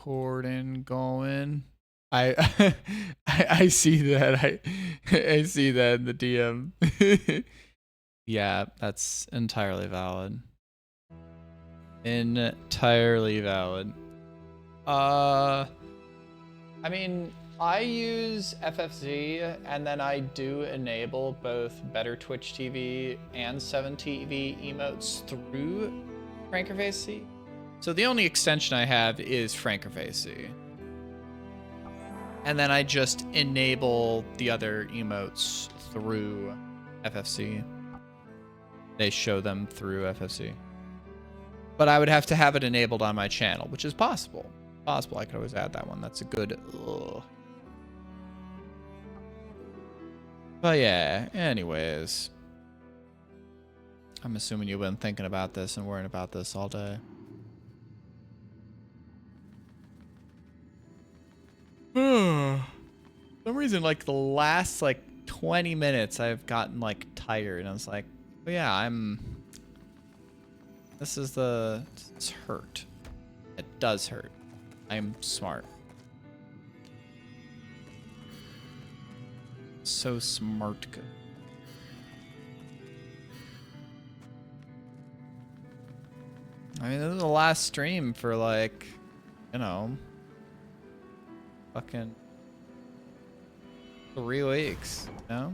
Recording going. I I see that. I see that in the DM. Yeah, that's entirely valid. Entirely valid. I mean, I use FFZ and then I do enable both Better Twitch TV and 7TV emotes through Frankerface. So the only extension I have is Frankerface. And then I just enable the other emotes through FFC. They show them through FFC. But I would have to have it enabled on my channel, which is possible. Possible, I could always add that one. That's a good... Ugh. But yeah, anyways. I'm assuming you've been thinking about this and worrying about this all day. For some reason, like the last like 20 minutes, I've gotten like tired. And I was like, oh yeah, this it's hurt. It does hurt. I'm smart. So smart. I mean, this is the last stream for like, you know, fucking 3 weeks, you know?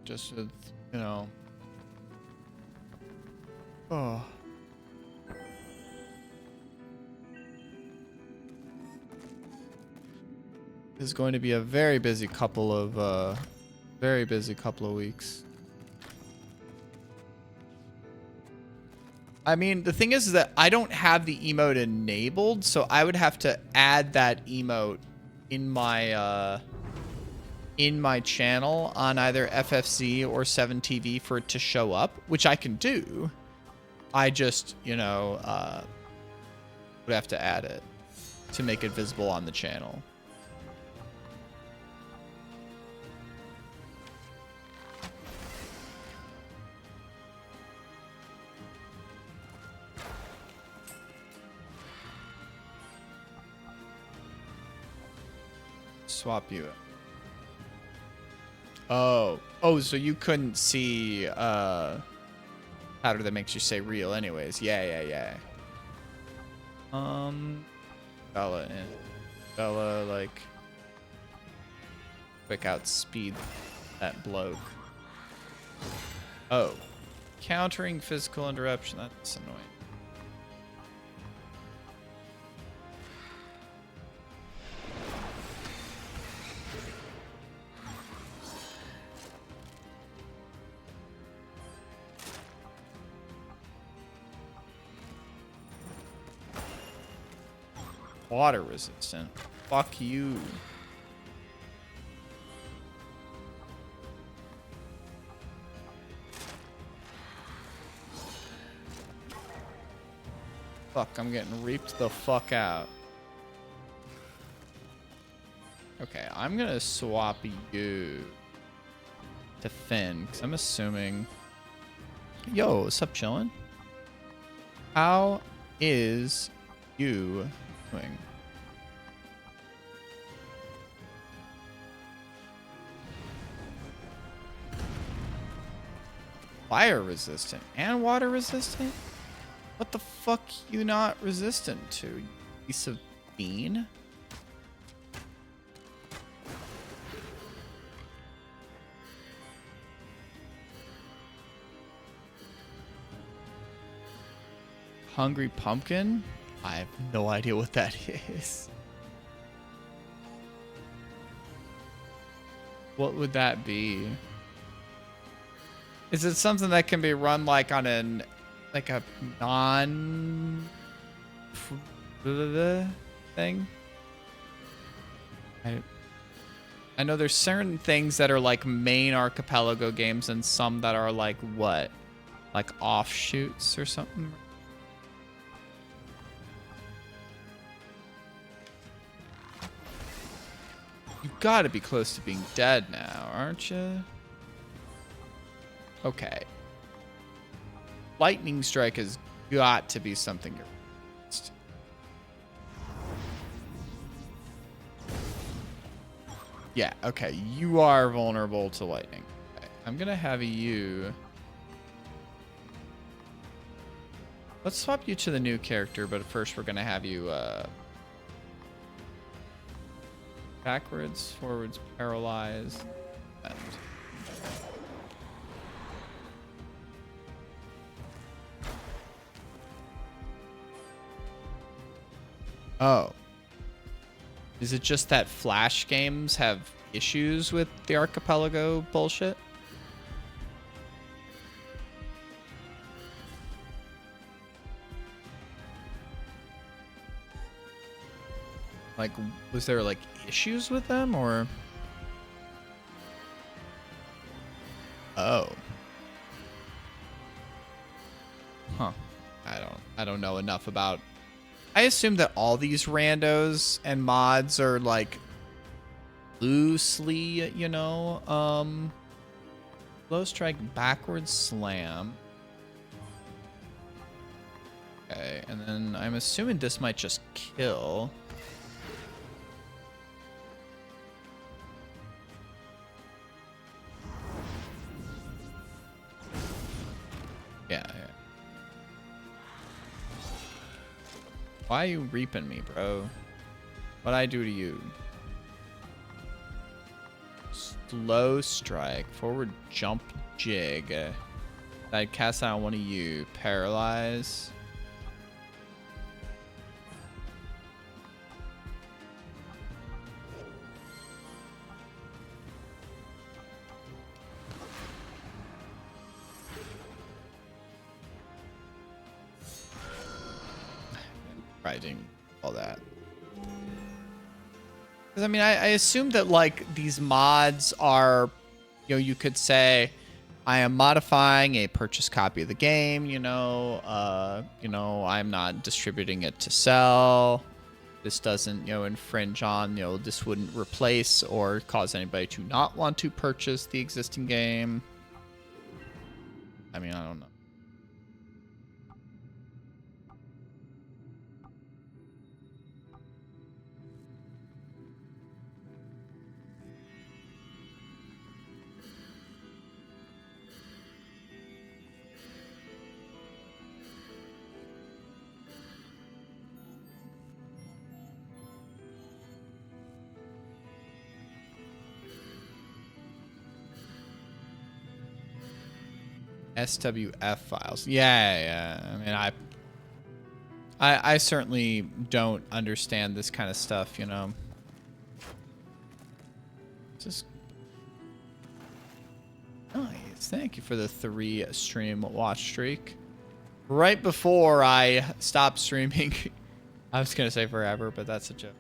Just with, you know. Oh. This is going to be a very busy couple of weeks. I mean, the thing is that I don't have the emote enabled, so I would have to add that emote in my channel on either FFC or 7TV for it to show up, which I can do. I just, you know, would have to add it to make it visible on the channel. Swap you. Oh, so you couldn't see powder that makes you say real anyways. Yeah. Bella like quick outspeed that bloke. Oh. Countering physical interruption, that's annoying. Water resistant. Fuck you. Fuck, I'm getting reaped the fuck out. Okay, I'm gonna swap you to Finn, because I'm assuming... Yo, what's up, chillin'? How is you doing? Fire resistant and water resistant? What the fuck you not resistant to, you piece of bean? Hungry pumpkin? I have no idea what that is. What would that be? Is it something that can be run like on a non thing? I know there's certain things that are like main archipelago games and some that are like what? Like offshoots or something? You've got to be close to being dead now, aren't you? Okay. Lightning strike has got to be something you're against. Yeah, okay. You are vulnerable to lightning. Okay. I'm going to have you... Let's swap you to the new character, but first we're going to have you... backwards, forwards, paralyzed. And... Oh. Is it just that Flash games have issues with the archipelago bullshit? Like, was there like issues with them or? Oh. Huh. I don't know enough about. I assume that all these randos and mods are like loosely, you know, low strike, backward slam. Okay, and then I'm assuming this might just kill. Yeah. Why are you reaping me, bro? What'd I do to you? Slow strike. Forward jump jig. I cast out one of you. Paralyze. Writing all that. Because I mean, I assume that like these mods are, you know, you could say, I am modifying a purchase copy of the game. You know, I'm not distributing it to sell. This doesn't, you know, infringe on, you know, this wouldn't replace or cause anybody to not want to purchase the existing game. I mean, I don't know. SWF files. Yeah. I mean, I certainly don't understand this kind of stuff, you know. Just nice. Thank you for the 3 stream watch streak. Right before I stopped streaming, I was gonna say forever, but that's a joke.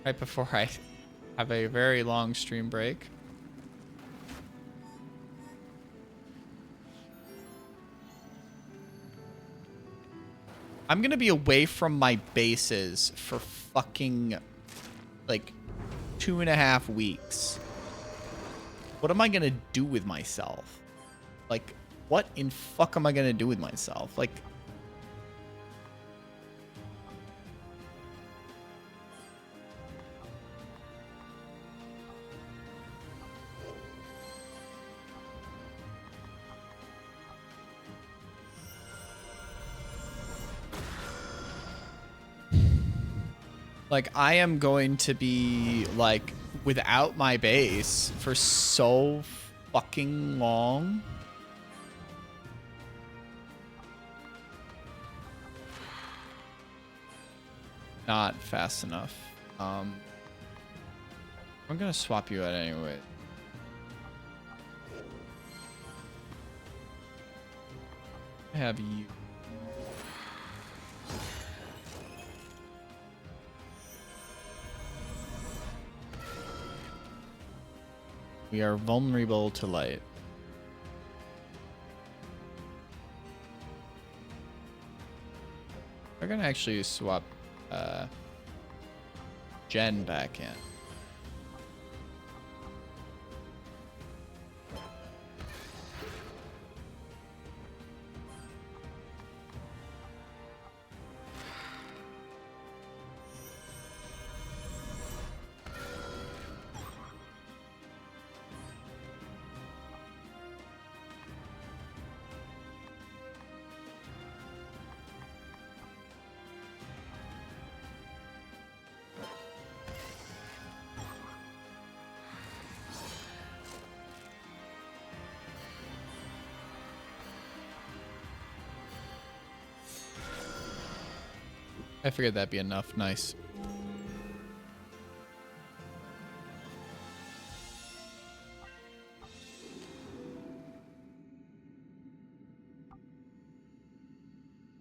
Right before I have a very long stream break. I'm gonna be away from my bases for fucking like 2.5 weeks. What am I gonna do with myself? Like, what in fuck am I gonna do with myself? Like, I am going to be, like, without my base for so fucking long. Not fast enough. I'm gonna swap you out anyway. I have you. We are vulnerable to light. We're gonna actually swap Jen back in. I figured that'd be enough. Nice.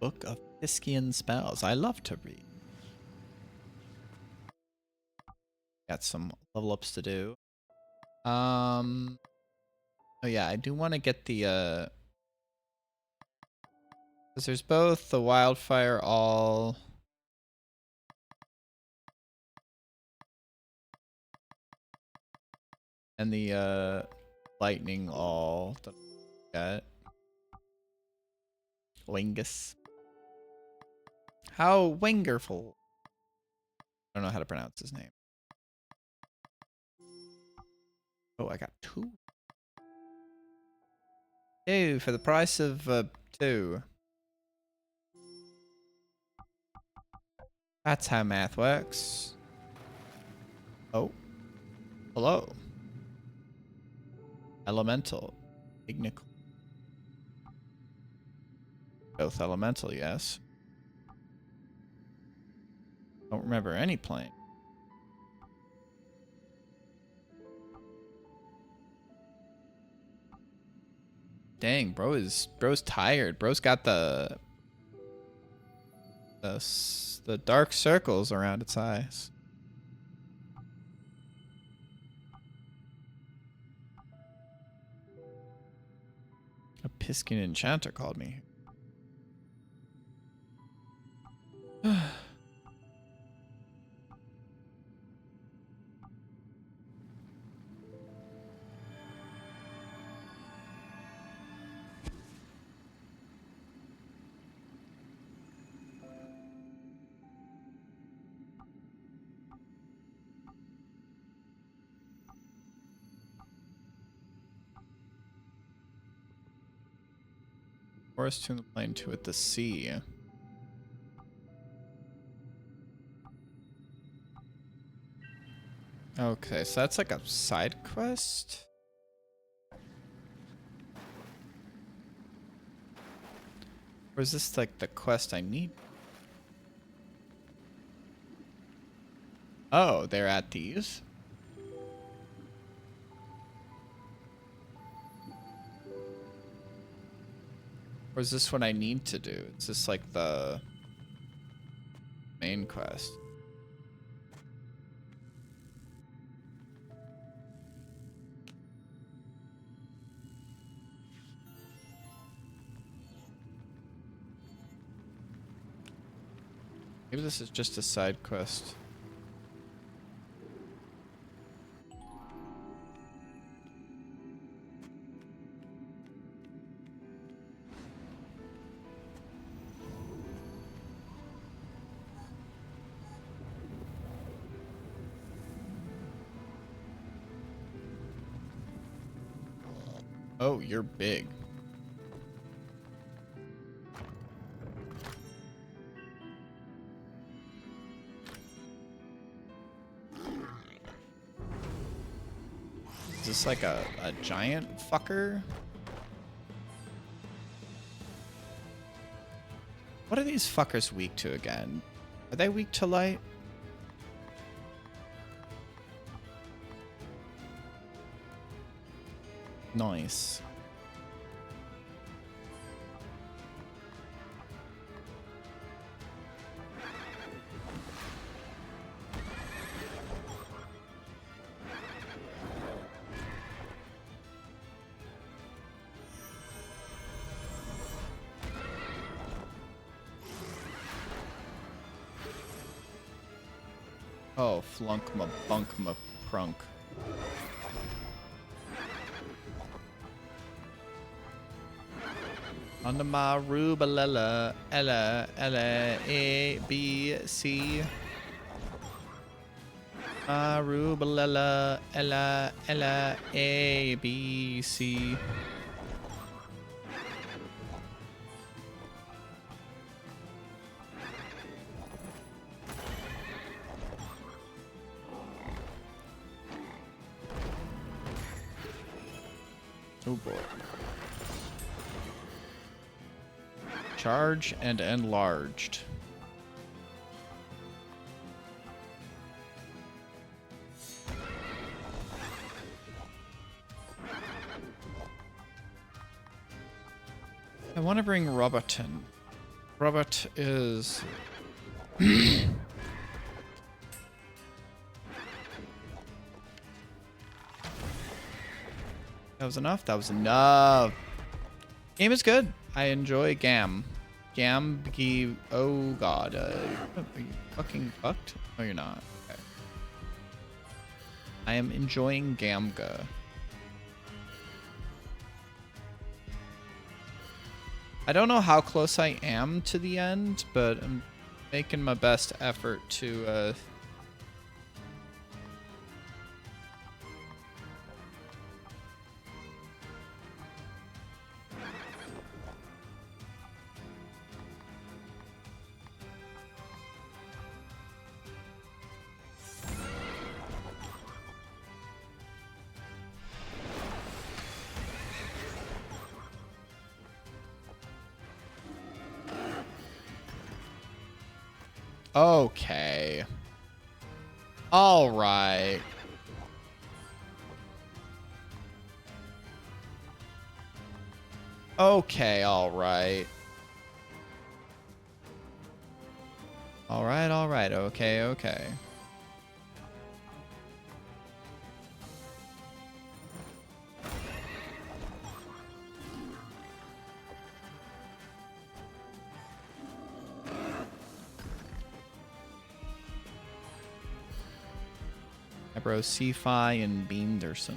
Book of Piskian Spells. I love to read. Got some level ups to do. Oh yeah, I do want to get the because there's both the wildfire all and the lightning all that I got. Wingus. How wonderful. I don't know how to pronounce his name. Oh, I got 2. Ew, for the price of 2. That's how math works. Oh. Hello. Elemental. Ignical. Both elemental, yes. Don't remember any plane. Dang, bro's tired. Bro's got the dark circles around its eyes. A Piskin enchanter called me. Forest to the plane to at the sea. Okay, so that's like a side quest? Or is this like the quest I need? Oh, they're at these? Or is this what I need to do? Is this like the main quest? Maybe this is just a side quest. Oh, you're big. Is this like a giant fucker? What are these fuckers weak to again? Are they weak to light? Nice. Oh, flunk ma bunk ma prunk. Under my rubalella, Ella, A, B, C. My rubalella, Ella, A, B, C. Oh boy. Charge and enlarged. I want to bring Robert in. Robert is... That was enough? That was enough. Game is good. I enjoy Gam. Oh god. Are you fucking fucked? No, you're not. Okay. I am enjoying Gamga. I don't know how close I am to the end, but I'm making my best effort to Okay. All right. Okay, all right. All right. Okay. Bro, C-Fi and Beanderson.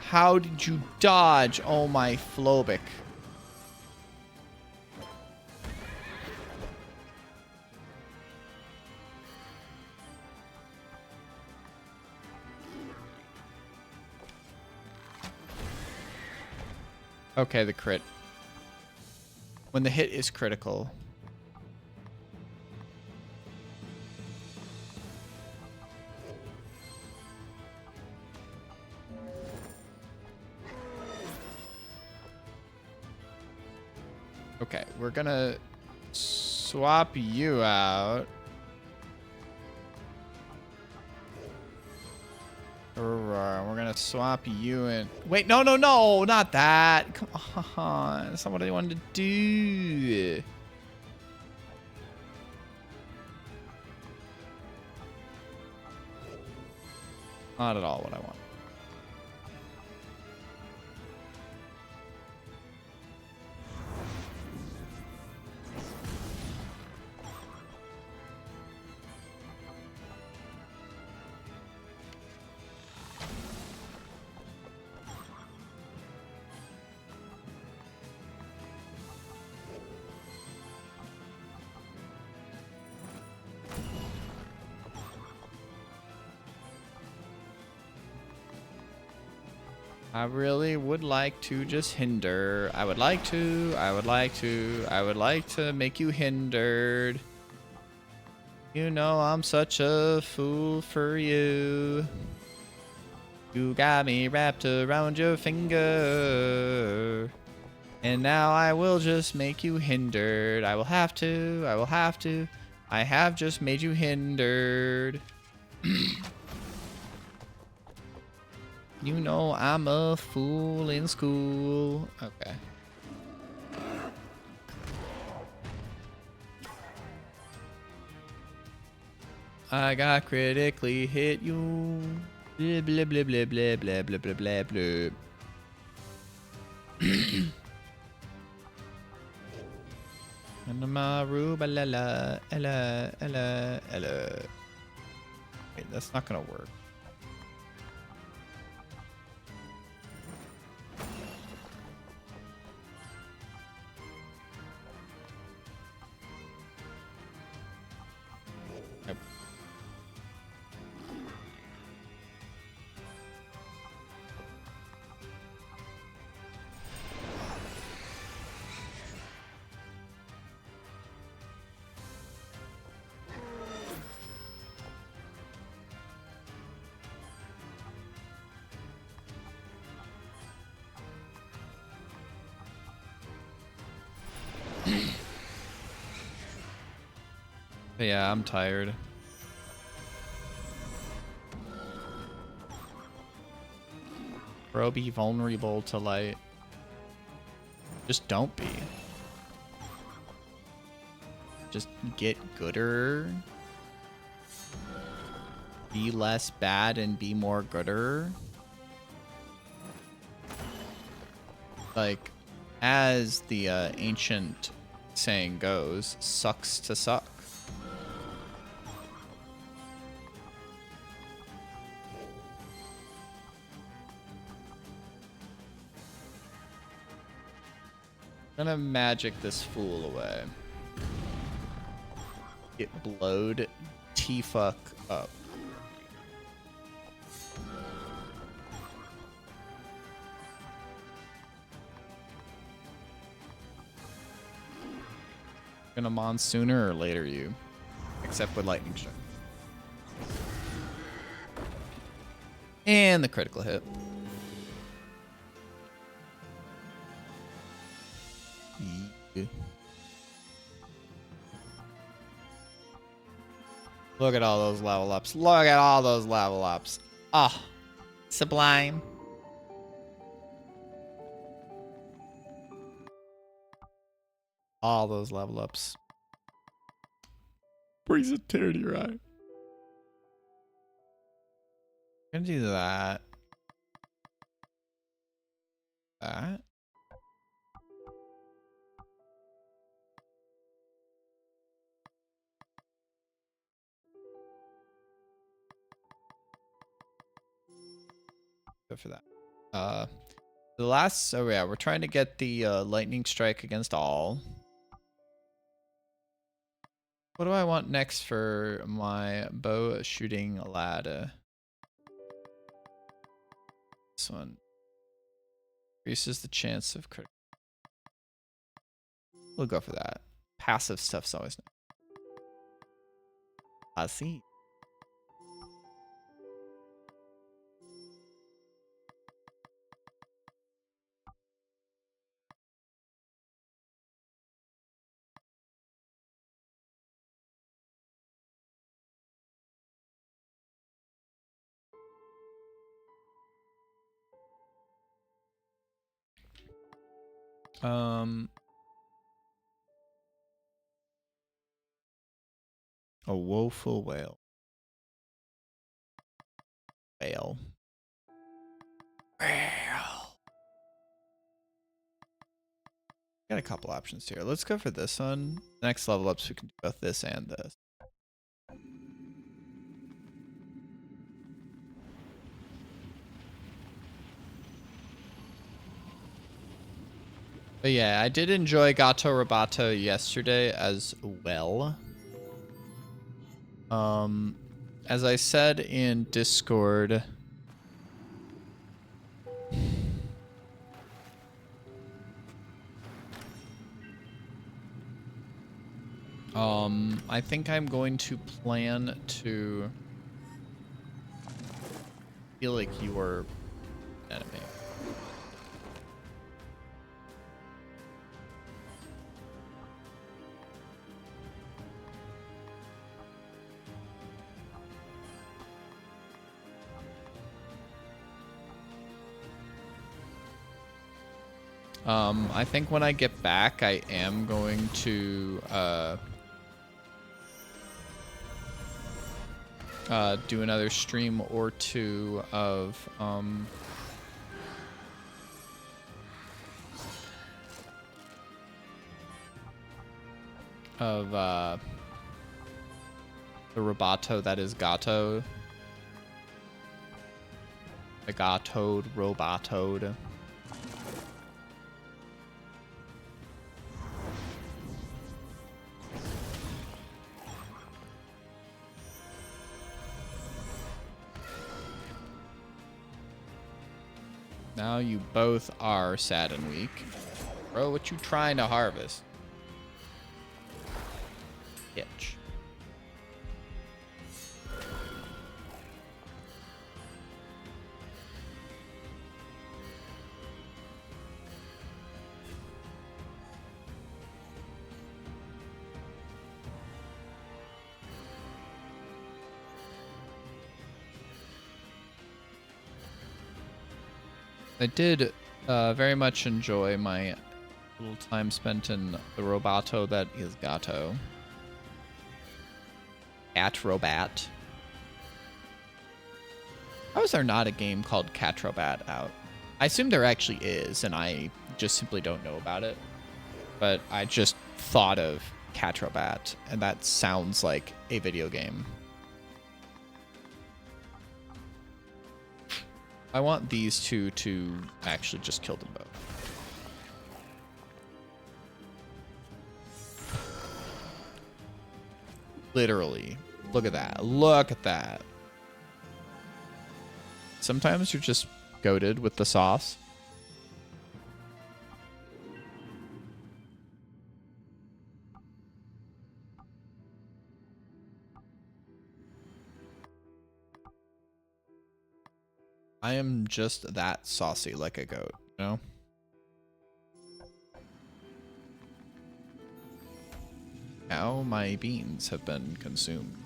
How did you dodge? Oh my Flobic. Okay, the crit. When the hit is critical. Okay, we're gonna swap you out. We're gonna swap you in. Wait, no, not that. Come on, that's not what I wanted to do. Not at all what I want. I really would like to just hinder. I would like to make you hindered. You know I'm such a fool for you. You got me wrapped around your finger. And now I will just make you hindered. I will have to. I have just made you hindered. You know I'm a fool in school. Okay. I got critically hit you. Blah, blah, blah, blah, blah, blah, blah, blah, blah, blah. Ella, ella, ella, ella. Wait, that's not gonna work. Nope. But yeah, I'm tired. Bro, be vulnerable to light. Just don't be. Just get gooder. Be less bad and be more gooder. Like, as the ancient saying goes, sucks to suck. I'm gonna magic this fool away. Get blowed T-fuck up. Gonna mon sooner or later you. Except with lightning strike. And the critical hit. Look at all those level ups. Look at all those level ups. Ah, oh, sublime. All those level ups. Brings a tear to your eye. I'm gonna do that. That. Go for that. The last, oh yeah, we're trying to get the lightning strike against all. What do I want next for my bow shooting lad? This one increases the chance of crit. We'll go for that. Passive stuff's always nice. I see. A woeful whale. Whale. Got a couple options here. Let's go for this one. Next level ups, we can do both this and this. But yeah, I did enjoy Gato Robato yesterday as well. As I said in Discord, I think I'm going to plan to feel like you are enemy. I think when I get back, I am going to, do another stream or two of the Roboto that is Gato. The Gatoed, Robotoed. Now you both are sad and weak. Bro, what you trying to harvest? Itch. I did very much enjoy my little time spent in the Roboto that is Gato. Catrobat. How is there not a game called Catrobat out? I assume there actually is, and I just simply don't know about it. But I just thought of Catrobat, and that sounds like a video game. I want these two to actually just kill them both. Literally. Look at that. Look at that. Sometimes you're just goated with the sauce. I am just that saucy like a goat, you know? Now my beans have been consumed.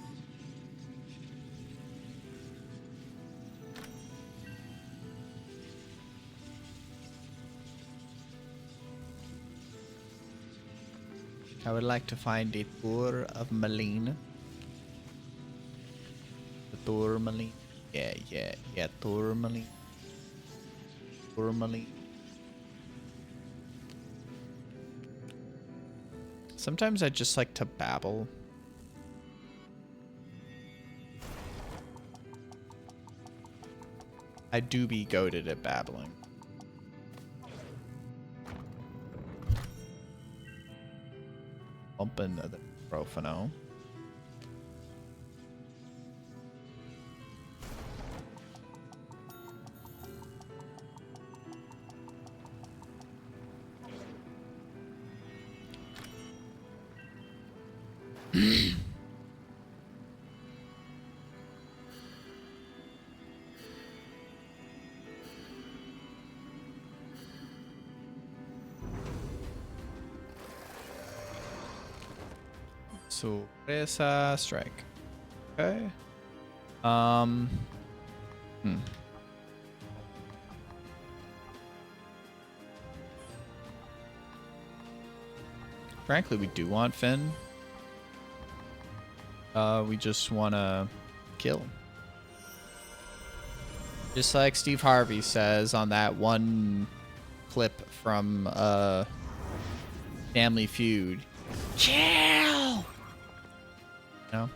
I would like to find a tour of Malene. The tourmaline. Yeah, tourmaline. Tourmaline. Sometimes I just like to babble. I do be goated at babbling. Bump into the Profano. Sorpresa strike. Okay. Frankly, we do want Finn. We just want to kill. Just like Steve Harvey says on that one clip from Family Feud. Kill! No?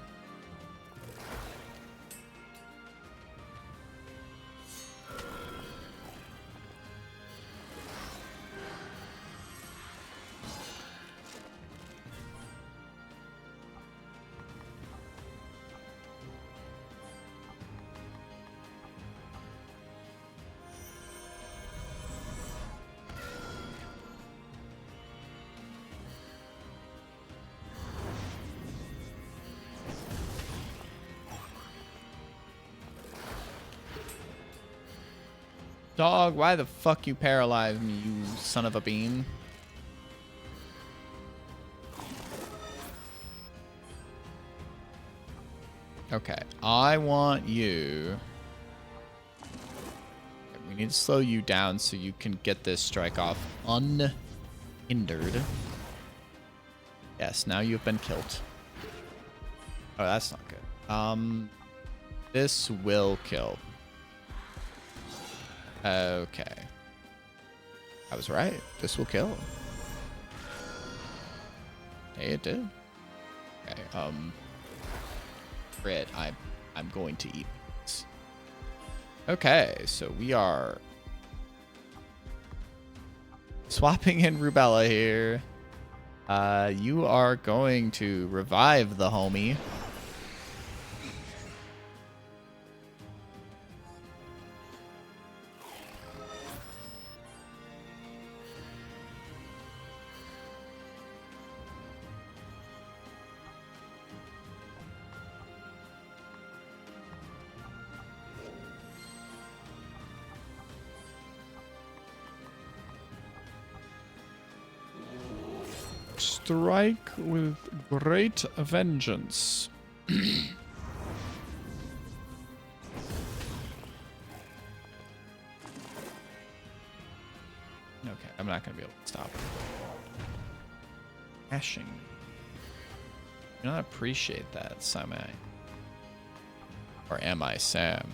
Dog, why the fuck you paralyzed me, you son of a bean? Okay, I want you... We need to slow you down so you can get this strike off unhindered. Yes, now you've been killed. Oh, that's not good. This will kill. Okay. I was right. This will kill. Hey, it did. Okay, crit. I'm going to eat this. Okay, so we are swapping in Rubella here. You are going to revive the homie. Strike with great vengeance. Okay, I'm not going to be able to stop it. Crashing. Do not appreciate that, Sam. Or am I Sam?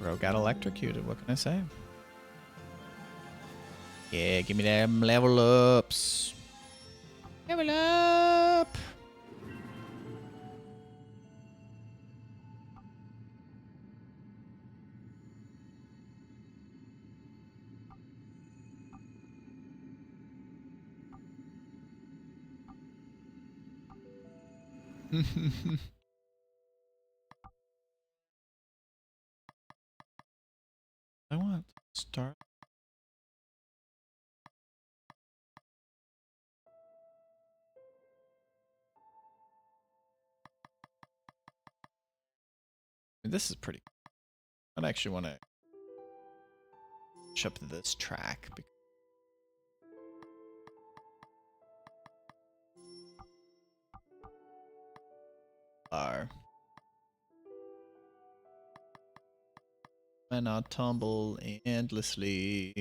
Bro got electrocuted. What can I say? Yeah, give me them level ups. Level up. I want to start. This is pretty. I actually want to push up this track. And I'll tumble endlessly.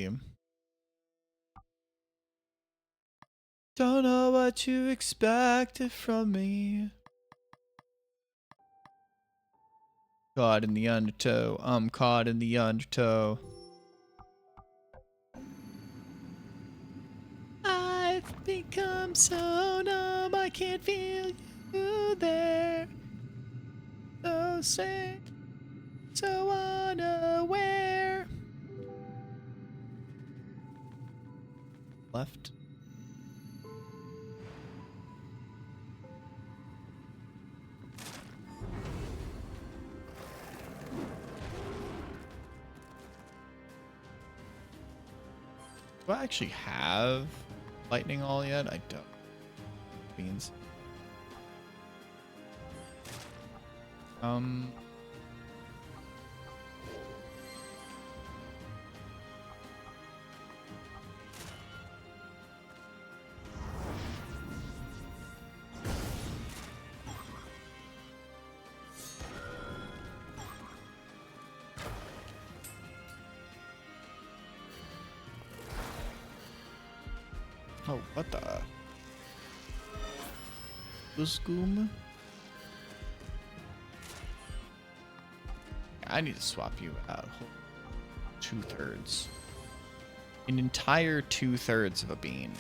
Don't know what you expected from me. Caught in the undertow. I'm caught in the undertow. I've become so numb, I can't feel you there. So sick, so unaware. Left. Do I actually have lightning all yet? I don't. Beans. Oh, what the? Usgum? I need to swap you out. 2/3. An entire 2/3 of a bean.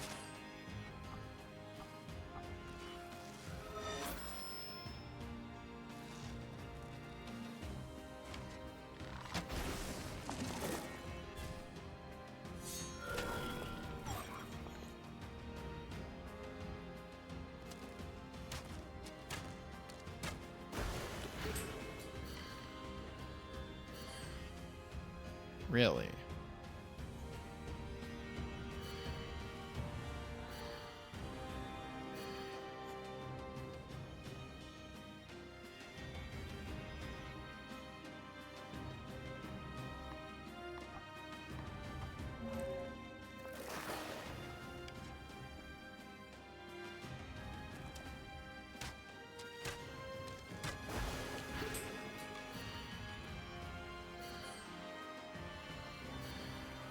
Really?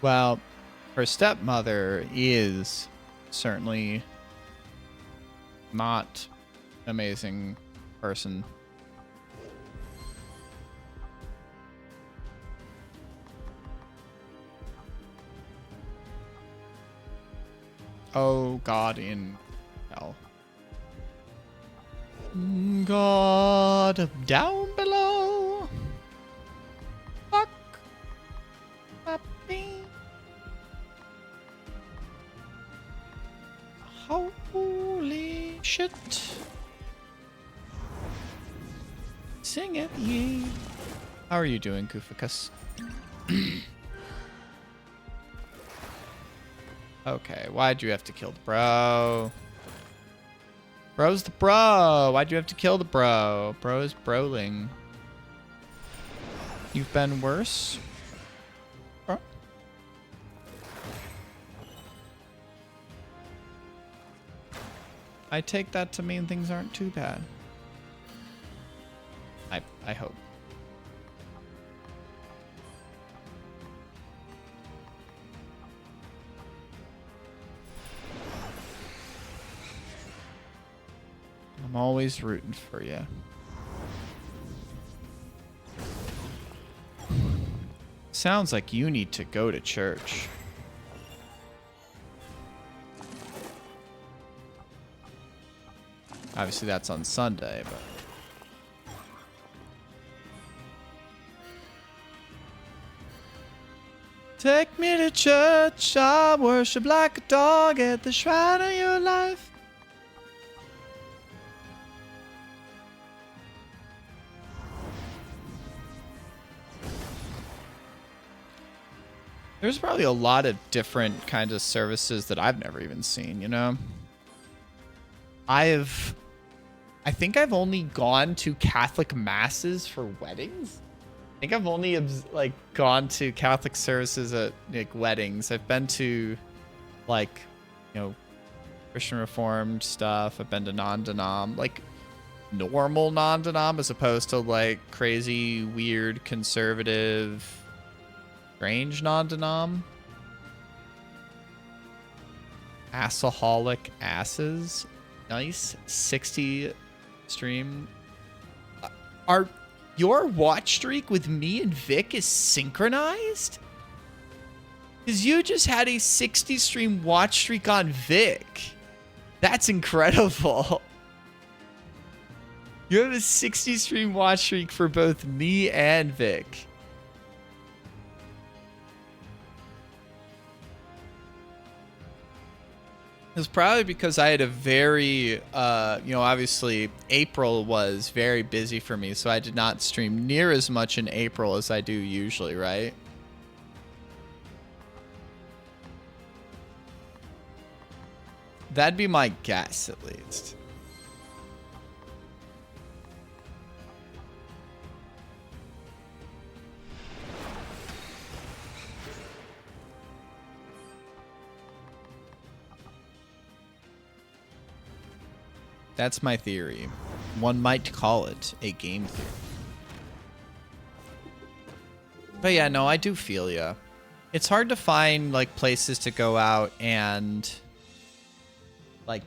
Well, her stepmother is certainly not an amazing person. Oh, God in hell. God down below. Fuck. Puppy. Holy shit. Sing it, ye. How are you doing, Gooficus? Okay, why'd you have to kill the bro? Bro's the bro. Why'd you have to kill the bro? Bro is broling. You've been worse? Bro? I take that to mean things aren't too bad. I hope. I'm always rooting for you. Sounds like you need to go to church. Obviously that's on Sunday, but... Take me to church, I worship like a dog at the shrine of your life. There's probably a lot of different kinds of services that I've never even seen, you know? I think I've only gone to Catholic masses for weddings. I think I've only like gone to Catholic services at like weddings. I've been to like, you know, Christian Reformed stuff. I've been to non-denom, like normal non-denom as opposed to like crazy, weird, conservative, strange non-denom. Assaholic asses. Nice. 60 stream. Are your watch streak with me and Vic is synchronized? Because you just had a 60 stream watch streak on Vic. That's incredible. You have a 60 stream watch streak for both me and Vic. It's probably because I had a very, you know, obviously April was very busy for me, so I did not stream near as much in April as I do usually, right? That'd be my guess, at least. That's my theory. One might call it a game theory. But yeah, no, I do feel ya. It's hard to find like places to go out and like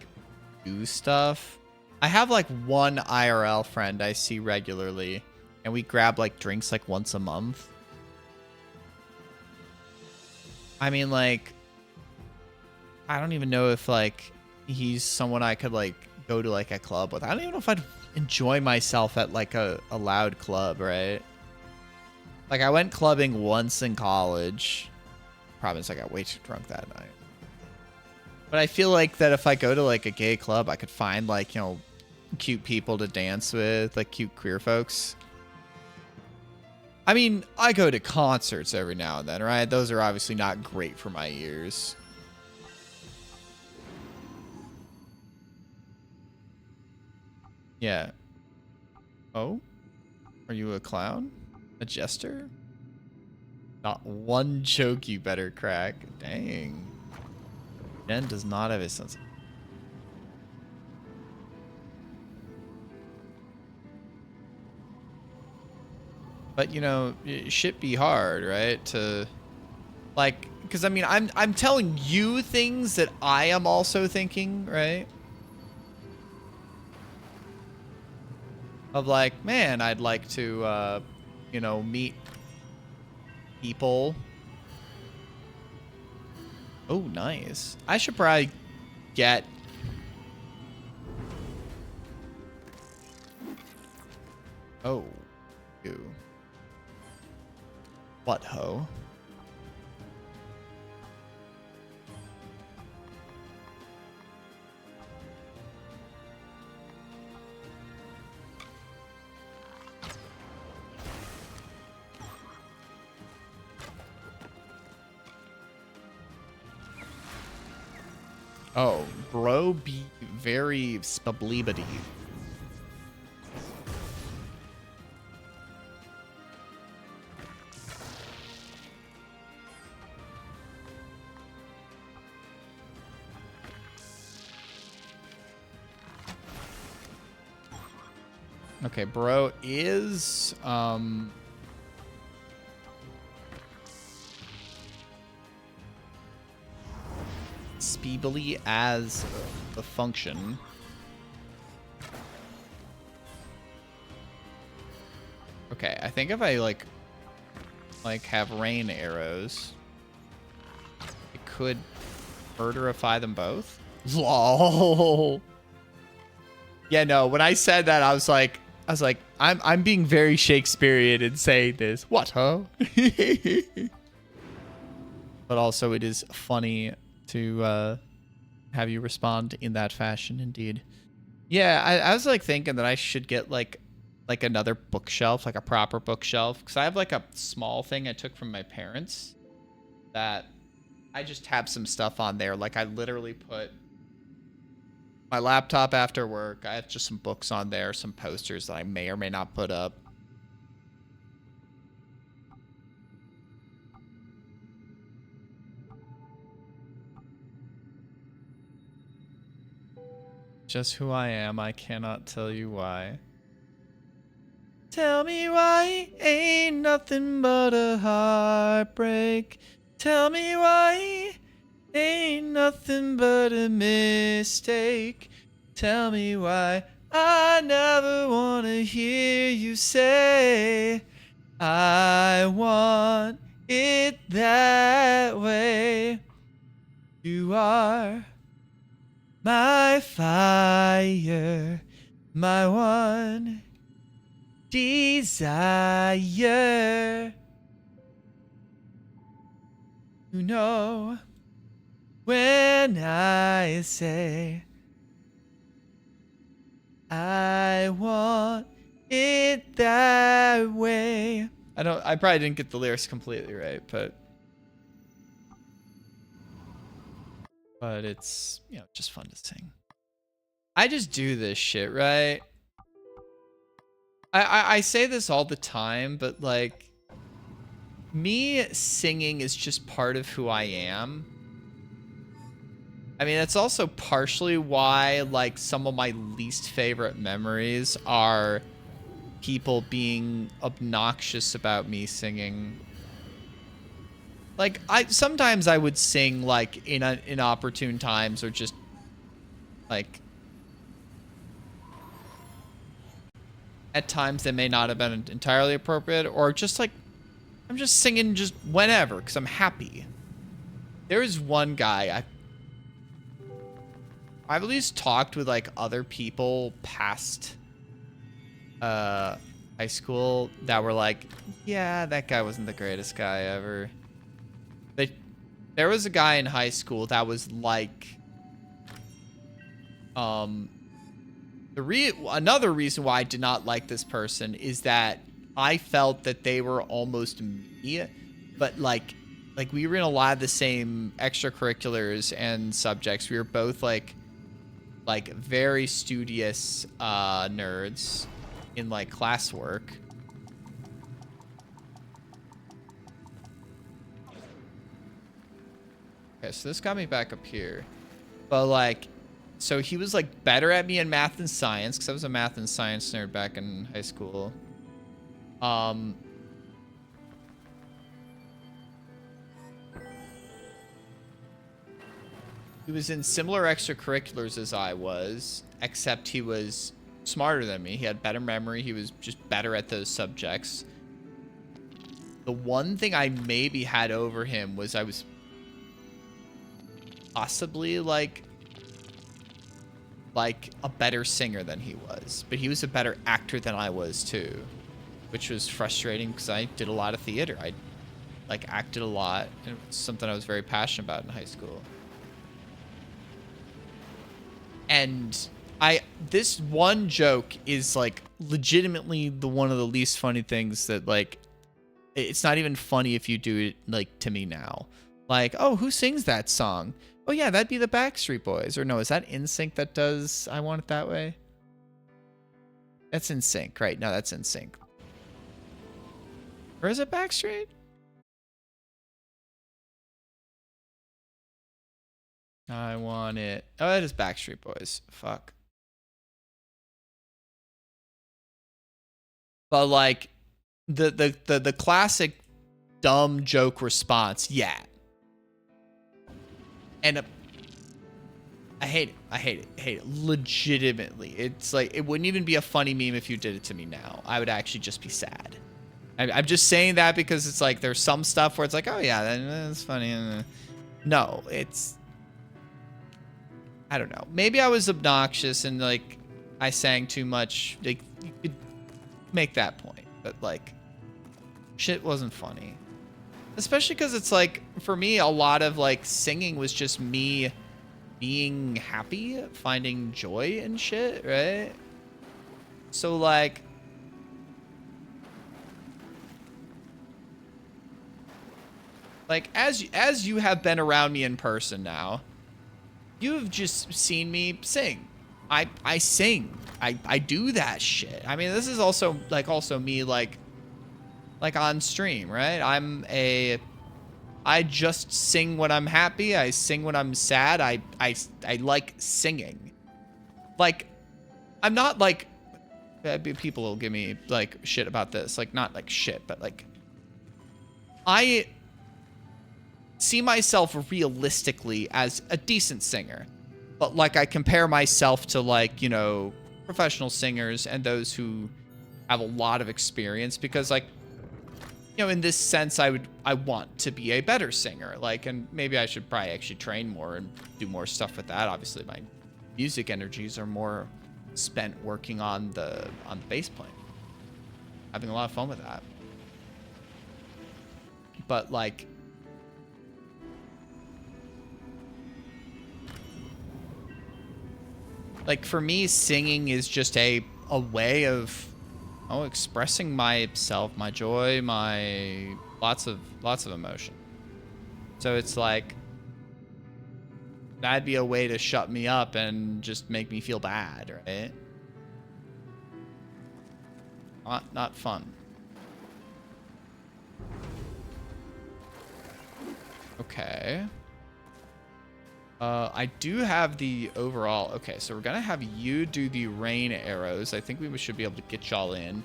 do stuff. I have like one IRL friend I see regularly, and we grab like drinks like once a month. I mean, like, I don't even know if like he's someone I could like go to like a club with. I don't even know if I'd enjoy myself at like a loud club, right? Like I went clubbing once in college. Problem is I got way too drunk that night. But I feel like that if I go to like a gay club, I could find like, you know, cute people to dance with, like cute queer folks. I mean, I go to concerts every now and then, right? Those are obviously not great for my ears. Yeah. Oh? Are you a clown? A jester? Not one joke you better crack. Dang. Jen does not have a sense. But, you know, shit be hard, right? To, like, Because I mean, I'm telling you things that I am also thinking, right? Of like, man, I'd like to, you know, meet people. Oh, nice. I should probably get... Oh, you. What ho? Oh, bro be very spablibity. Okay, bro is speebly as the function. Okay, I think if I like have rain arrows, it could murderify them both. Lol. Yeah, no, when I said that, I was like, I'm being very Shakespearean in saying this. What, huh? But also, it is funny to have you respond in that fashion, indeed. Yeah, I was like thinking that I should get like another bookshelf, like a proper bookshelf, because I have like a small thing I took from my parents that I just have some stuff on there. Like I literally put my laptop after work. I have just some books on there, some posters that I may or may not put up. Just who I am, I cannot tell you why. Tell me why ain't nothing but a heartbreak. Tell me why ain't nothing but a mistake. Tell me why I never want to hear you say I want it that way. You are my fire, my one desire. You know when I say I want it that way. I probably didn't get the lyrics completely right, but it's, you know, just fun to sing. I just do this shit, right? I say this all the time, but like me singing is just part of who I am. I mean, it's also partially why like some of my least favorite memories are people being obnoxious about me singing. Like sometimes I would sing like in inopportune times, or just like at times that may not have been entirely appropriate, or just like I'm just singing just whenever because I'm happy. There is one guy I've at least talked with like other people past high school that were like, yeah, that guy wasn't the greatest guy ever. But there was a guy in high school that was like another reason why I did not like this person is that I felt that they were almost me, but like we were in a lot of the same extracurriculars and subjects. We were both like very studious nerds in like classwork. Okay, so this got me back up here. But like, so he was like better at me in math and science, because I was a math and science nerd back in high school. He was in similar extracurriculars as I was, except he was smarter than me. He had better memory. He was just better at those subjects. The one thing I maybe had over him was I was possibly like a better singer than he was, but he was a better actor than I was too, which was frustrating because I did a lot of theater. I like acted a lot, and it was something I was very passionate about in high school. And this one joke is like legitimately one of the least funny things that, like, it's not even funny if you do it like to me now. Like, oh, who sings that song? Oh yeah, that'd be the Backstreet Boys. Or no, is that NSYNC that does I Want It That Way? That's NSYNC, right? No, that's NSYNC. Or is it Backstreet? I want it. Oh, that is Backstreet Boys. Fuck. But like the classic dumb joke response, yeah. And I hate it. I hate it. I hate it. Legitimately. It's like, it wouldn't even be a funny meme if you did it to me now. I would actually just be sad. I'm just saying that because it's like, there's some stuff where it's like, oh yeah, that's funny. No, it's, I don't know. Maybe I was obnoxious and like I sang too much. Like, you could make that point, but like, shit wasn't funny. Especially because it's like, for me, a lot of like singing was just me being happy, finding joy and shit, right? So like, as you have been around me in person now, you have just seen me sing. I sing. I do that shit. I mean, this is also me like on stream, right? I just sing when I'm happy. I sing when I'm sad. I like singing. Like, I'm not like, people will give me like shit about this. Like, not like shit, but like, I see myself realistically as a decent singer. But like, I compare myself to like, you know, professional singers and those who have a lot of experience because like, you know, in this sense, I want to be a better singer. Like, and maybe I should probably actually train more and do more stuff with that. Obviously, my music energies are more spent working on the bass playing. Having a lot of fun with that. But like, for me, singing is just a way of expressing myself, my joy, my lots of emotion. So it's like, that'd be a way to shut me up and just make me feel bad, right? Not fun. Okay. I do have the overall. Okay, so we're gonna have you do the rain arrows. I think we should be able to get y'all in.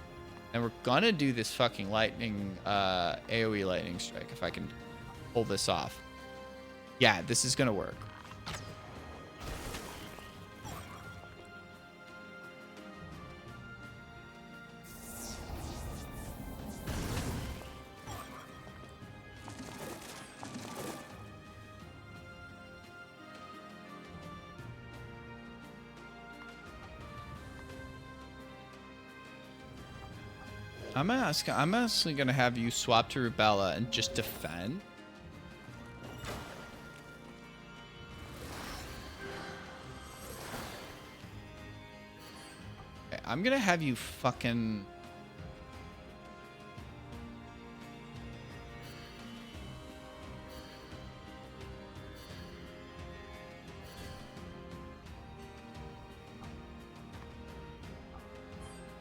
And we're gonna do this fucking lightning, AoE lightning strike, if I can pull this off. Yeah, this is gonna work. I'm actually gonna have you swap to Rubella and just defend. Okay, I'm gonna have you fucking.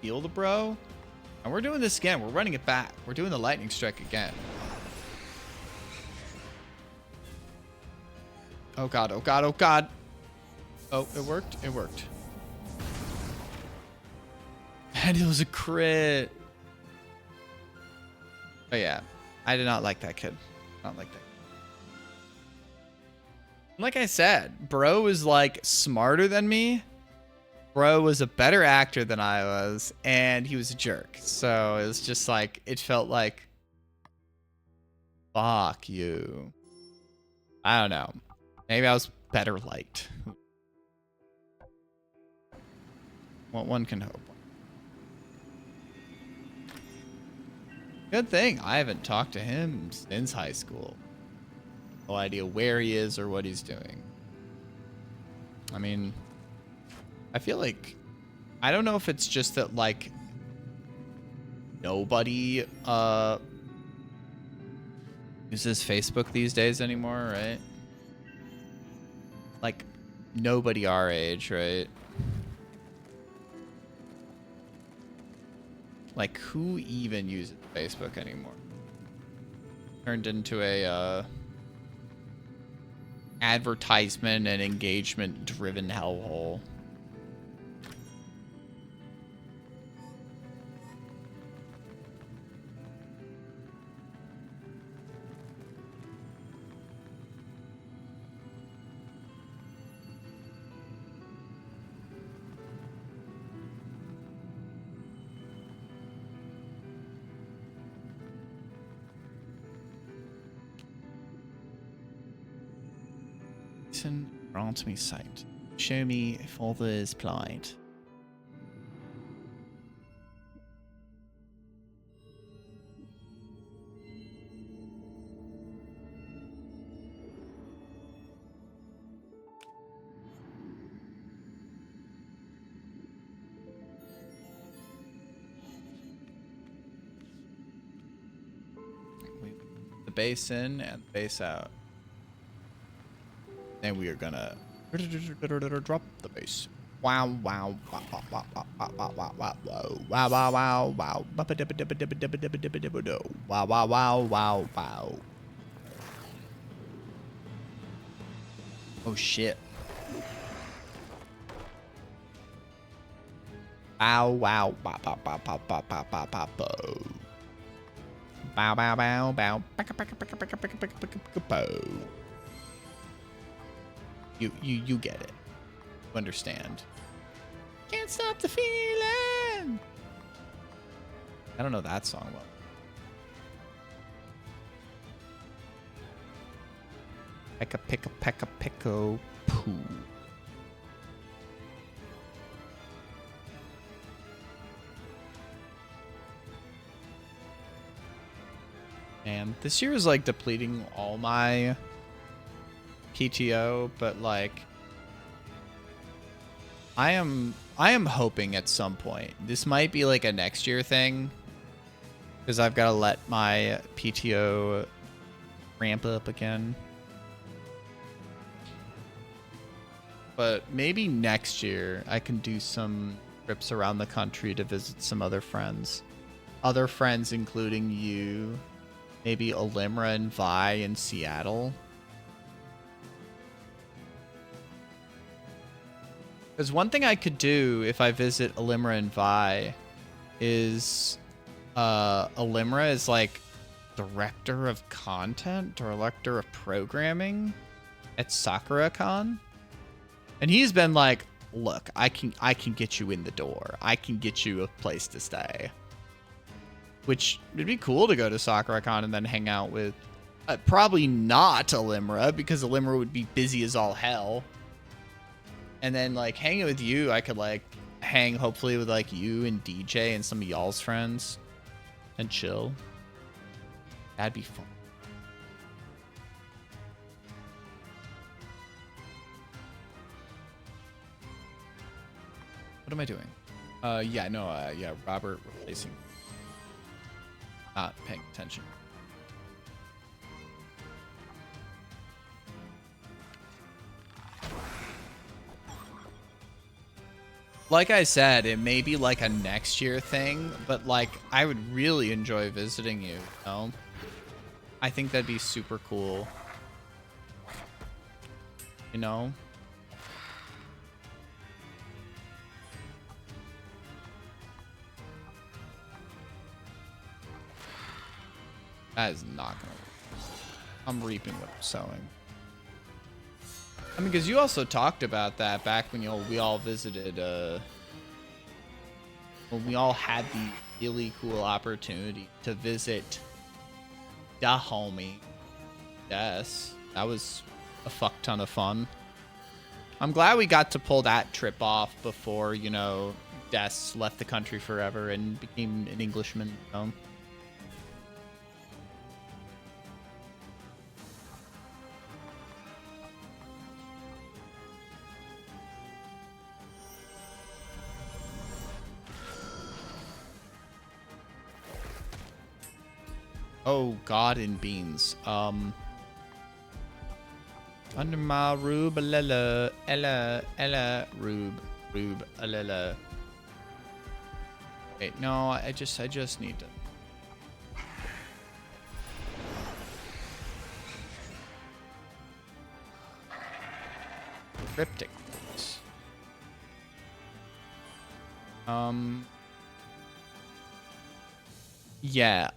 Heal the bro. And we're doing this again. We're running it back. We're doing the lightning strike again. Oh god, oh god, oh god. Oh, it worked. It worked. And it was a crit. Oh yeah. I did not like that kid. Not like that. Like I said, bro was like smarter than me. Bro was a better actor than I was, and he was a jerk. So it was just like, it felt like, fuck you. I don't know. Maybe I was better liked. Well, one can hope. Good thing I haven't talked to him since high school. No idea where he is or what he's doing. I mean, I feel like, I don't know if it's just that like nobody uses Facebook these days anymore, right? Like nobody our age, right? Like who even uses Facebook anymore? Turned into a advertisement and engagement driven hellhole. Grant me sight. Show me if all is plied. The base in and the base out. And we are gonna drop the base. Wow, wow, wow, wow, wow, wow, wow, wow, wow, wow, wow, wow, wow, wow, wow, wow, wow, wow. Oh shit. Bow, wow, bow, bow, bow, bow, bow, bow, bow, bow, bow. Bow, bow, bow, bow. Bow. You get it. You understand. Can't stop the feeling. I don't know that song well. Pekka picka pekka picko poo. And this year is like depleting all my PTO, but like I am hoping at some point. This might be like a next year thing because I've got to let my PTO ramp up again. But maybe next year I can do some trips around the country to visit some other friends. Other friends including you, maybe Olimra and Vi in Seattle. Because one thing I could do if I visit Olimra and Vi is Olimra is like director of content or director of programming at SakuraCon. And he's been like, look, I can get you in the door. I can get you a place to stay. Which would be cool to go to SakuraCon and then hang out with probably not Olimra because Olimra would be busy as all hell. And then like hanging with you, I could like hang hopefully with like you and DJ and some of y'all's friends and chill. That'd be fun. What am I doing? Yeah, Robert replacing. Not paying attention. Like I said, it may be like a next year thing, but like I would really enjoy visiting you, you know? I think that'd be super cool. You know? That is not gonna work. I'm reaping what I'm sowing. I mean, because you also talked about that back when we all visited, when we all had the really cool opportunity to visit da homie. Yes, that was a fuck ton of fun. I'm glad we got to pull that trip off before, you know, Des left the country forever and became an Englishman. You know? Oh, God and beans. Under my rube, ella, rube, ella. Wait, no, I just need to. Cryptic. Yeah,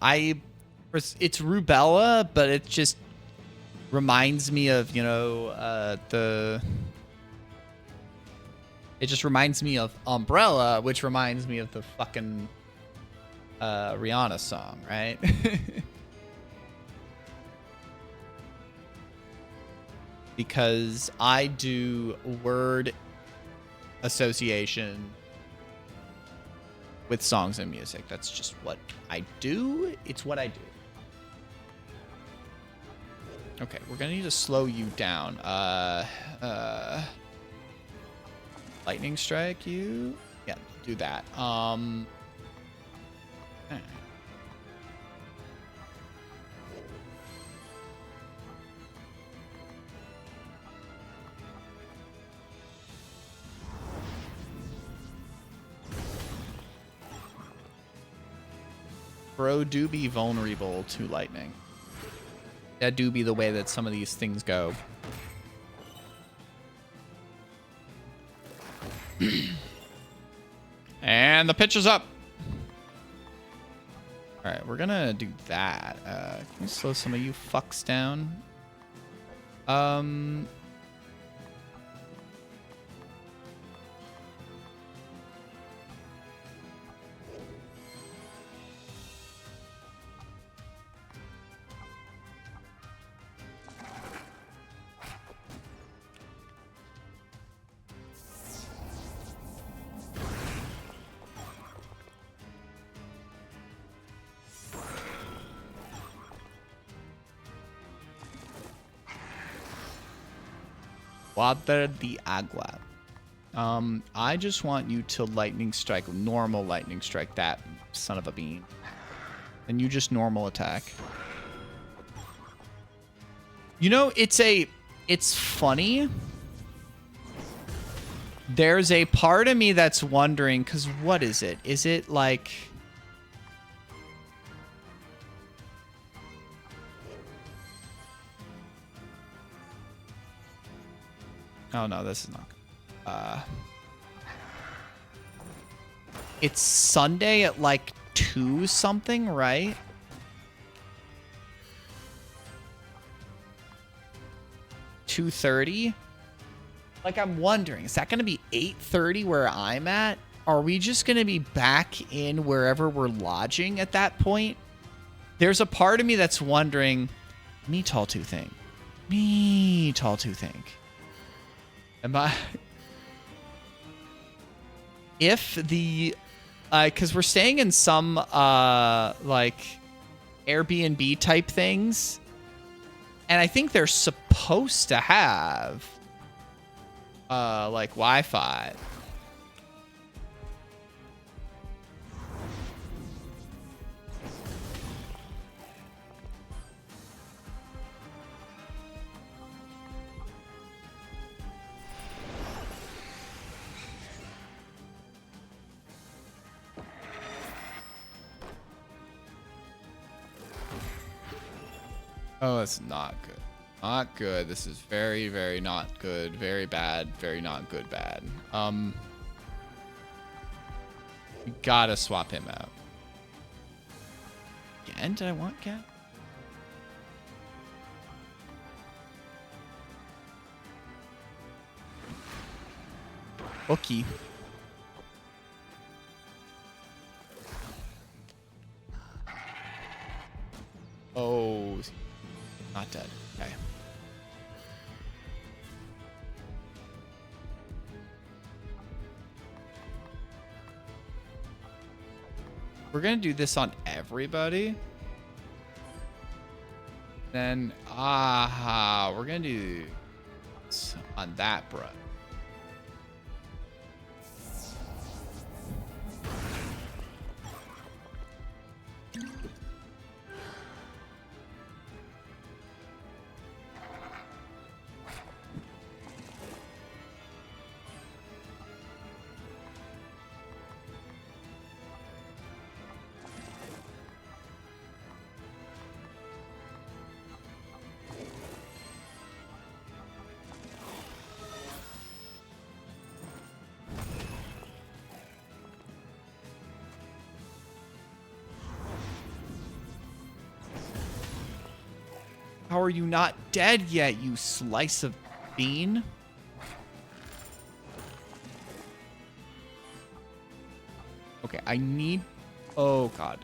it's rubella, but it just reminds me of, you know, it just reminds me of Umbrella, which reminds me of the fucking Rihanna song, right? Because I do word association with songs and music. That's just what I do. It's what I do. Okay, we're gonna need to slow you down. Lightning strike you? Yeah, do that. Bro do be vulnerable to lightning. That do be the way that some of these things go. And the pitch is up. All right, we're gonna do that. Can we slow some of you fucks down? Water de agua. I just want you to lightning strike, normal lightning strike that son of a bean. And you just normal attack. You know, it's funny. There's a part of me that's wondering, because what is it? Is it like... Oh, no, this is not good. It's Sunday at like 2 something, right? $2:30? Like, I'm wondering, is that going to be 8:30 where I'm at? Are we just going to be back in wherever we're lodging at that point? There's a part of me that's wondering, me tall two think. Me tall two think. Am I... If the... because we're staying in some, like, Airbnb type things. And I think they're supposed to have, like, Wi-Fi. Oh, it's not good. Not good. This is very, very not good. Very bad. Very not good bad. You gotta swap him out. Again? Did I want Cat? Hooky. Oh, not dead. Okay. We're gonna do this on everybody. Then, we're gonna do this on that, bro. How are you not dead yet, you slice of bean? Okay, I need... Oh, God.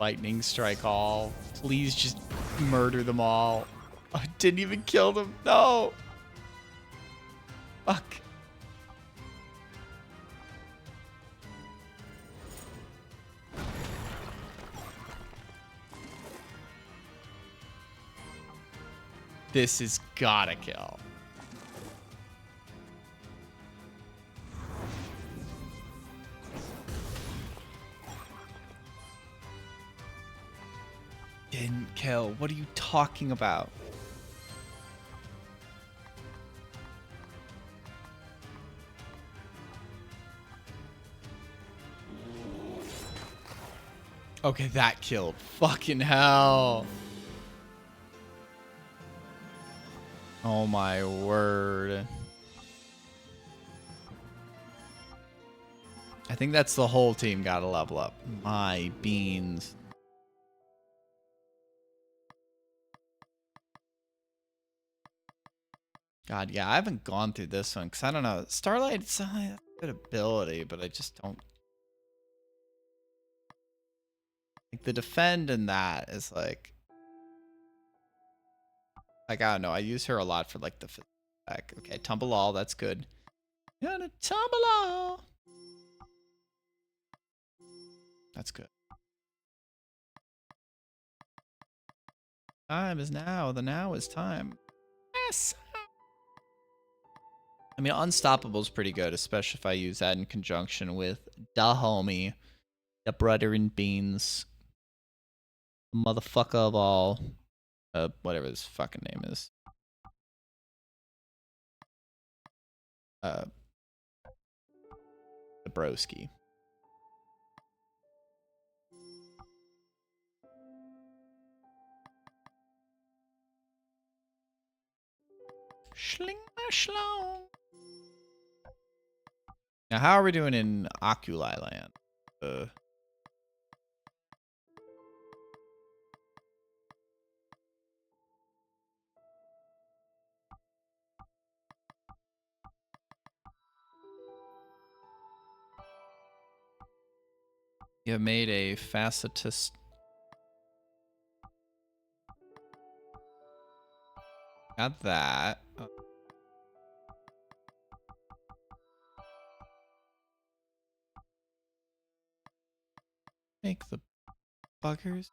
Lightning strike all. Please just murder them all. I didn't even kill them. No. Fuck. This is gotta kill. Didn't kill. What are you talking about? Okay, that killed. Fucking hell. Oh my word. I think that's the whole team gotta level up. My beans. God, yeah, I haven't gone through this one because I don't know. Starlight's a good ability, but I just don't. Like the defend and that is like I don't know. I use her a lot for like the attack. Okay, tumble all. That's good. Gonna tumble all. That's good. Time is now. The now is time. Yes. I mean, Unstoppable is pretty good, especially if I use that in conjunction with da homie, the brother in beans, motherfucker of all, whatever his fucking name is. The broski. Schling schlong. Now, how are we doing in Oculi Land? You have made a facetous. Got that. Oh. Make the buggers.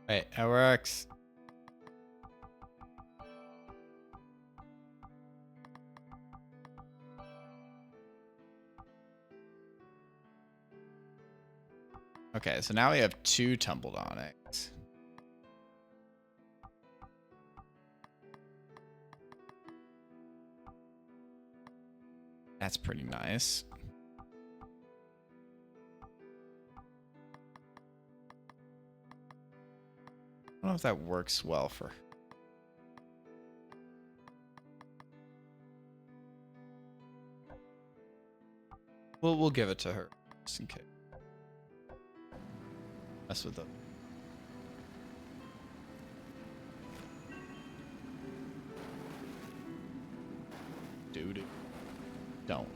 Wait, it works. Okay, so now we have 2 tumbled onyx. That's pretty nice. I don't know if that works well for her. We'll give it to her just in case. Mess with them. Dude. Don't.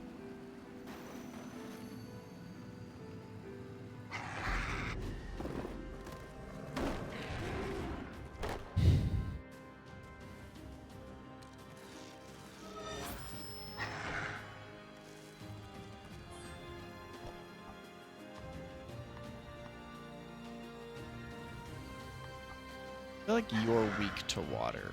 I feel like you're weak to water.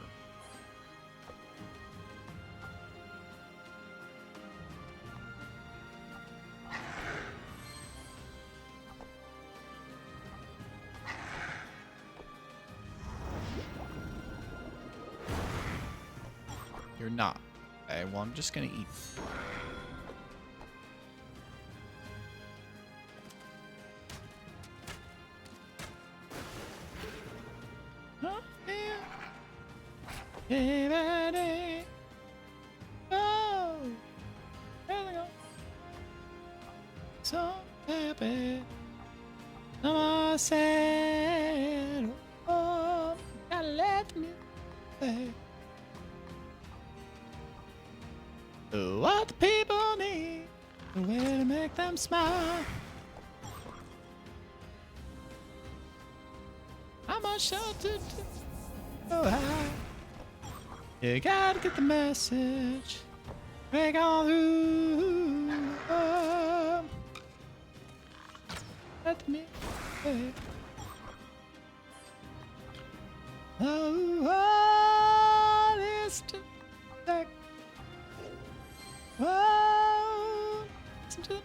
You're not. Okay, well, I'm just gonna eat. Oh, yeah. Everybody. Oh, there we go. So happy. I'm sad. Oh, gotta let me say. What the people need, the way to make them smile. How much shelter to go high? You gotta get the message. Break on through. Oh, let me say. Oh, listen back. Oh, listen to me.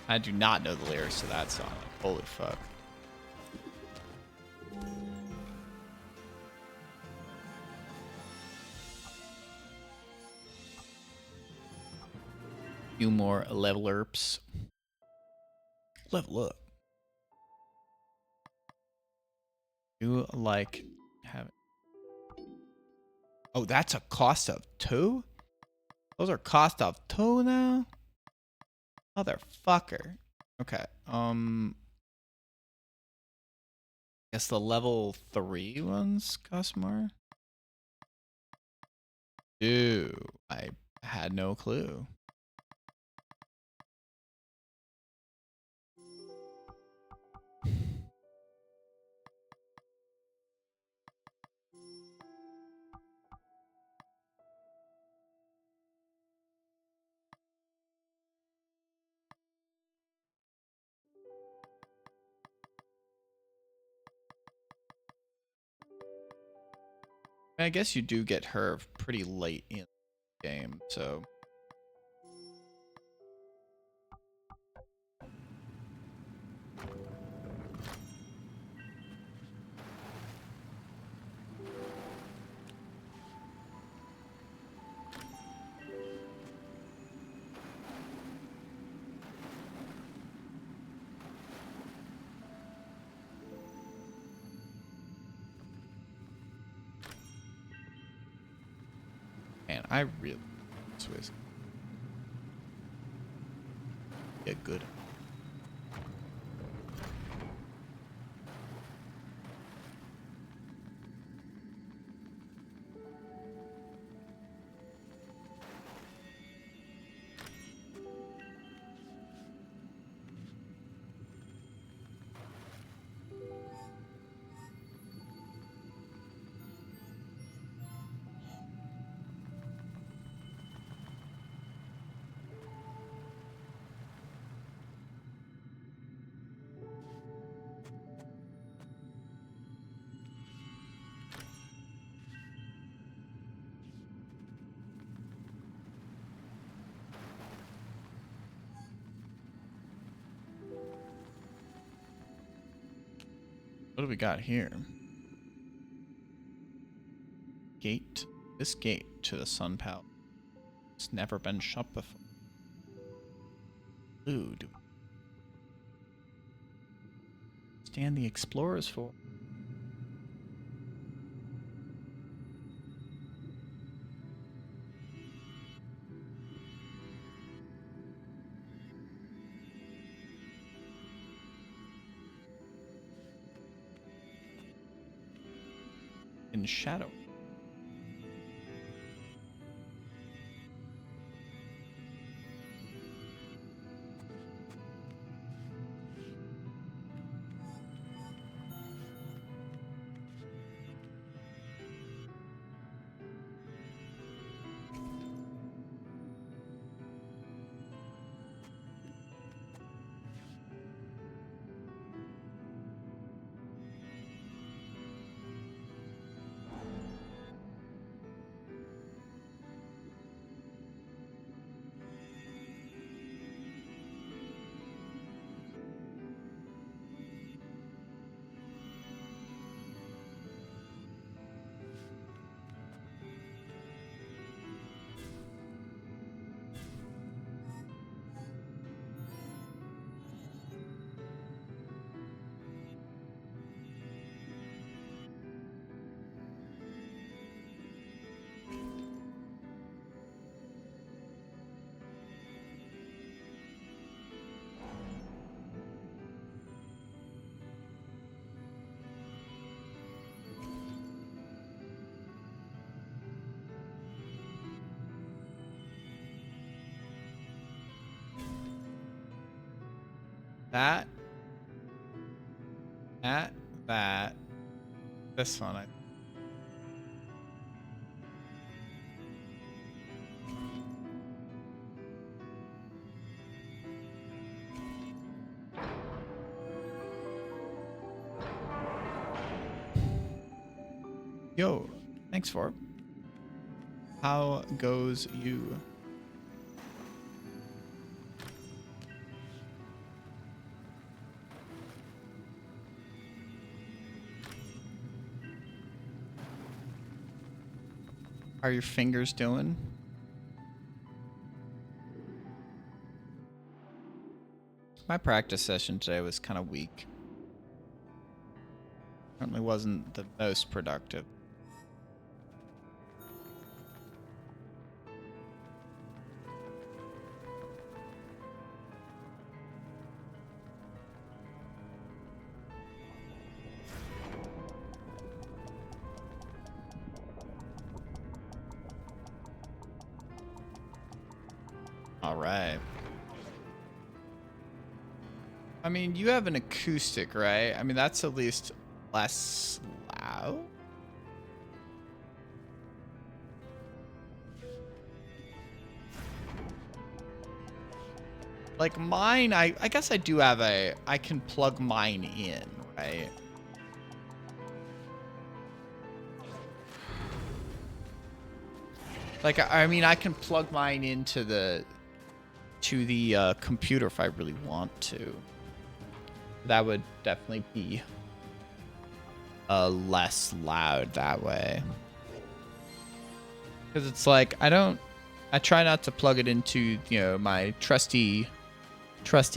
I do not know the lyrics to that song. Holy fuck. Few more level ups. Level up. You like having. Oh, that's a cost of 2? Those are cost of 2 now? Motherfucker. Okay. Guess the level 3 ones cost more? Ew. I had no clue. I guess you do get her pretty late in the game, so. Man, I really Swiss. Get good. do we got here? Gate. This gate to the Sun Palace. It's never been shut before. Ooh, do stand the explorers for? In shadow. That. This one. Yo, thanks for. How goes you? How are your fingers doing? My practice session today was kind of weak. Certainly wasn't the most productive. All right. I mean, you have an acoustic, right? I mean, that's at least less loud. Like mine, I guess I do have I can plug mine in, right? Like, I mean, I can plug mine into the computer if I really want to. That would definitely be less loud that way. Because it's like, I try not to plug it into, you know, my trusty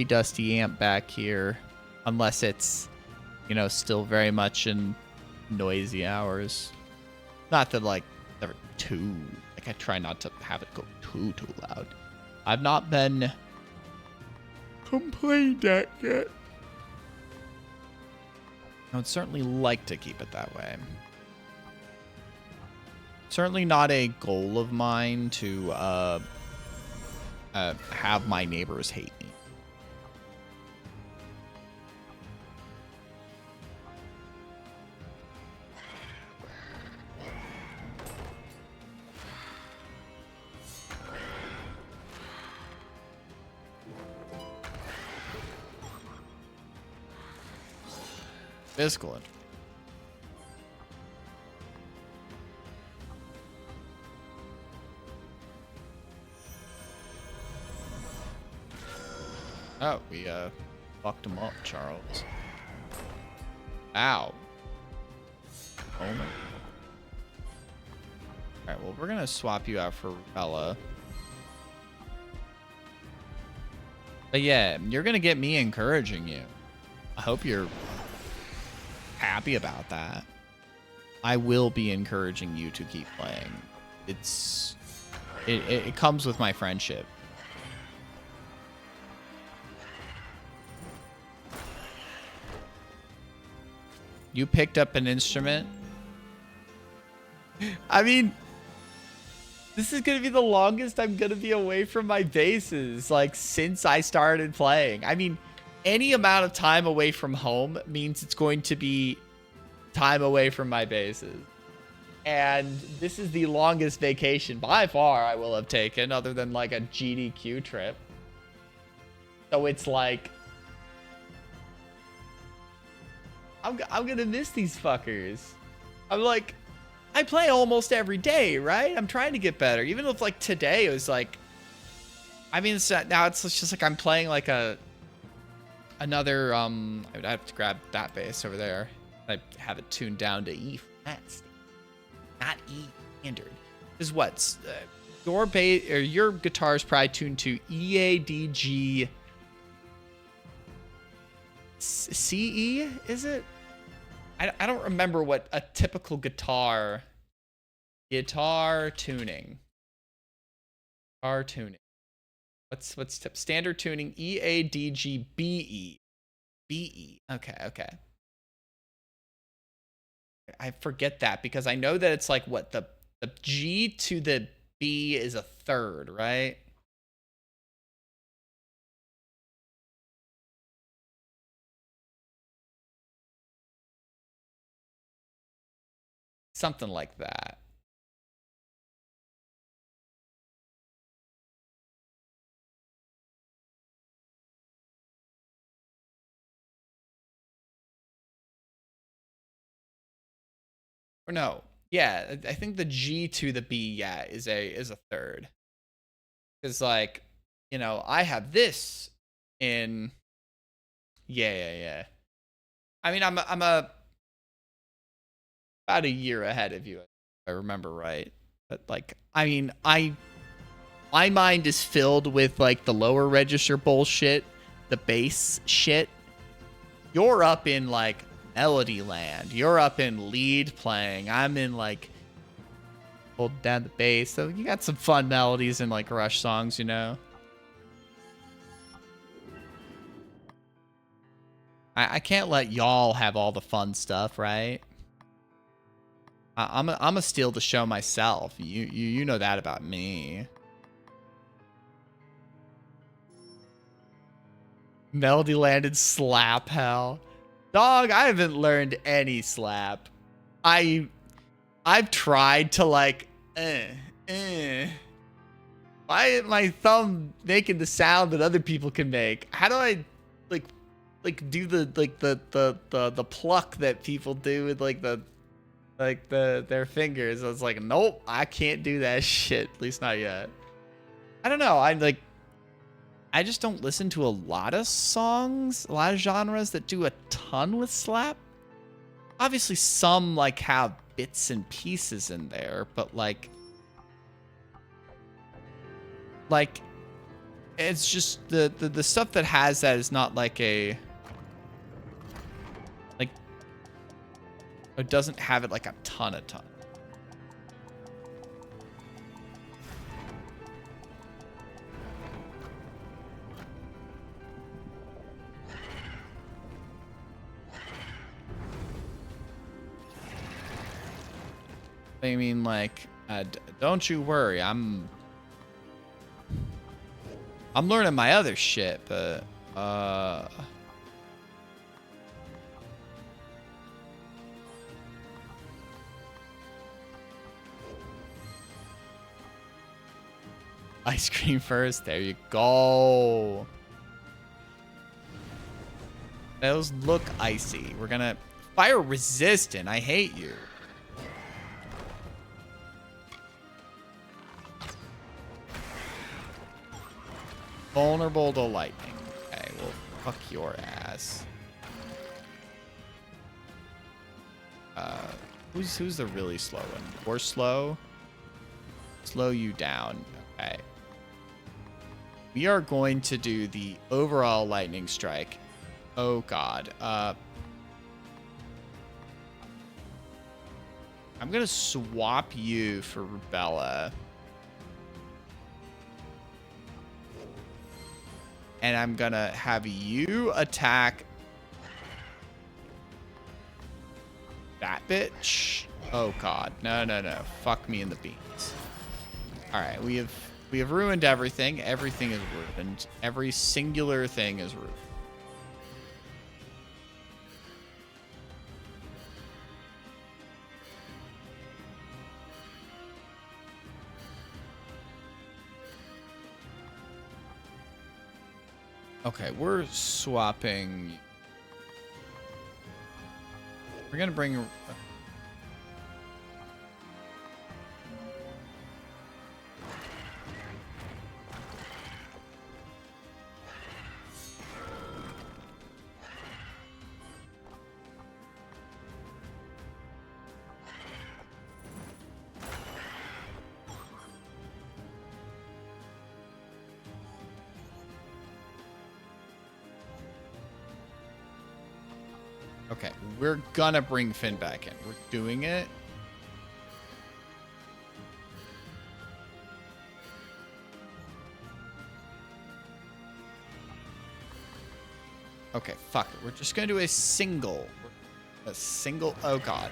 dusty amp back here, unless it's, you know, still very much in noisy hours. Not that, like, they're too, like, I try not to have it go too loud. I've not been complained at yet. I would certainly like to keep it that way. Certainly not a goal of mine to have my neighbors hate me. Physical injury. Oh, we fucked him up, Charles. Ow. Oh my. Alright, well, we're gonna swap you out for Bella. But yeah, you're gonna get me encouraging you. I hope you're happy about that. I will be encouraging you to keep playing. It comes with my friendship. You picked up an instrument? I mean, this is going to be the longest I'm going to be away from my bases, like, since I started playing. I mean, any amount of time away from home means it's going to be time away from my bases. And this is the longest vacation by far I will have taken, other than, like, a GDQ trip. So it's like, I'm going to miss these fuckers. I'm like, I play almost every day, right? I'm trying to get better. Even if, like, today it was like, I mean, now it's just like I'm playing like another, I would have to grab that bass over there. I have it tuned down to E flat, not E standard. This is what? Your bass, or your guitar is probably tuned to E, A, D, G, C, E, is it? I don't remember what a typical guitar tuning. Guitar tuning. What's standard tuning? E, A, D, G, B, E. B, E. Okay. I forget that because I know that it's like what the G to the B is a third, right? Something like that. Or no. Yeah, I think the G to the B, yeah, is a third. Cuz like, you know, I have this in yeah. I mean, I'm about a year ahead of you, if I remember right. But like, I mean, my mind is filled with like the lower register bullshit, the bass shit. You're up in like melody land. You're up in lead playing. I'm in like hold down the bass. So you got some fun melodies and like Rush songs, you know. I can't let y'all have all the fun stuff, right? I'm a steal the show myself. You know that about me. Melody landed slap hell. Dog, I haven't learned any slap. I've tried to like why isn't my thumb making the sound that other people can make? How do I like do the pluck that people do with like their fingers? I was like, nope, I can't do that shit. At least not yet. I don't know. I just don't listen to a lot of songs, a lot of genres that do a ton with slap. Obviously, some like have bits and pieces in there, but like it's just the stuff that has that is not like a like it doesn't have it like a ton. I mean, like, don't you worry. I'm learning my other shit, but ice cream first. There you go. Those look icy. We're gonna fire resistant. I hate you. Vulnerable to lightning. Okay, well, fuck your ass. Who's the really slow one? Or slow? Slow you down. Okay. We are going to do the overall lightning strike. Oh god. I'm gonna swap you for Rubella. And I'm gonna have you attack that bitch. Oh god. No. Fuck me in the beans. Alright, we have ruined everything. Everything is ruined. Every singular thing is ruined. Okay, we're swapping. We're gonna bring. Okay, we're gonna bring Finn back in. We're doing it. Okay, fuck it. We're just gonna do a single. Oh god.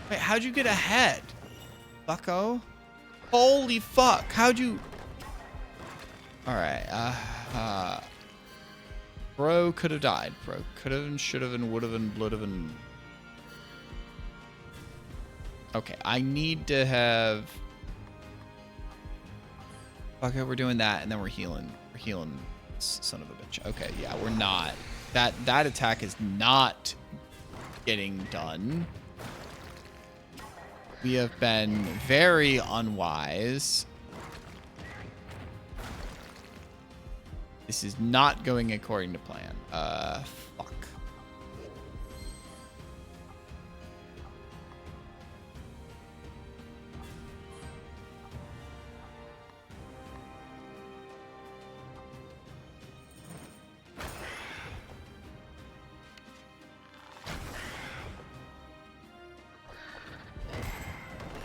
Wait, how'd you get ahead? Bucko? Holy fuck, how'd you... Alright, Bro could have died. Bro could have and should have and would have and blood have and... Okay, I need to have... Okay, we're doing that and then we're healing. We're healing, son of a bitch. Okay, yeah, we're not. That attack is not getting done. We have been very unwise. This is not going according to plan. Fuck.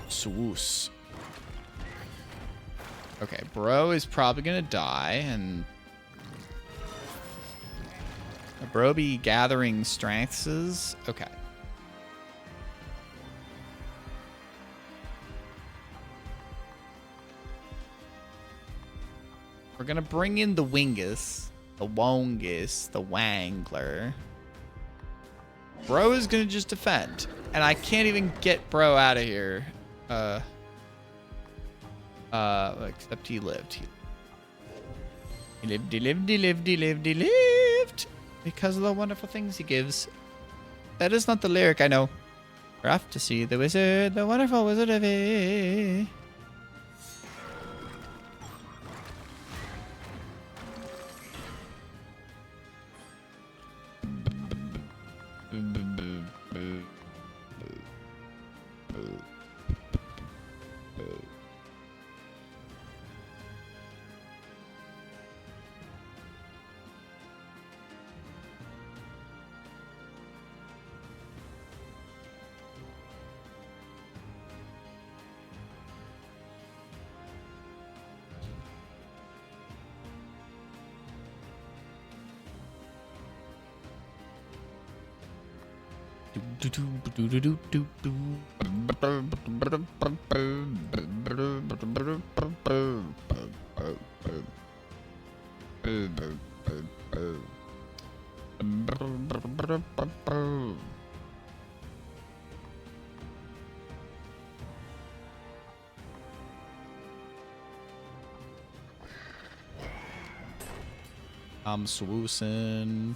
Swoos. Okay, bro is probably gonna die, and bro be gathering strengths. Okay. We're gonna bring in the Wingus, the Wongus, the Wangler. Bro is gonna just defend, and I can't even get bro out of here. Except he lived. He lived. Because of the wonderful things he gives. That is not the lyric, I know. We're off to see the wizard, the wonderful Wizard of A. I'm swoosing.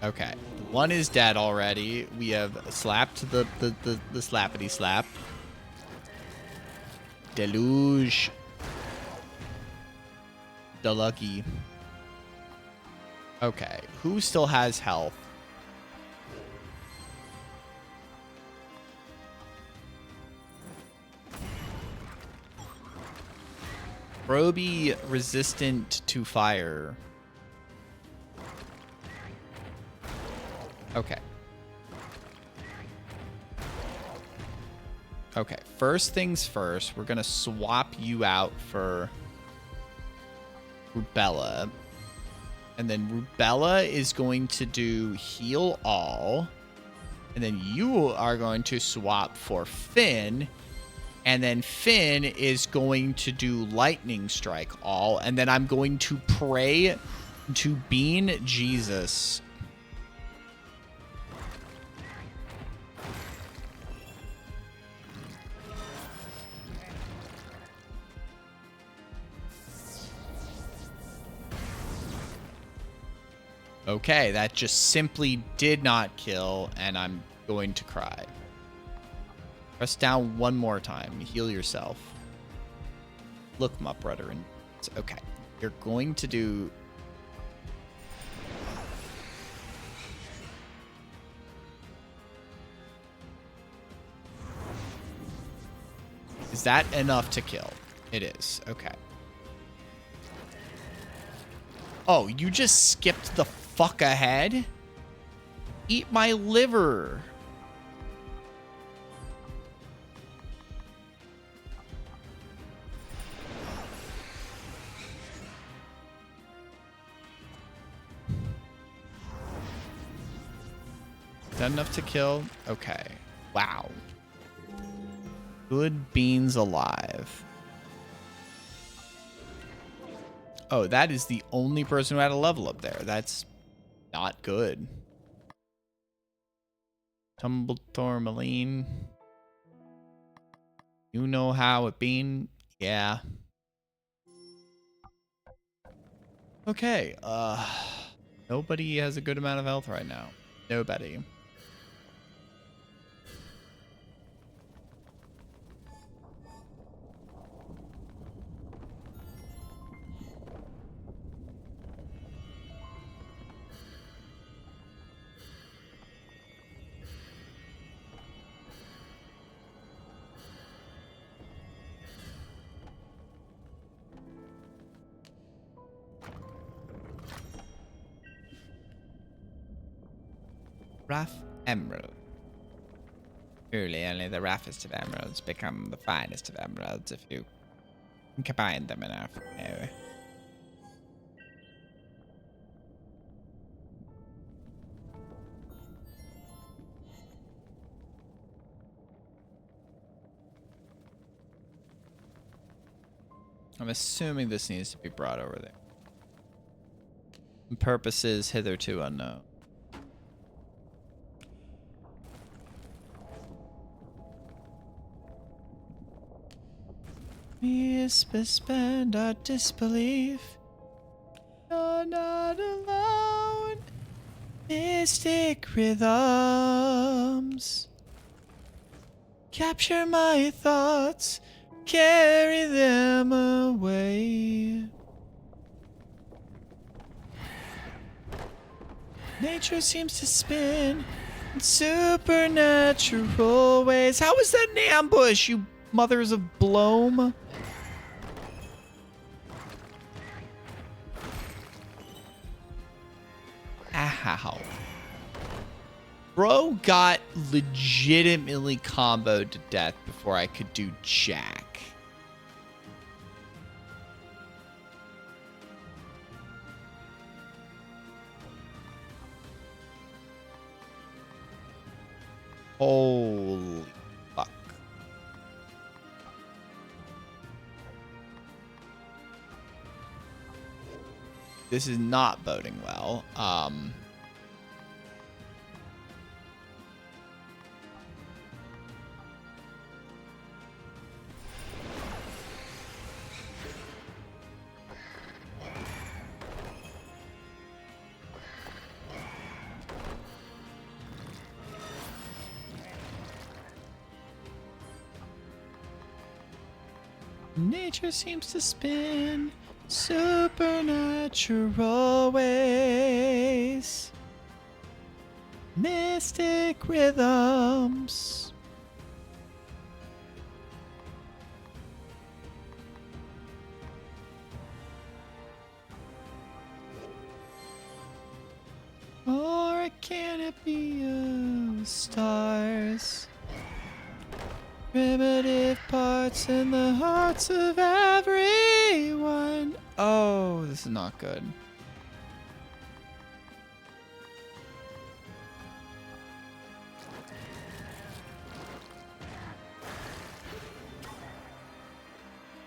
Okay, one is dead already. We have slapped the slappity slap. Deluge. The lucky. Okay, who still has health? Roby resistant to fire. Okay. Okay, first things first, we're gonna swap you out for Rubella. And then Rubella is going to do heal all. And then you are going to swap for Finn. And then Finn is going to do lightning strike all. And then I'm going to pray to Bean Jesus. Okay, that just simply did not kill, and I'm going to cry. Press down one more time. Heal yourself. Look, my brother. And okay, you're going to do... Is that enough to kill? It is. Okay. Oh, you just skipped the fuck ahead? Eat my liver. Is that enough to kill? Okay. Wow. Good beans alive. Oh, that is the only person who had a level up there. That's not good. Tumble Tourmaline. You know how it been? Yeah. Okay. Nobody has a good amount of health right now. Nobody. Rough emerald. Truly, only the roughest of emeralds become the finest of emeralds if you combine them enough. No. I'm assuming this needs to be brought over there. Purposes hitherto unknown. We suspend our disbelief. You're not alone. Mystic rhythms. Capture my thoughts. Carry them away. Nature seems to spin in supernatural ways. How is that an ambush, you mothers of Bloom? Ow. Bro got legitimately comboed to death before I could do jack. Holy fuck. This is not boding well. Nature seems to spin supernatural ways. Mystic rhythms. Why can't it be you? Stars. Primitive parts in the hearts of everyone. Oh, this is not good.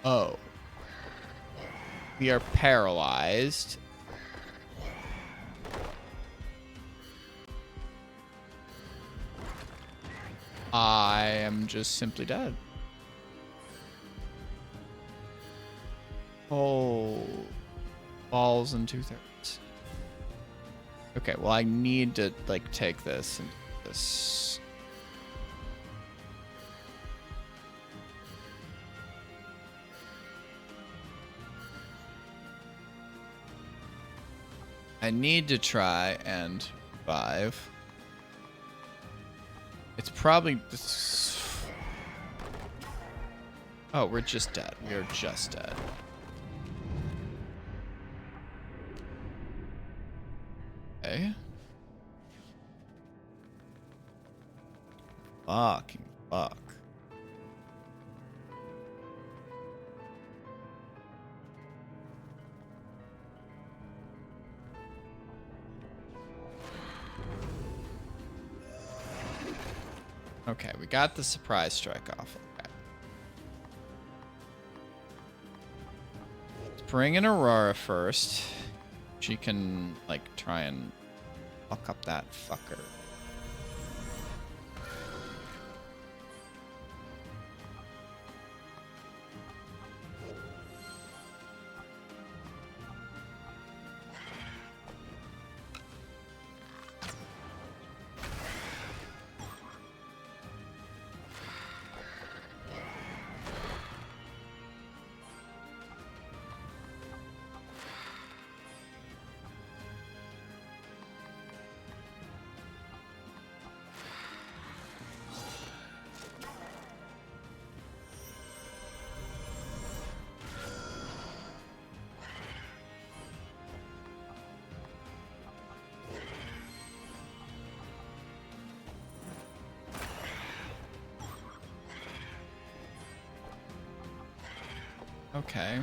Oh. We are paralyzed. I am just simply dead. Oh. Falls in 2/3. Okay, well, I need to, like, take this and this. I need to try and revive. It's probably... Oh, we're just dead. We are just dead. Okay. Fucking fuck. Okay, we got the surprise strike off. Okay. Let's bring in Aurora first. She can, like, try and fuck up that fucker. Okay.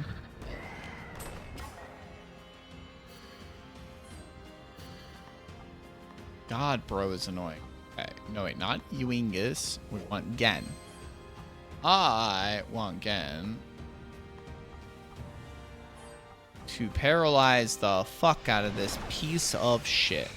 God, bro is annoying. Okay. No, wait, not Ewingus. We want Gen. I want Gen to paralyze the fuck out of this piece of shit.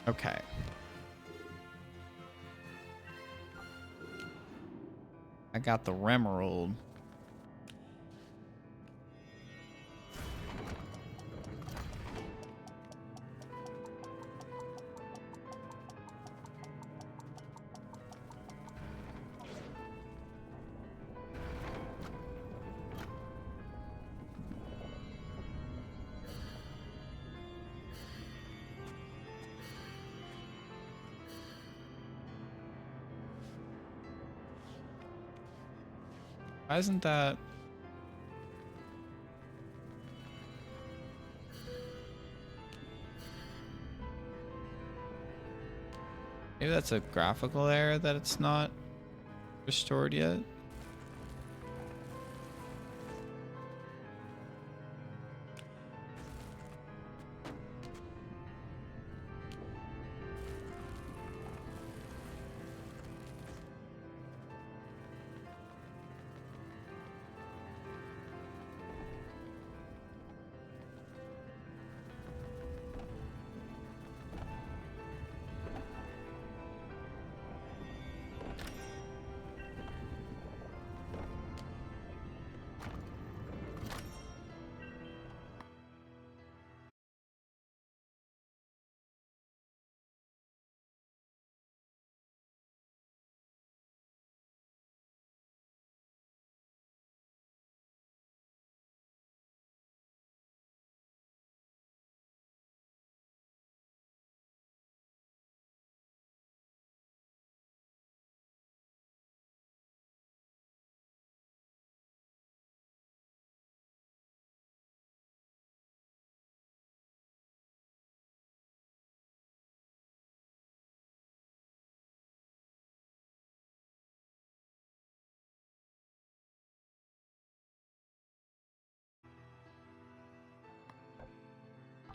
Okay. I got the Remerald. Why isn't that... Maybe that's a graphical error that it's not restored yet?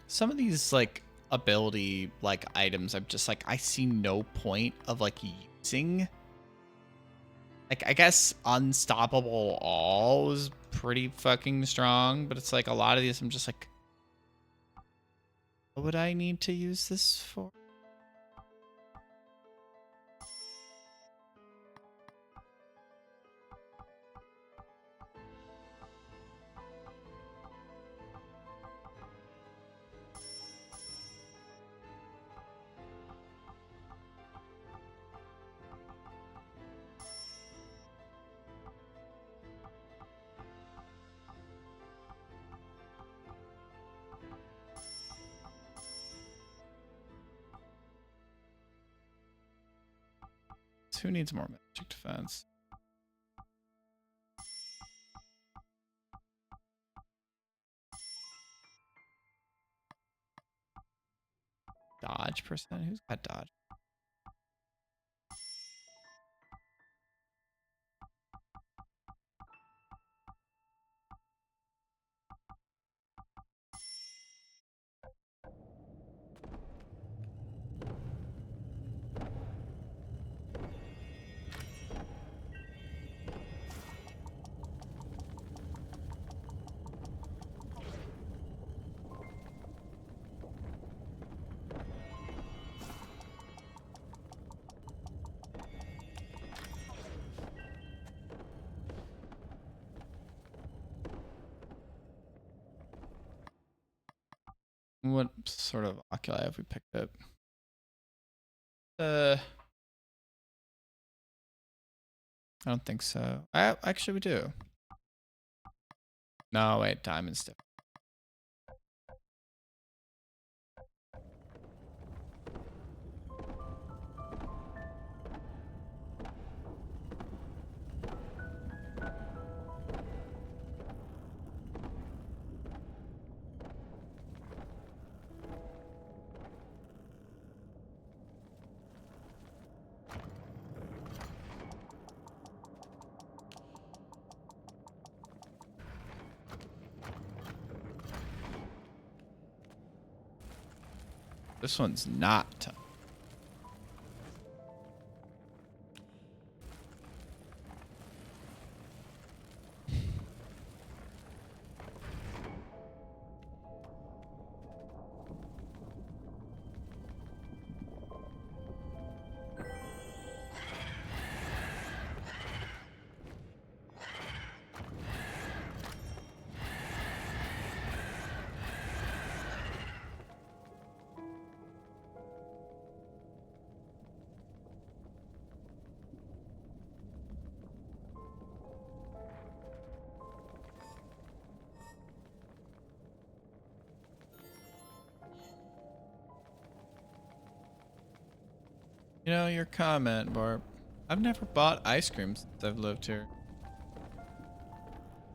Some of these like ability like items, I'm just like, I see no point of like using. Like, I guess Unstoppable All is pretty fucking strong, but it's like a lot of these I'm just like, what would I need to use this for? Who needs more magic defense? Dodge percent? Who's got dodge? What sort of oculi have we picked up? I don't think so. Actually we do. No, wait, diamond's different. This one's not. You know, your comment, Barb. I've never bought ice cream since I've lived here.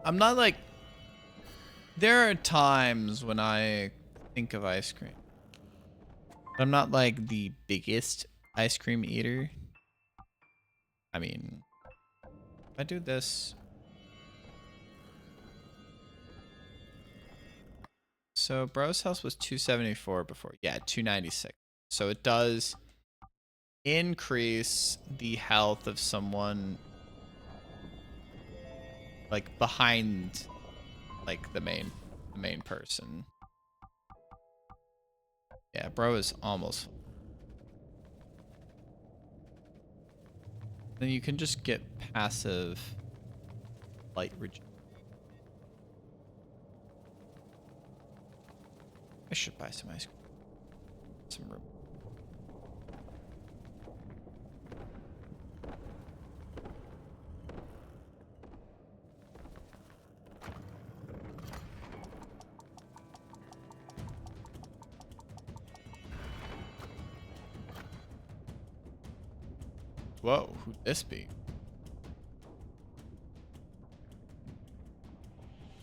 I'm not like... There are times when I think of ice cream. But I'm not like the biggest ice cream eater. I mean, if I do this... So Bro's house was 274 before. Yeah, 296. So it does increase the health of someone like behind like the main person. Yeah, bro is almost. Then you can just get passive light regen. I should buy some ice cream. Some room. Whoa, who'd this be?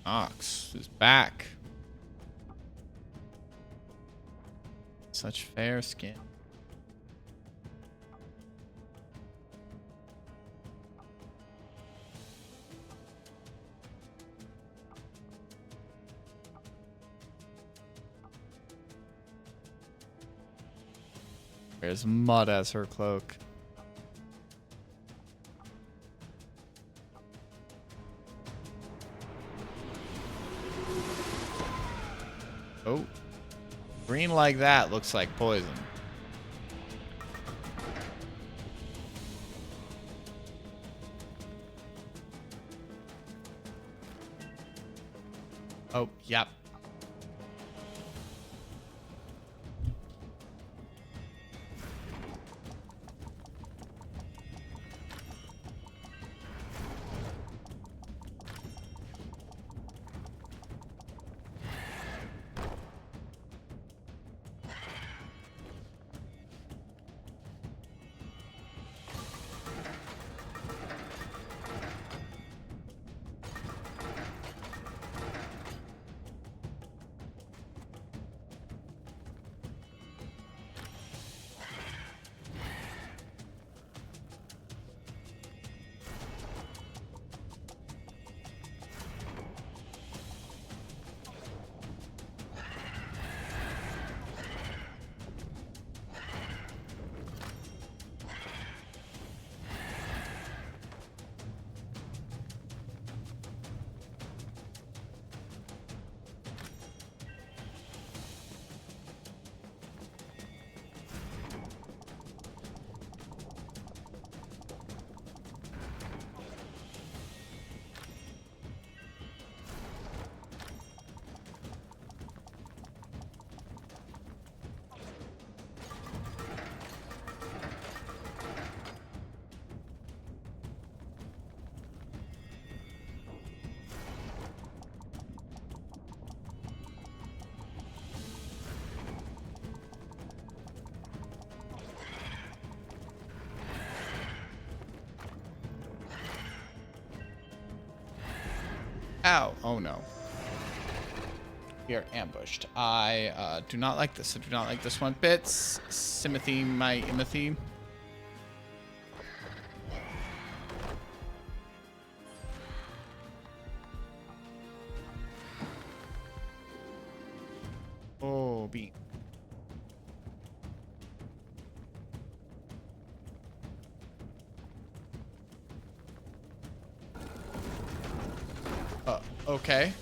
Ox is back. Such fair skin. There's mud as her cloak. Oh. Green like that looks like poison. Oh, yep. Ow. Oh no. We are ambushed. I do not like this. I do not like this one bit. Simothy, my Imothy. Oh, B. Okay.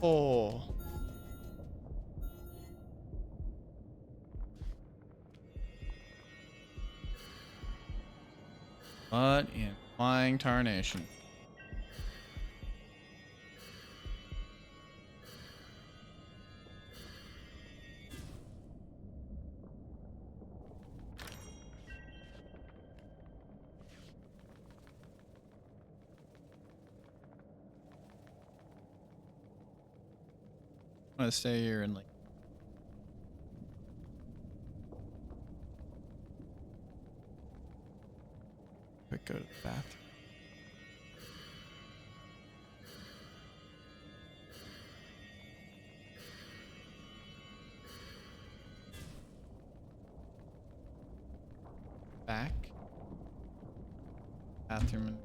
Oh. What in flying tarnation? I'm gonna stay here and like. Quick, go to the bathroom. Back. Bathroom. And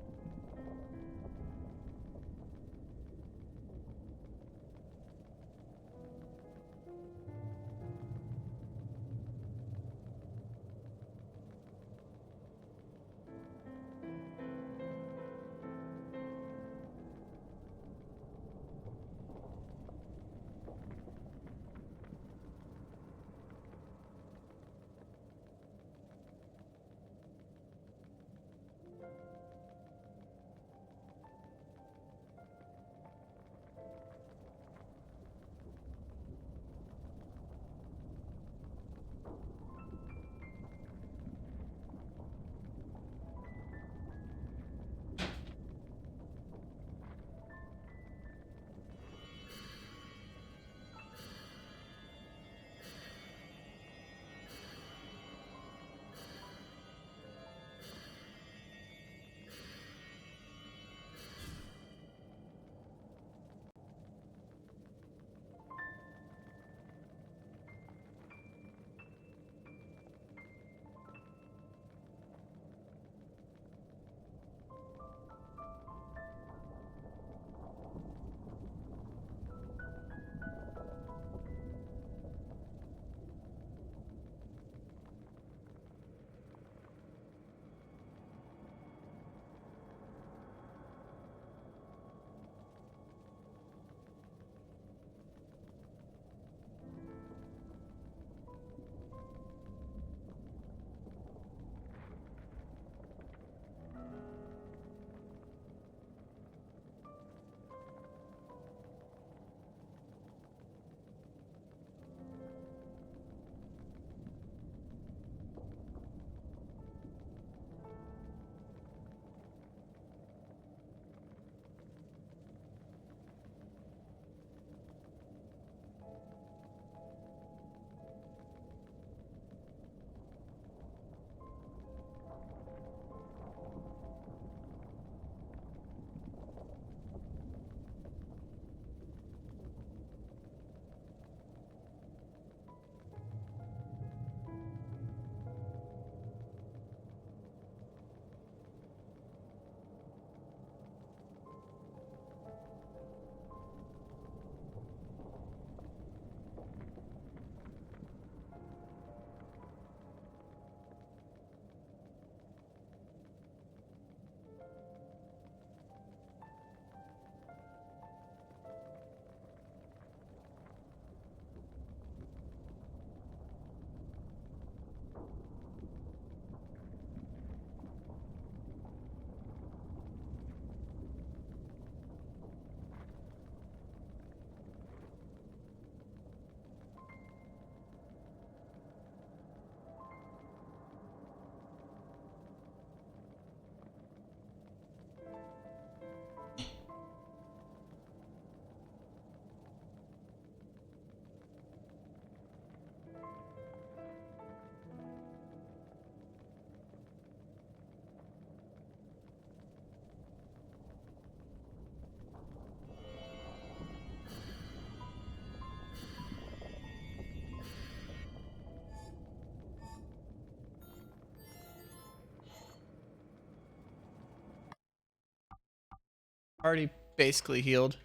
Already basically healed.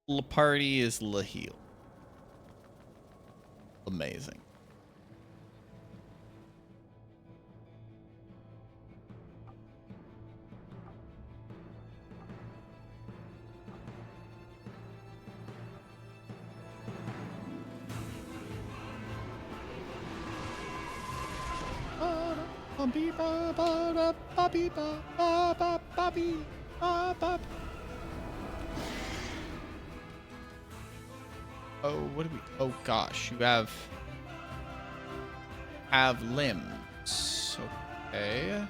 La party is la heal. Amazing. Oh, what do we? Oh gosh, you have limbs. Okay.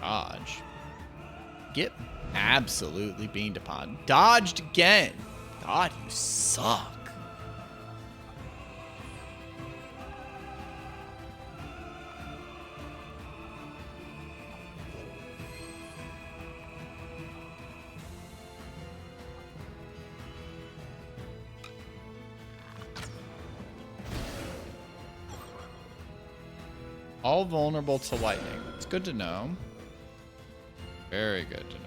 Dodge. Get absolutely beamed upon. Dodged again. God, you suck. All vulnerable to lightning. It's good to know. Very good to know.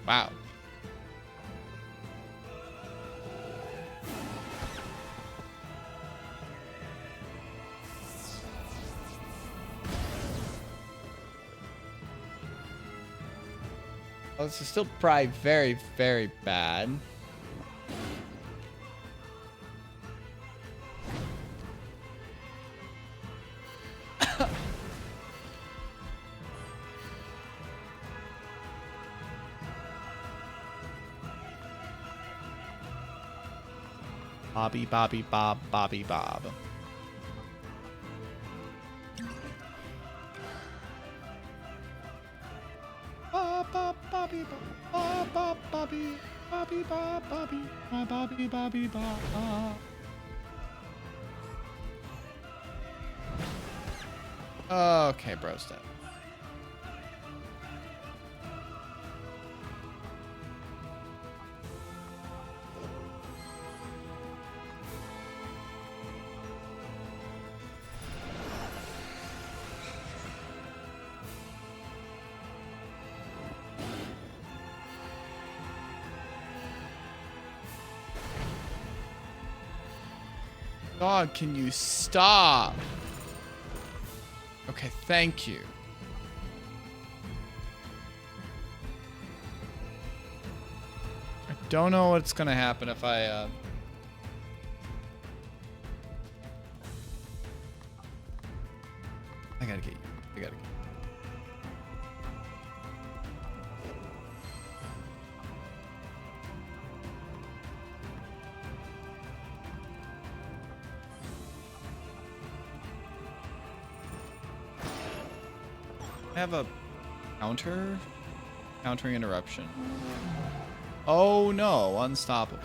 Wow. Oh, this is still probably very, very bad. Bobby, Bobby, Bob, Bobby, Bob. Bob, Bob, Bobby, Bob, Bob, Bobby, Bobby, Bob, Bobby, Bobby, Bobby, Bob. Okay, bro's dead. Dog, can you stop? Okay, thank you. I don't know what's gonna happen if I, I gotta get you. I gotta get you. I have a countering interruption. Oh no, unstoppable.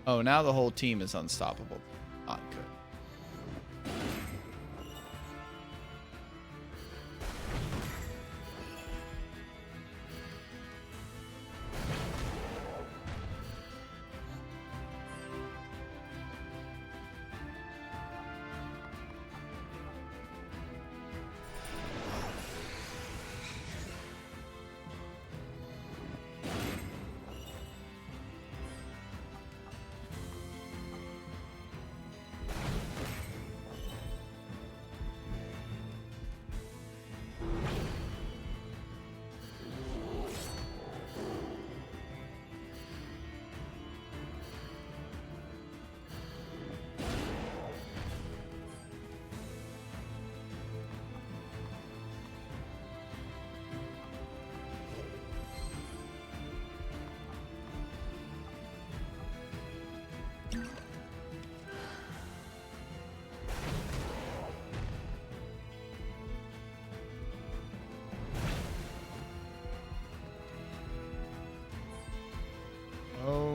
Oh, now the whole team is unstoppable. Not good.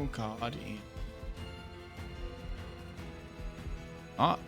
Oh god. Ah.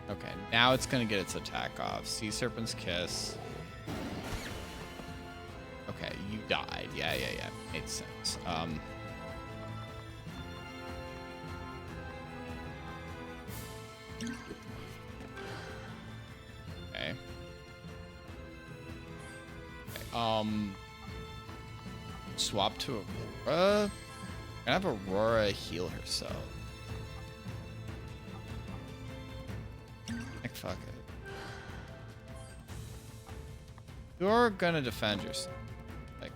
Okay, now it's gonna get its attack off. Sea Serpent's Kiss. Okay, you died. Yeah. Made sense. Okay. Swap to Aurora. I'm gonna have Aurora heal herself. Like, fuck it. You're gonna defend yourself. Like.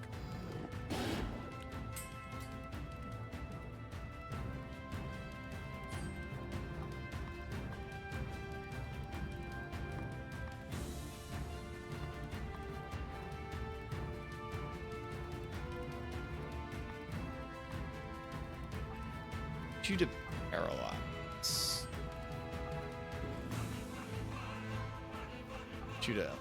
You to paralyze. Judah.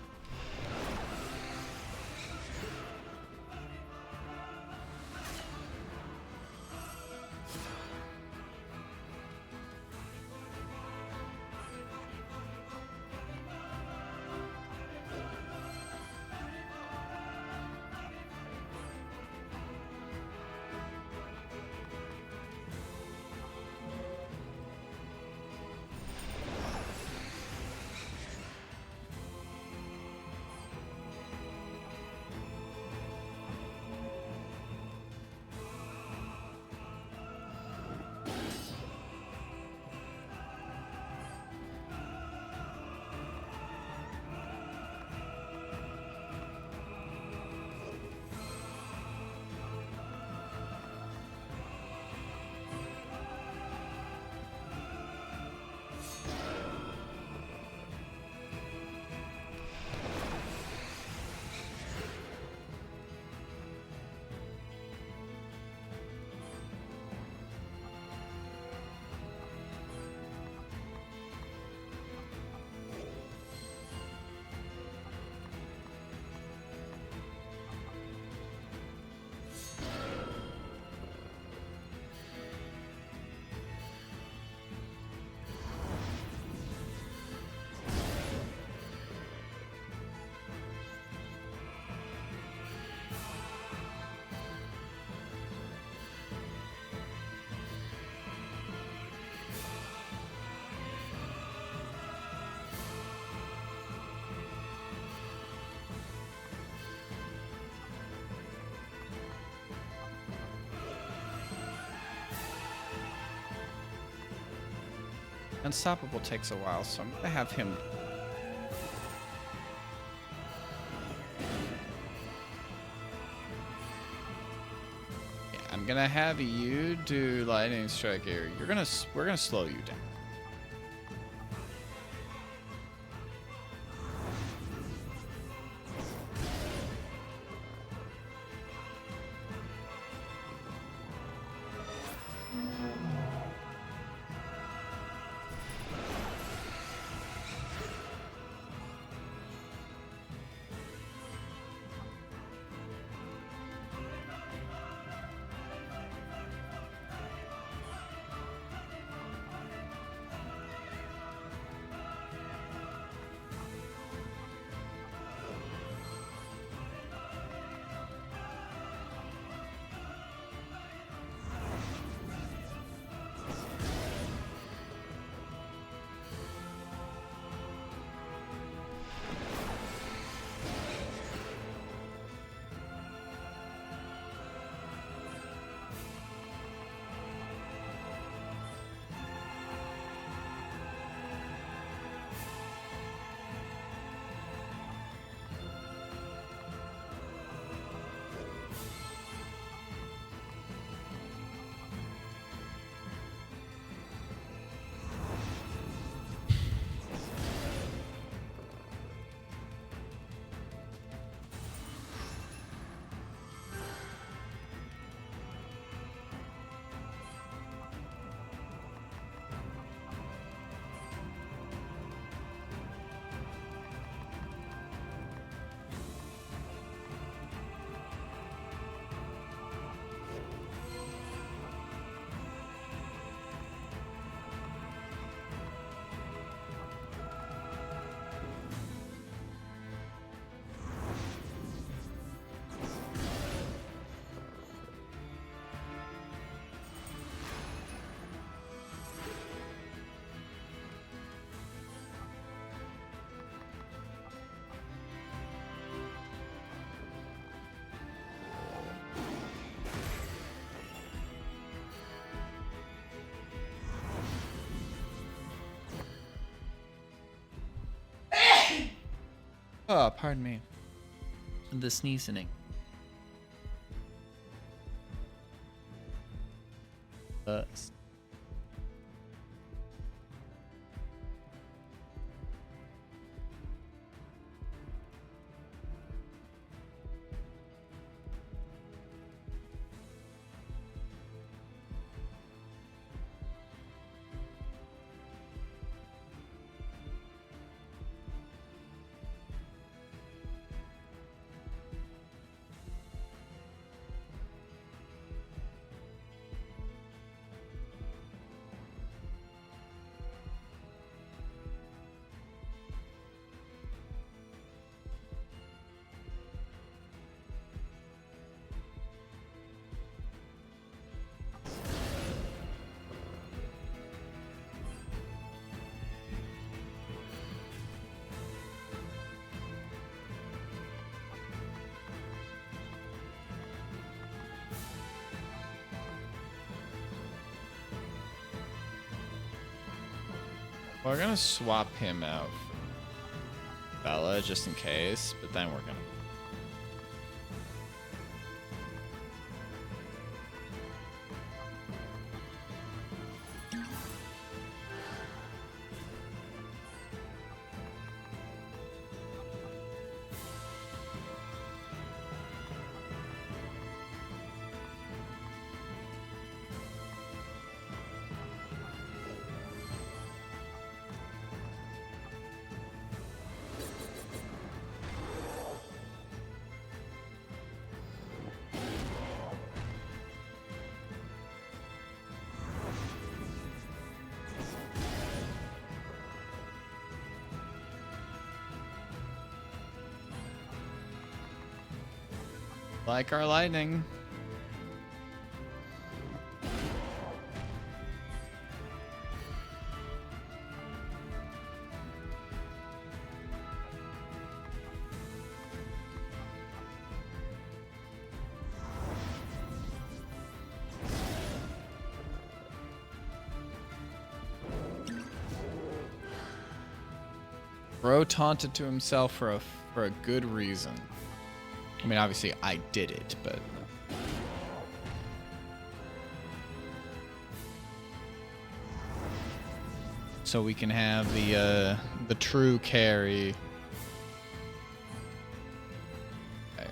Unstoppable takes a while, so I'm gonna have him. Yeah, I'm gonna have you do lightning strike here. We're gonna slow you down. Oh, pardon me. The sneezing. We're gonna swap him out for Bella just in case, but then we're gonna. Like our lightning. Bro taunted to himself for a good reason. I mean, obviously I did it, but so we can have the true carry. Okay,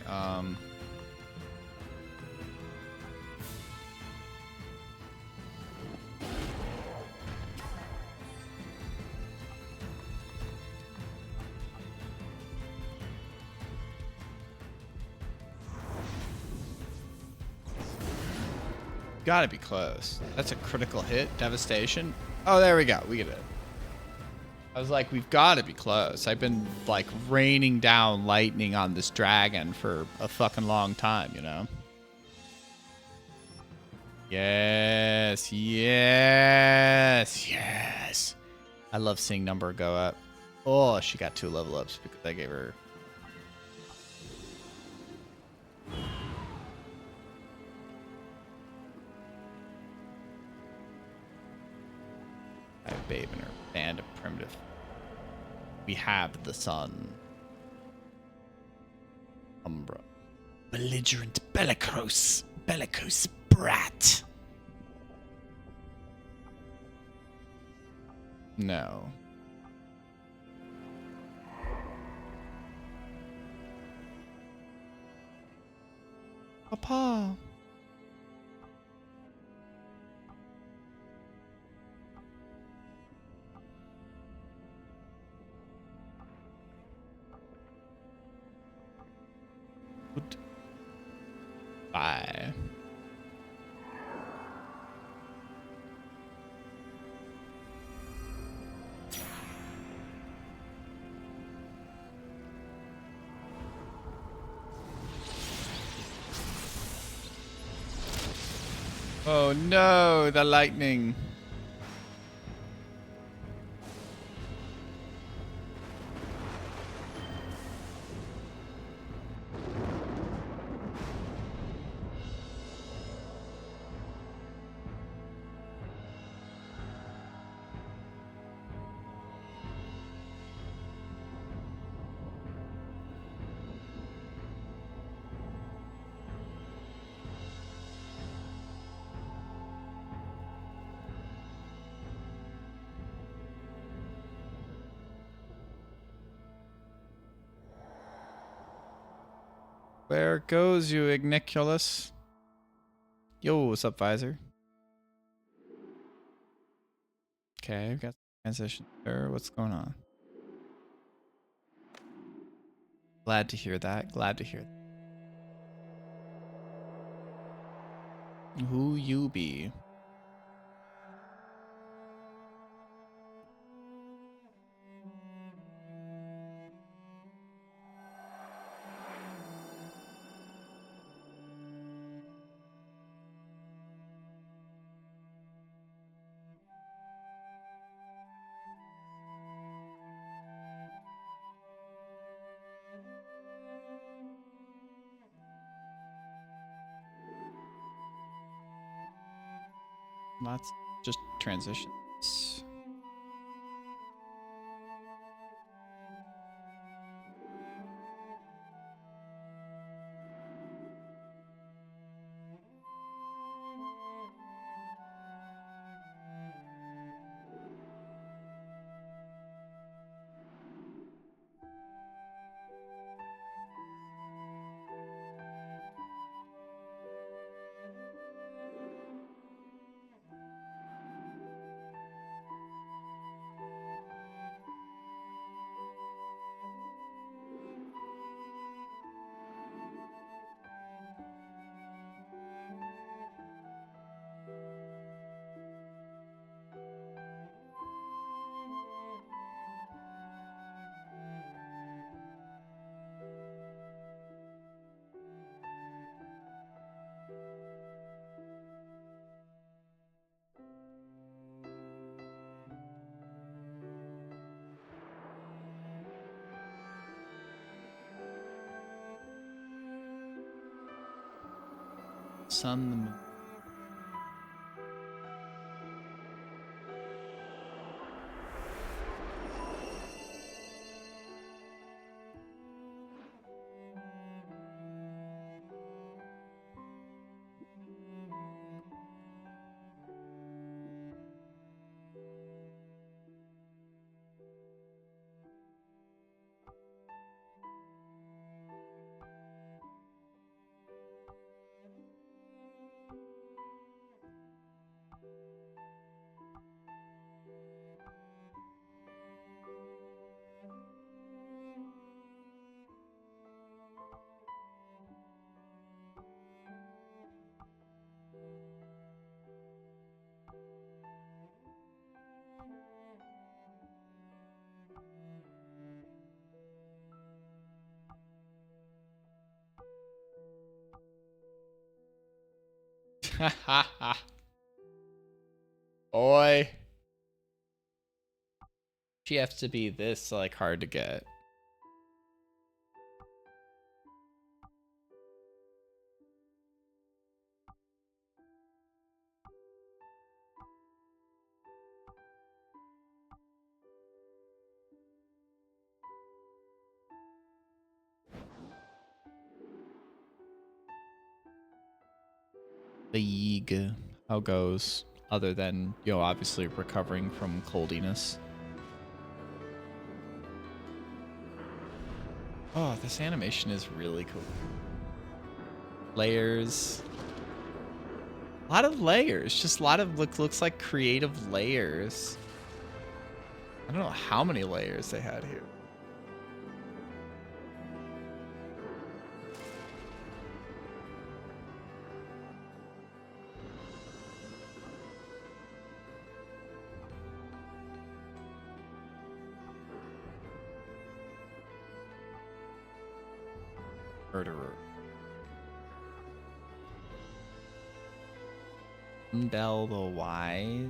gotta be close. That's a critical hit. Devastation. Oh, there we go. We get it. I was like, we've got to be close. I've been, like, raining down lightning on this dragon for a fucking long time, you know? Yes. Yes. Yes. I love seeing number go up. Oh, she got 2 level ups because I gave her... I have Babe in her band of primitive. We have the sun. Umbra. Belligerent bellicose brat. No. Papa. Bye. Oh no, the lightning. Where goes you, Igniculus? Yo, what's up, Visor? Okay, I've got transition there. What's going on? Glad to hear that. Glad to hear that. Who you be? Lots just transitions. Sun, the moon. Boy. She has to be this like hard to get. The Yeeg, how goes? Other than, you know, obviously recovering from coldiness. Oh, this animation is really cool. Layers. A lot of layers. Just a lot of looks like creative layers. I don't know how many layers they had here. Murderer. Bell the Wise.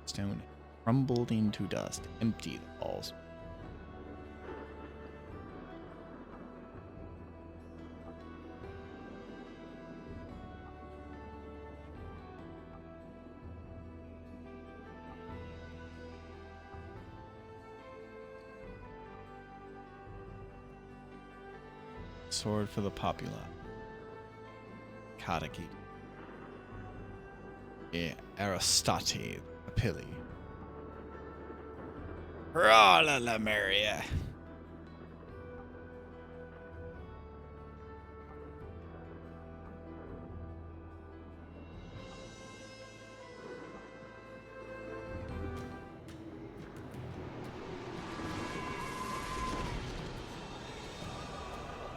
Stone crumbled into dust. Empty the balls. Sword for the Popula. Kataki. Aristati Apili. Rolla la Maria.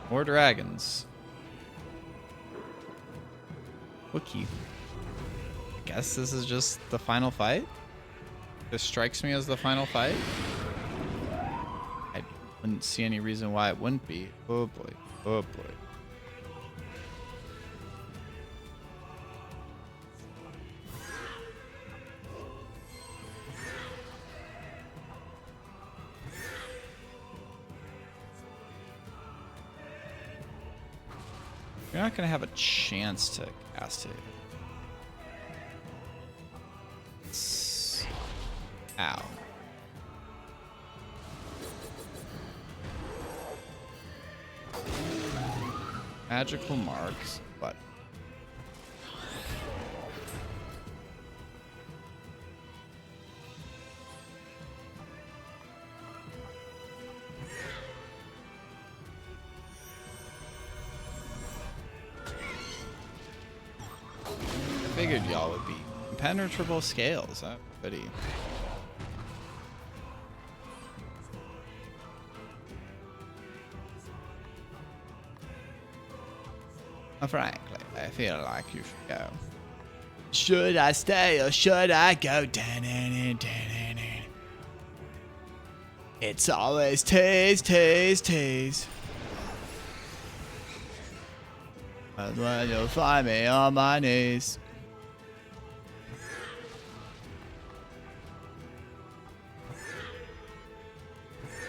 More dragons. Wookie. I guess this is just the final fight? This strikes me as the final fight. I wouldn't see any reason why it wouldn't be. Oh boy. Oh boy. You're not gonna have a chance to cast it. Ow. Magical marks, but I figured y'all would be impenetrable scales. Pretty. Frankly, I feel like you should go. Should I stay or should I go? It's always tease, tease, tease. And when you'll find me on my knees.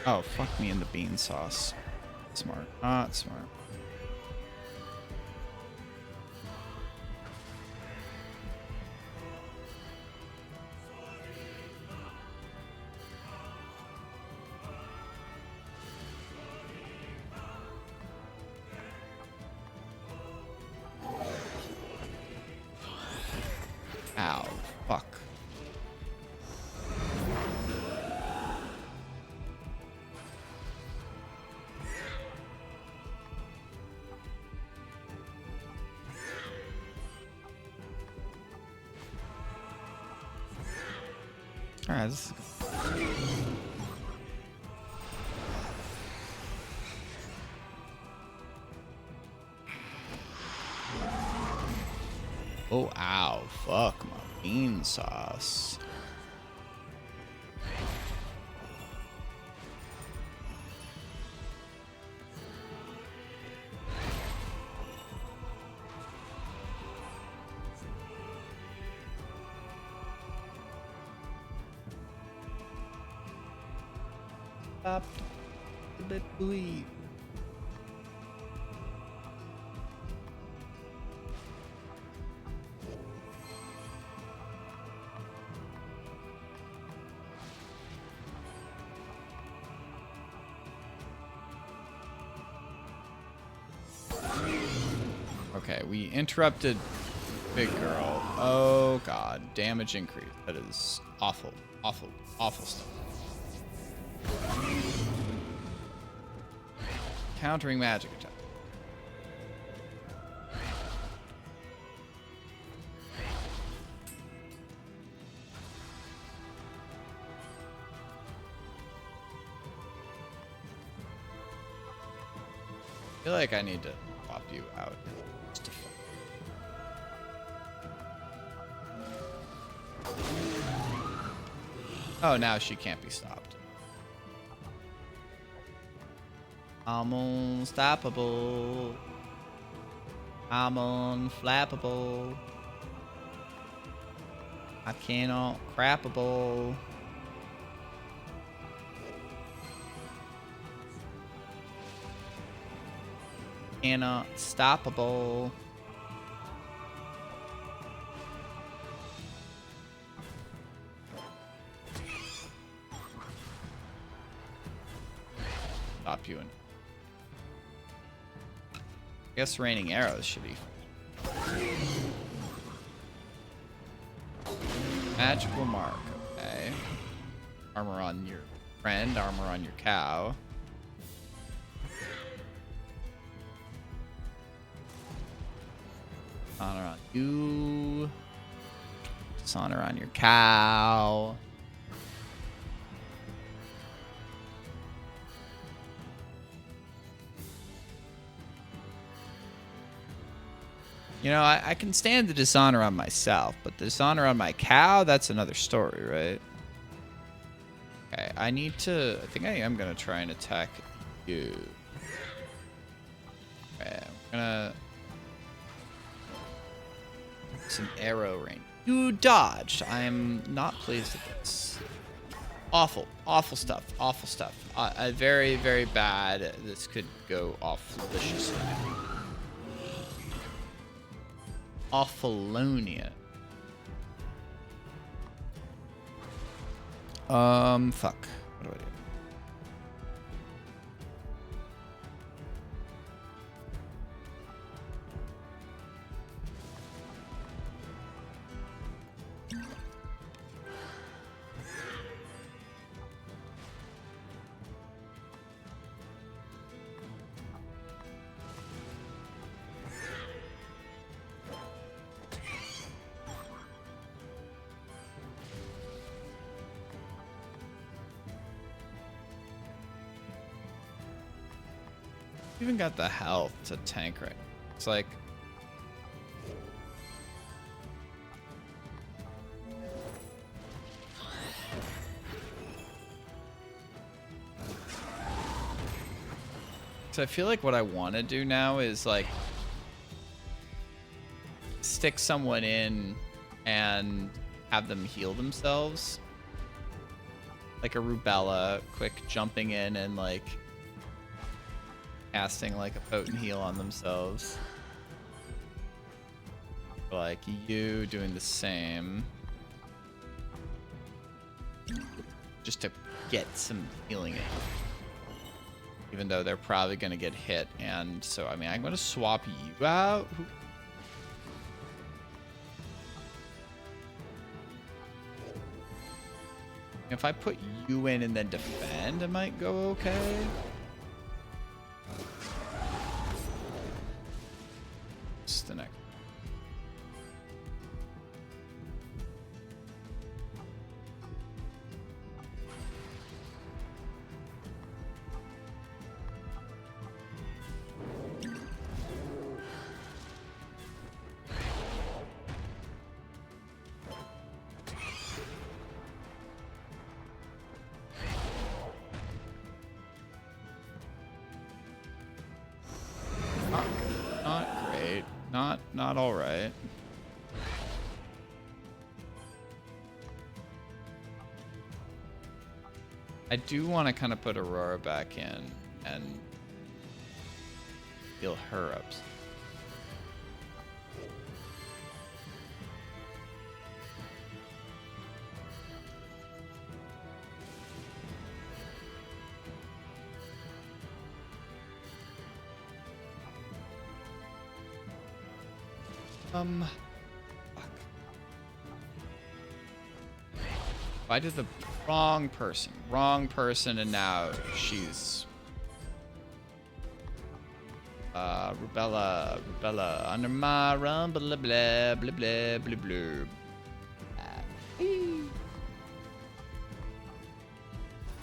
Oh, fuck me in the bean sauce. Smart. Not smart. Ow, fuck. Alright, this is good. Oh, ow, fuck my bean sauce. Stop the bleed. Okay, we interrupted Big Girl. Oh god, damage increase. That is awful, awful, awful stuff. Countering magic attack. I feel like I need to pop you out. Oh, now she can't be stopped. I'm unstoppable. I'm unflappable. I cannot crappable. Cannot stoppable. Stop you and I guess raining arrows should be. Magical mark. Okay. Armor on your friend. Armor on your cow. Honor on you. Dishonor on your cow. You know, I can stand the dishonor on myself, but the dishonor on my cow, that's another story, right? Okay, I need to... I think I am going to try and attack you. Okay, I'm going to... It's an arrow range. You dodged. I'm not pleased with this. Awful. Awful stuff. Awful stuff. Very, very bad. This could go off deliciously. Awfulonia. Fuck. What do I do? Even got the health to tank right. It's like so I feel like what I want to do now is like stick someone in and have them heal themselves. Like a rubella, quick jumping in and like casting like a potent heal on themselves. Like you doing the same. Just to get some healing in. Even though they're probably going to get hit. And so, I mean, I'm going to swap you out. If I put you in and then defend, it might go okay. What's the next? Not great. Not all right. I do want to kind of put Aurora back in and heal her up. Fuck. I did the wrong person, and now she's Rubella under my run, blah blah blah blah blah blah.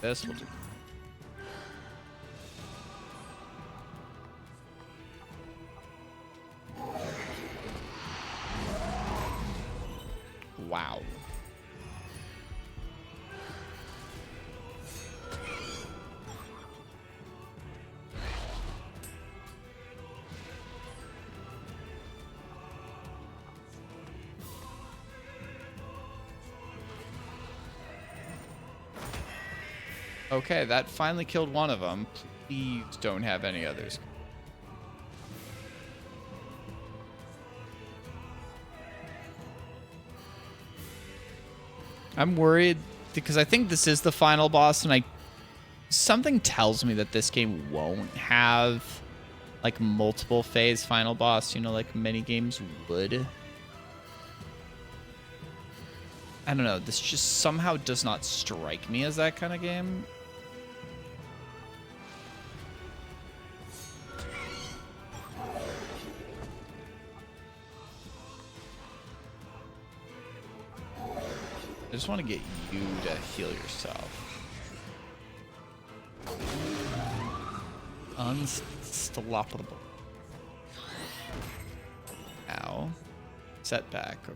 This will do. Wow. Okay, that finally killed one of them. Please don't have any others. I'm worried because I think this is the final boss, and something tells me that this game won't have like multiple phase final boss, you know, like many games would. I don't know. This just somehow does not strike me as that kind of game. I just want to get you to heal yourself. Unstoppable. Ow. Setback. Okay.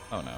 Oh no.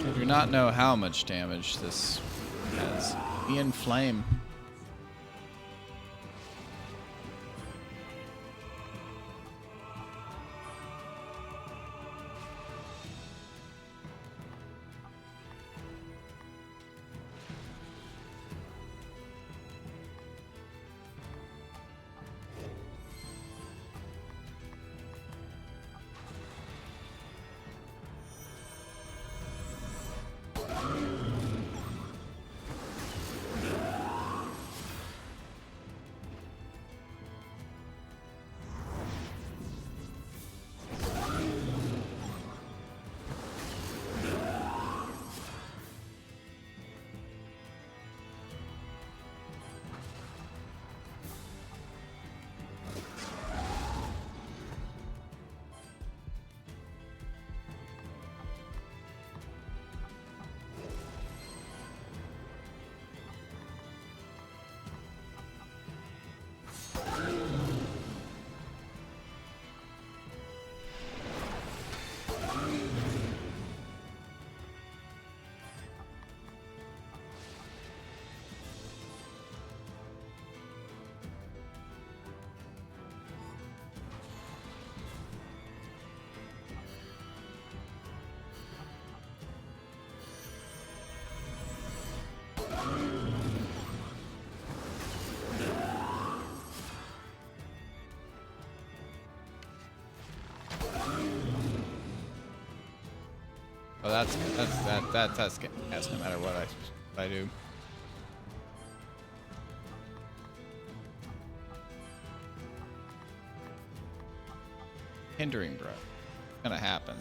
I do not know how much damage this has. Be in flame. that's getting cast no matter what I do. Hindering, bro. It's gonna happen.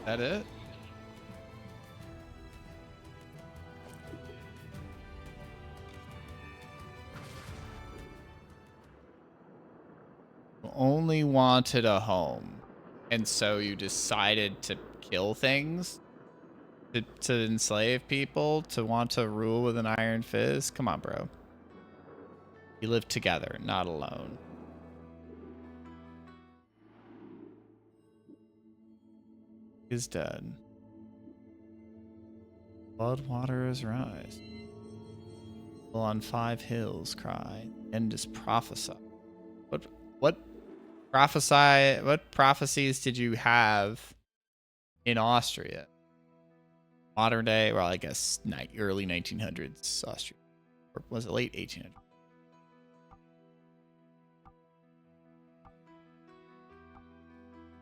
That it? Only wanted a home, and so you decided to kill things to enslave people, to want to rule with an iron fist. Come on, bro. You live together, not alone. Is dead. Blood waters rise. Will on 5 hills cry. End is prophesied. What prophecies did you have in Austria? Modern day, well, I guess early 1900s Austria. Or was it late 1800s?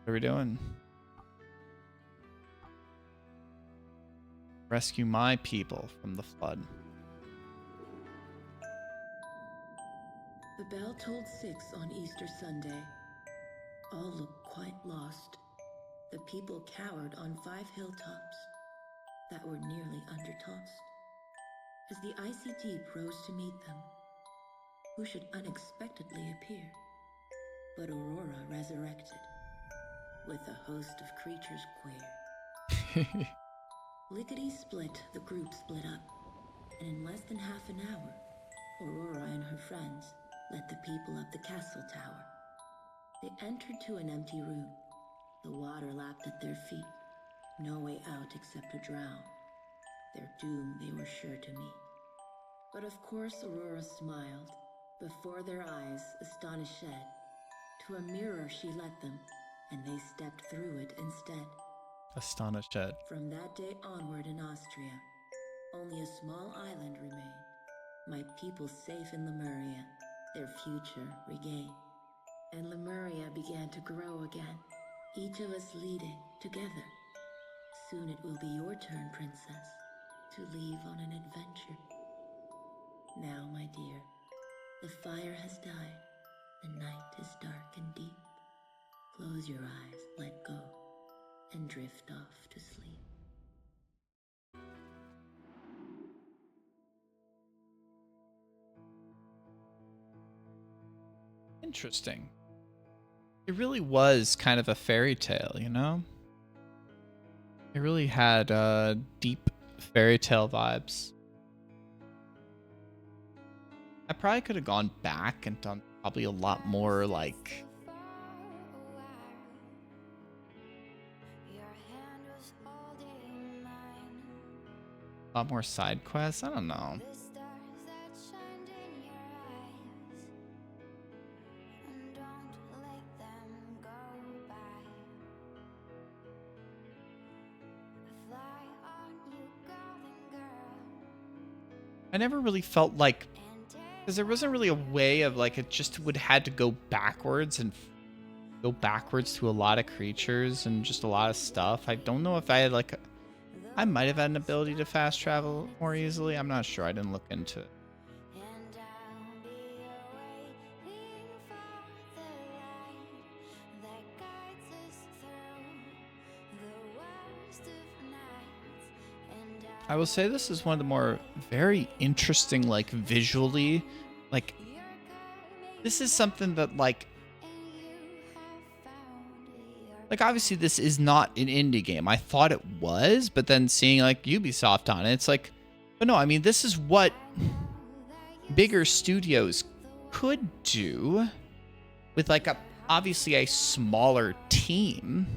What are we doing? Rescue my people from the flood. The bell tolled 6 on Easter Sunday. All looked quite lost. The people cowered on 5 hilltops that were nearly undertossed. As the icy deep rose to meet them, who should unexpectedly appear but Aurora resurrected, with a host of creatures queer. Lickety-split, the group split up, and in less than half an hour, Aurora and her friends led the people up the castle tower. They entered to an empty room. The water lapped at their feet, no way out except to drown. Their doom they were sure to meet. But of course Aurora smiled. Before their eyes, astonished shed, to a mirror she led them, and they stepped through it instead. Astonished shed. From that day onward in Austria, only a small island remained. My people safe in Lemuria, their future regained. And Lemuria began to grow again, each of us leading together. Soon it will be your turn, princess, to leave on an adventure. Now, my dear, the fire has died, the night is dark and deep. Close your eyes, let go, and drift off to sleep. Interesting. It really was kind of a fairy tale, you know? It really had deep fairy tale vibes. I probably could have gone back and done probably a lot more like a lot more side quests. I don't know. I never really felt like, because there wasn't really a way of like, it just would had to go backwards and go backwards to a lot of creatures and just a lot of stuff. I don't know if I had like, I might have had an ability to fast travel more easily. I'm not sure. I didn't look into it. I will say this is one of the more very interesting, like visually, like this is something that like obviously this is not an indie game. I thought it was, but then seeing like Ubisoft on it, it's like, but no, I mean, this is what bigger studios could do with like obviously a smaller team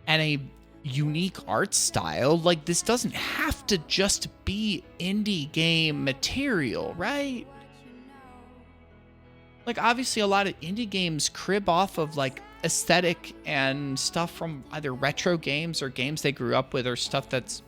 and a unique art style. Like this doesn't have to just be indie game material, right? Like obviously a lot of indie games crib off of like aesthetic and stuff from either retro games or games they grew up with or stuff that's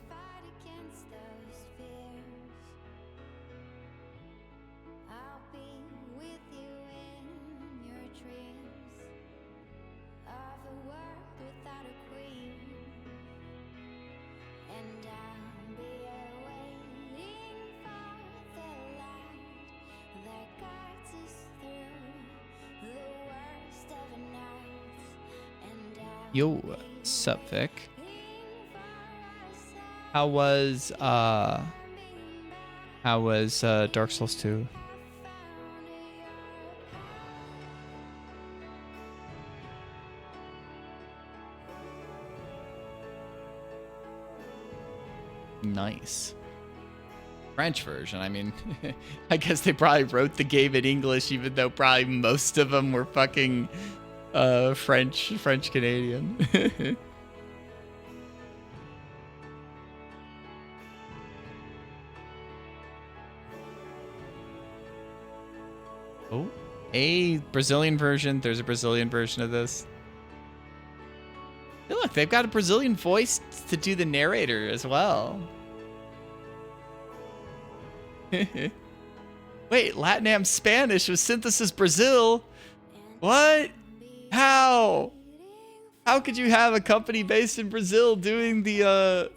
Yo, sup, Vic? How was Dark Souls 2? Nice. French version. I mean, I guess they probably wrote the game in English, even though probably most of them were fucking French Canadian. Oh, a Brazilian version. There's a Brazilian version of this. Hey, look, they've got a Brazilian voice to do the narrator as well. Wait, LatAm Spanish with Synthesis Brazil? What? How? How could you have a company based in Brazil doing the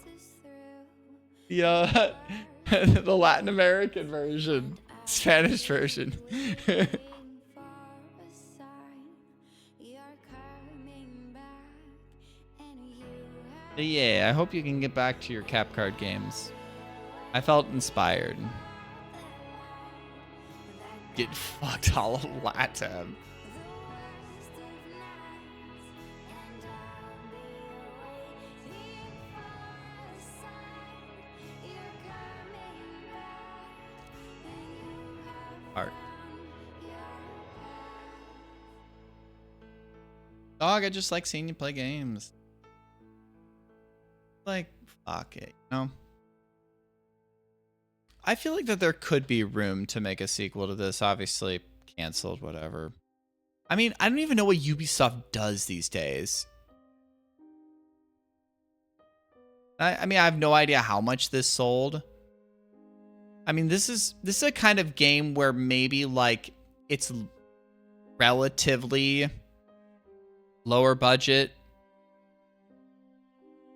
the Latin American version, Spanish version? Yeah, I hope you can get back to your cap card games. I felt inspired. Get fucked all of LATAM. Art. Dog, I just like seeing you play games. Like, fuck it, you know? I feel like that there could be room to make a sequel to this. Obviously, canceled, whatever. I mean, I don't even know what Ubisoft does these days. I mean, I have no idea how much this sold. I mean, this is a kind of game where maybe like it's relatively lower budget,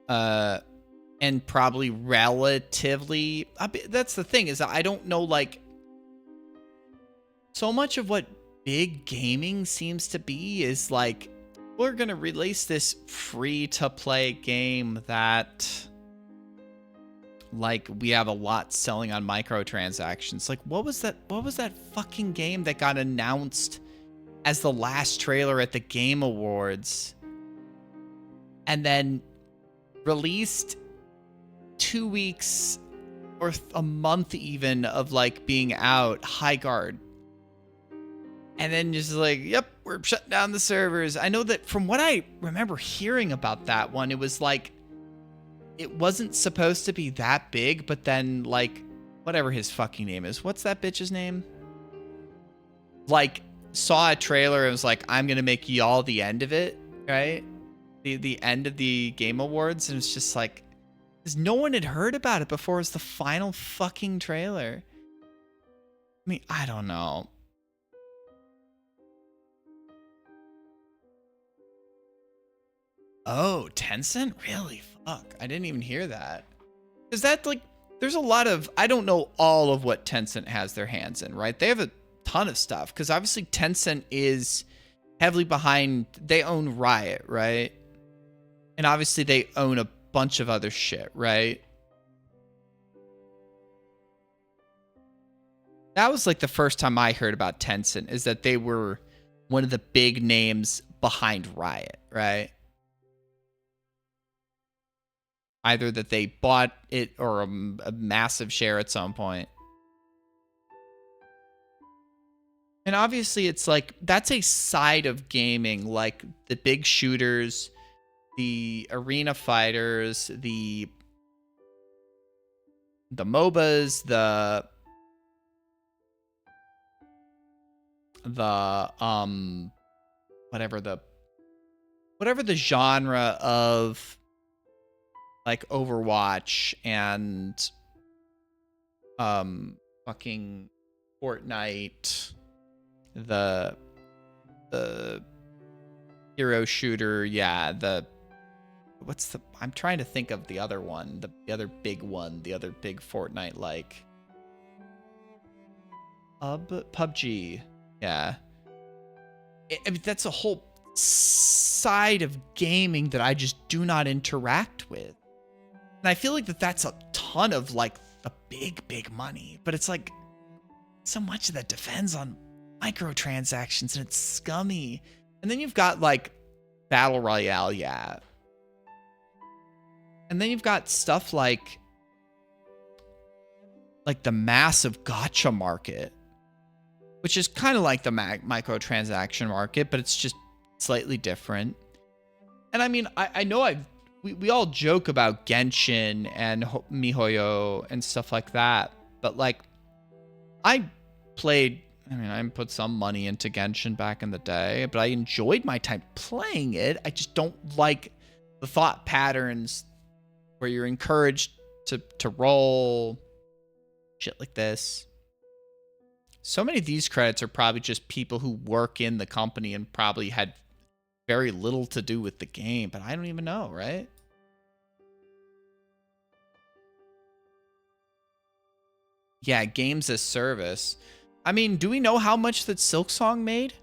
and probably relatively. That's the thing, is that I don't know, like, so much of what big gaming seems to be is like, we're gonna release this free to play game that, like, we have a lot selling on microtransactions. Like, what was that fucking game that got announced as the last trailer at the Game Awards and then released 2 weeks or a month even of like being out? High Guard. And then just like, yep, we're shutting down the servers. I know that from what I remember hearing about that one, it was like, it wasn't supposed to be that big, but then, like, whatever his fucking name is, what's that bitch's name? Like, saw a trailer and was like, I'm gonna make y'all the end of it, right? The end of the Game Awards, and it's just like, because no one had heard about it before it was the final fucking trailer. I mean, I don't know. Oh, Tencent? Really? Fuck. I didn't even hear that. Is that like, there's a lot of, I don't know all of what Tencent has their hands in, right? They have a ton of stuff, because obviously Tencent is heavily behind, they own Riot, right? And obviously they own a bunch of other shit, right? That was like the first time I heard about Tencent, is that they were one of the big names behind Riot, right? Either that they bought it or a massive share at some point. And obviously it's like, that's a side of gaming, like the big shooters, the arena fighters, the MOBAs, whatever the genre of, like, Overwatch and fucking Fortnite, the hero shooter, yeah, I'm trying to think of the other one, the other big one, the other big Fortnite, like PUBG, yeah. I mean, that's a whole side of gaming that I just do not interact with. And I feel like that's a ton of like the big money, but it's like so much of that depends on microtransactions and it's scummy. And then you've got like Battle Royale, yeah. And then you've got stuff like the massive gacha market, which is kind of like the microtransaction market, but it's just slightly different. And I mean, I know we all joke about Genshin and MiHoYo and stuff like that, but like I put some money into Genshin back in the day, but I enjoyed my time playing it. I just don't like the thought patterns where you're encouraged to roll shit like this. So many of these credits are probably just people who work in the company and probably had very little to do with the game, but I don't even know, right? Yeah, games as service. I mean, do we know how much that Silksong made?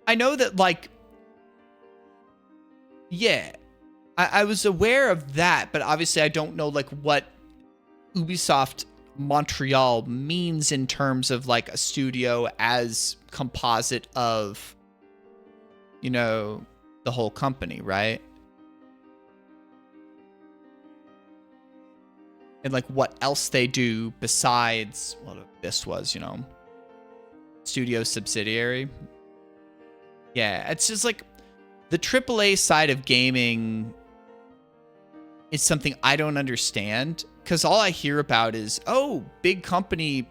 I know that, like, yeah, I was aware of that, but obviously I don't know, like, what Ubisoft Montreal means in terms of, like, a studio as composite of, you know, the whole company, right? And, like, what else they do besides what this was, you know, studio subsidiary. Yeah, it's just, like, the AAA side of gaming is something I don't understand, because all I hear about is, oh, big company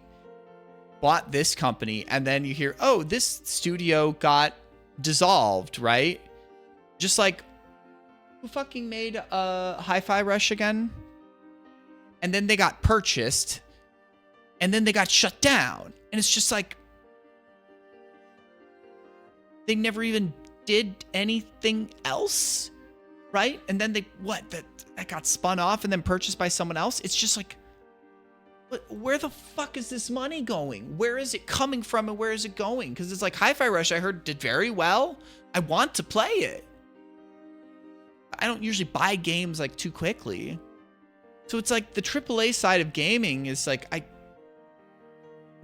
bought this company, and then you hear, oh, this studio got dissolved, right? Just like, who fucking made Hi-Fi Rush again? And then they got purchased, and then they got shut down. And it's just like, they never even did anything else, right? And then that got spun off and then purchased by someone else. It's just like, where the fuck is this money going? Where is it coming from and where is it going? Because it's like Hi-Fi Rush, I heard, did very well. I want to play it. I don't usually buy games like too quickly. So it's like the AAA side of gaming is like, I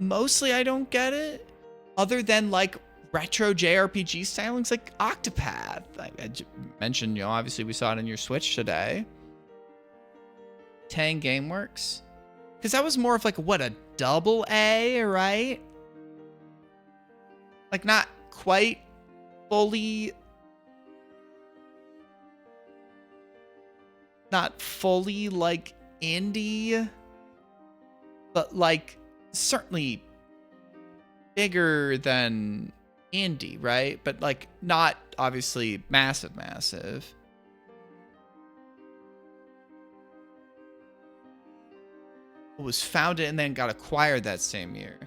don't get it. Other than like retro JRPG stylings like Octopath. I mentioned, you know, obviously we saw it in your Switch today. Tang Gameworks. Because that was more of like, what, a double A, right? Like not quite fully... Not fully like indie, but like certainly bigger than indie, right? But like not obviously massive. It was founded and then got acquired that same year.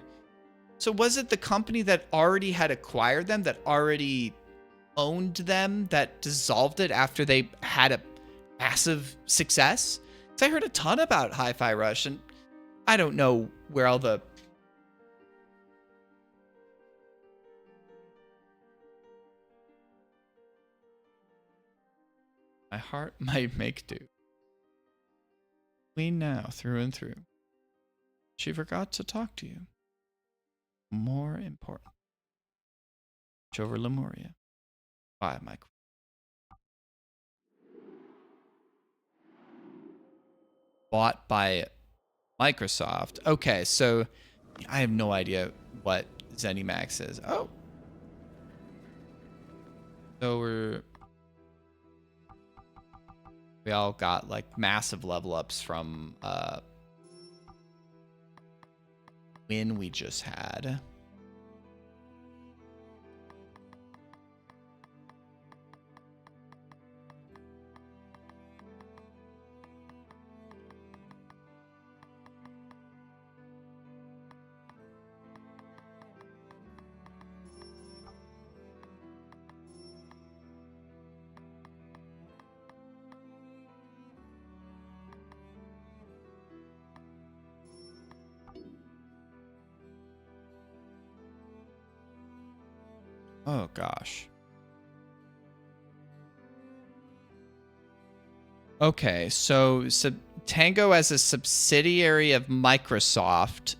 So was it the company that already had acquired them, that already owned them, that dissolved it after they had a massive success? Because I heard a ton about Hi-Fi Rush, and I don't know where all the... My heart might make do. Clean now, through and through. She forgot to talk to you. More important. Over Lemuria. Bye, Michael. Bought by Microsoft. Okay, so I have no idea what ZeniMax is. Oh. So we all got like massive level ups from win we just had. Oh gosh. Okay, so Tango as a subsidiary of Microsoft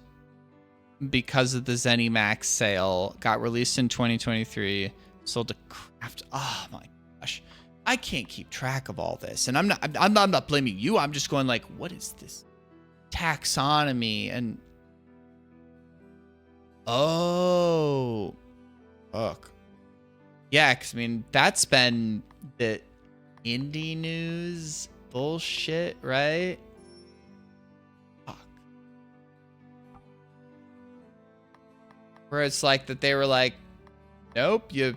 because of the ZeniMax sale got released in 2023, sold to Craft. Oh my gosh. I can't keep track of all this. And I'm not blaming you. I'm just going like, what is this taxonomy? And oh, fuck. Yeah, because I mean, that's been the indie news bullshit, right? Fuck. Where it's like that they were like, nope, you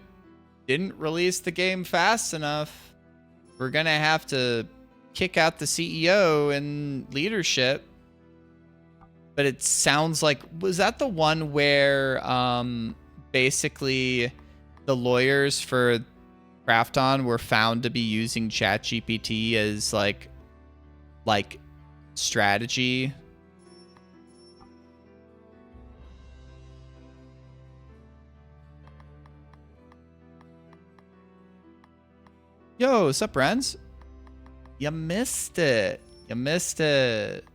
didn't release the game fast enough. We're going to have to kick out the CEO and leadership. But it sounds like, was that the one where basically the lawyers for Krafton were found to be using ChatGPT as like strategy? Yo, what's up, Renz? You missed it. You missed it.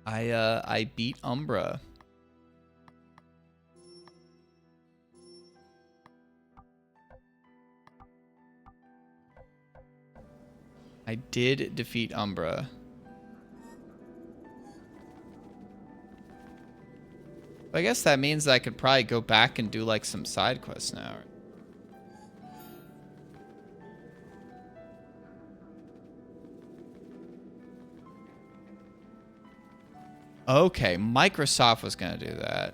I beat Umbra. I did defeat Umbra. I guess that means I could probably go back and do like some side quests now. Okay, Microsoft was gonna do that.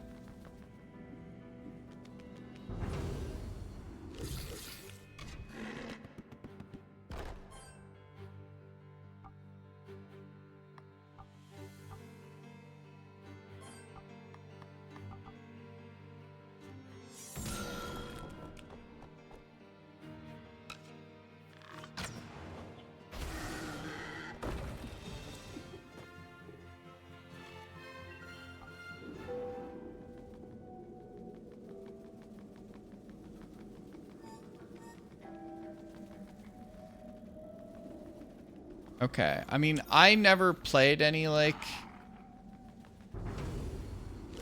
Okay, I mean, I never played any, like,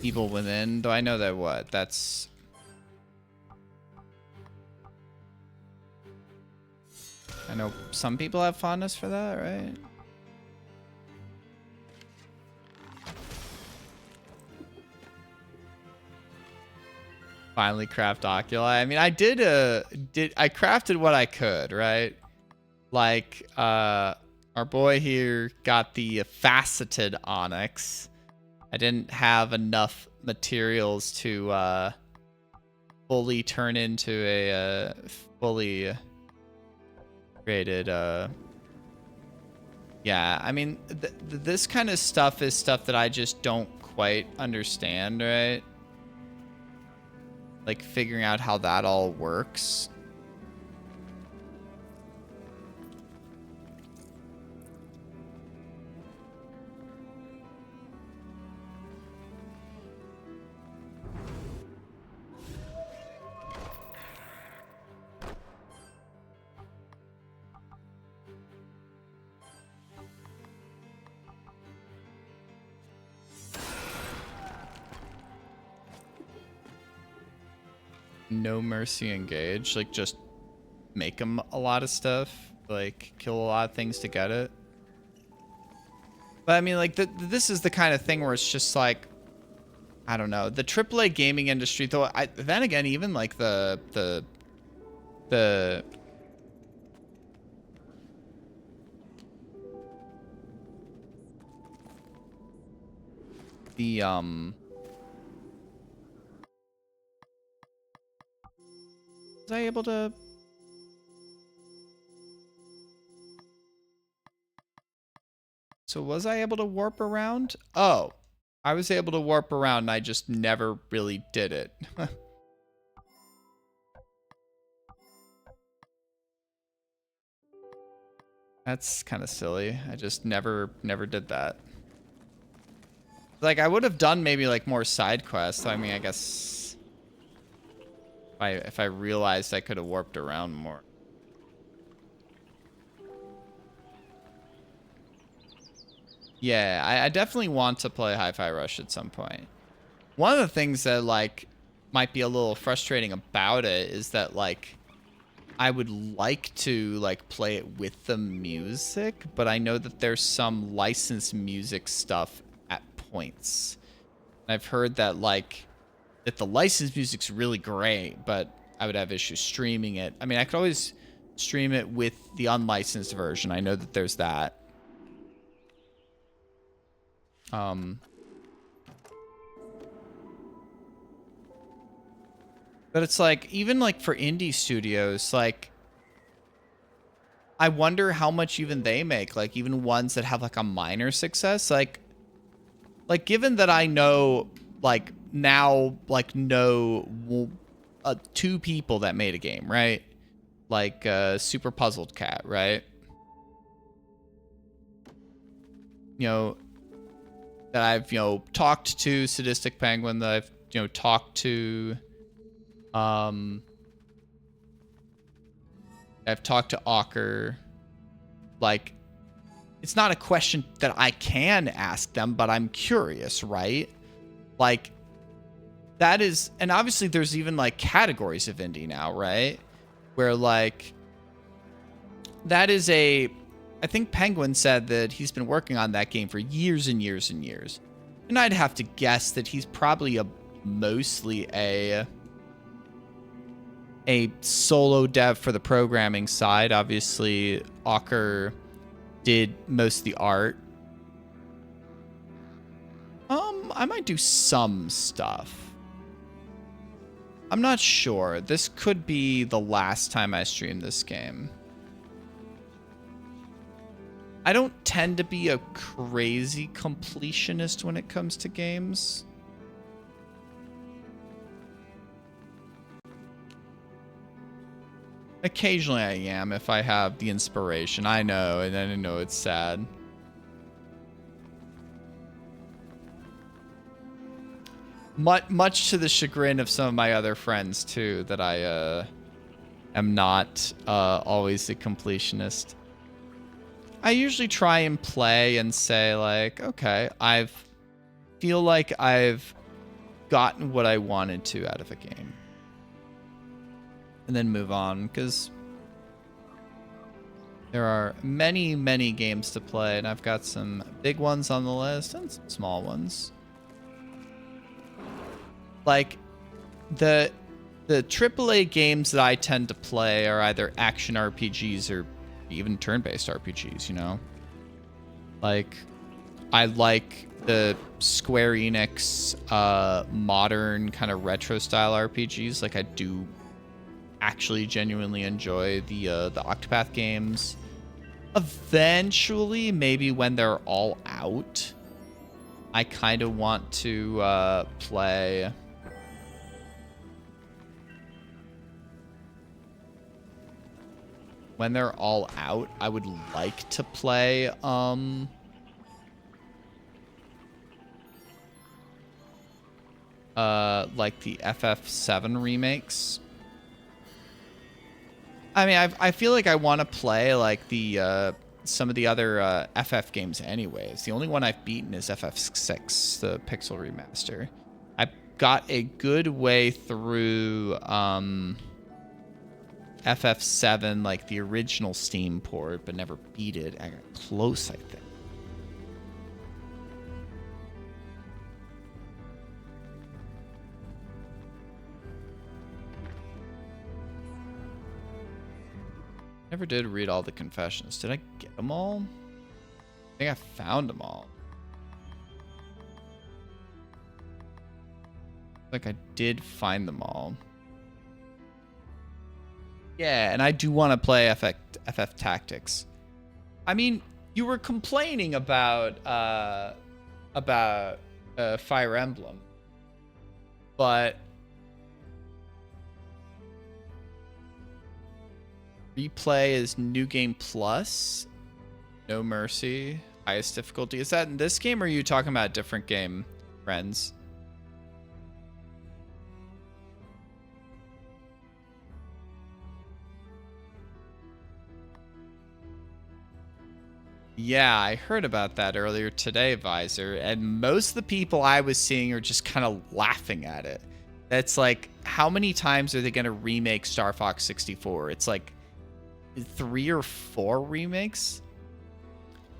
Evil Within, though I know that what, that's... I know some people have fondness for that, right? Finally craft Oculi. I mean, I I crafted what I could, right? Like, our boy here got the faceted onyx. I didn't have enough materials to fully turn into a fully created. Yeah, I mean, this kind of stuff is stuff that I just don't quite understand, right? Like figuring out how that all works. No mercy engage, like just make them a lot of stuff, like kill a lot of things to get it. But I mean, like this is the kind of thing where it's just like, I don't know, the AAA gaming industry, though. Then again, even like the was I able to? So was I able to warp around? Oh, I was able to warp around and I just never really did it. That's kind of silly. I just never did that. Like, I would have done maybe like more side quests. I mean, I guess if I realized I could have warped around more. Yeah, I definitely want to play Hi-Fi Rush at some point. One of the things that, like, might be a little frustrating about it is that, like, I would like to, like, play it with the music, but I know that there's some licensed music stuff at points. And I've heard that, like, that the licensed music's really great, but I would have issues streaming it. I mean, I could always stream it with the unlicensed version. I know that there's that. But it's like, even like for indie studios, like, I wonder how much even they make, like even ones that have like a minor success. Like given that I know, like now, like know two people that made a game, right? Like Super Puzzled Cat, right? You know, that I've, you know, talked to Sadistic Penguin, that I've, you know, talked to, I've talked to Ocker. Like, it's not a question that I can ask them, but I'm curious, right? Like, that is, and obviously there's even like categories of indie now, right? Where like, that is a, I think Penguin said that he's been working on that game for years and years and years. And I'd have to guess that he's probably mostly a solo dev for the programming side. Obviously, Ocker did most of the art. I might do some stuff. I'm not sure. This could be the last time I stream this game. I don't tend to be a crazy completionist when it comes to games. Occasionally I am if I have the inspiration. I know, and I know it's sad. Much to the chagrin of some of my other friends too, that I am not always a completionist. I usually try and play and say like, okay, feel like I've gotten what I wanted to out of a game. And then move on, because there are many, many games to play, and I've got some big ones on the list and some small ones. Like, the AAA games that I tend to play are either action RPGs or even turn-based RPGs, you know? Like, I like the Square Enix modern kind of retro style RPGs. Like, I do actually genuinely enjoy the Octopath games. Eventually, maybe when they're all out, I kind of want to play when they're all out. I would like to play like the FF7 remakes. I mean, I feel like I want to play like the some of the other FF games anyways. The only one I've beaten is FF6, the Pixel remaster. I got a good way through FF7, like the original Steam port, but never beat it. I got close, I think. Never did read all the confessions. Did I get them all? I think I found them all. Like I did find them all. Yeah, and I do want to play FF Tactics. I mean, you were complaining about Fire Emblem, but replay is New Game Plus, No Mercy, highest difficulty. Is that in this game, or are you talking about a different game, friends? Yeah, I heard about that earlier today, Visor, and most of the people I was seeing are just kind of laughing at it. That's like, how many times are they going to remake Star Fox 64? It's like 3 or 4 remakes.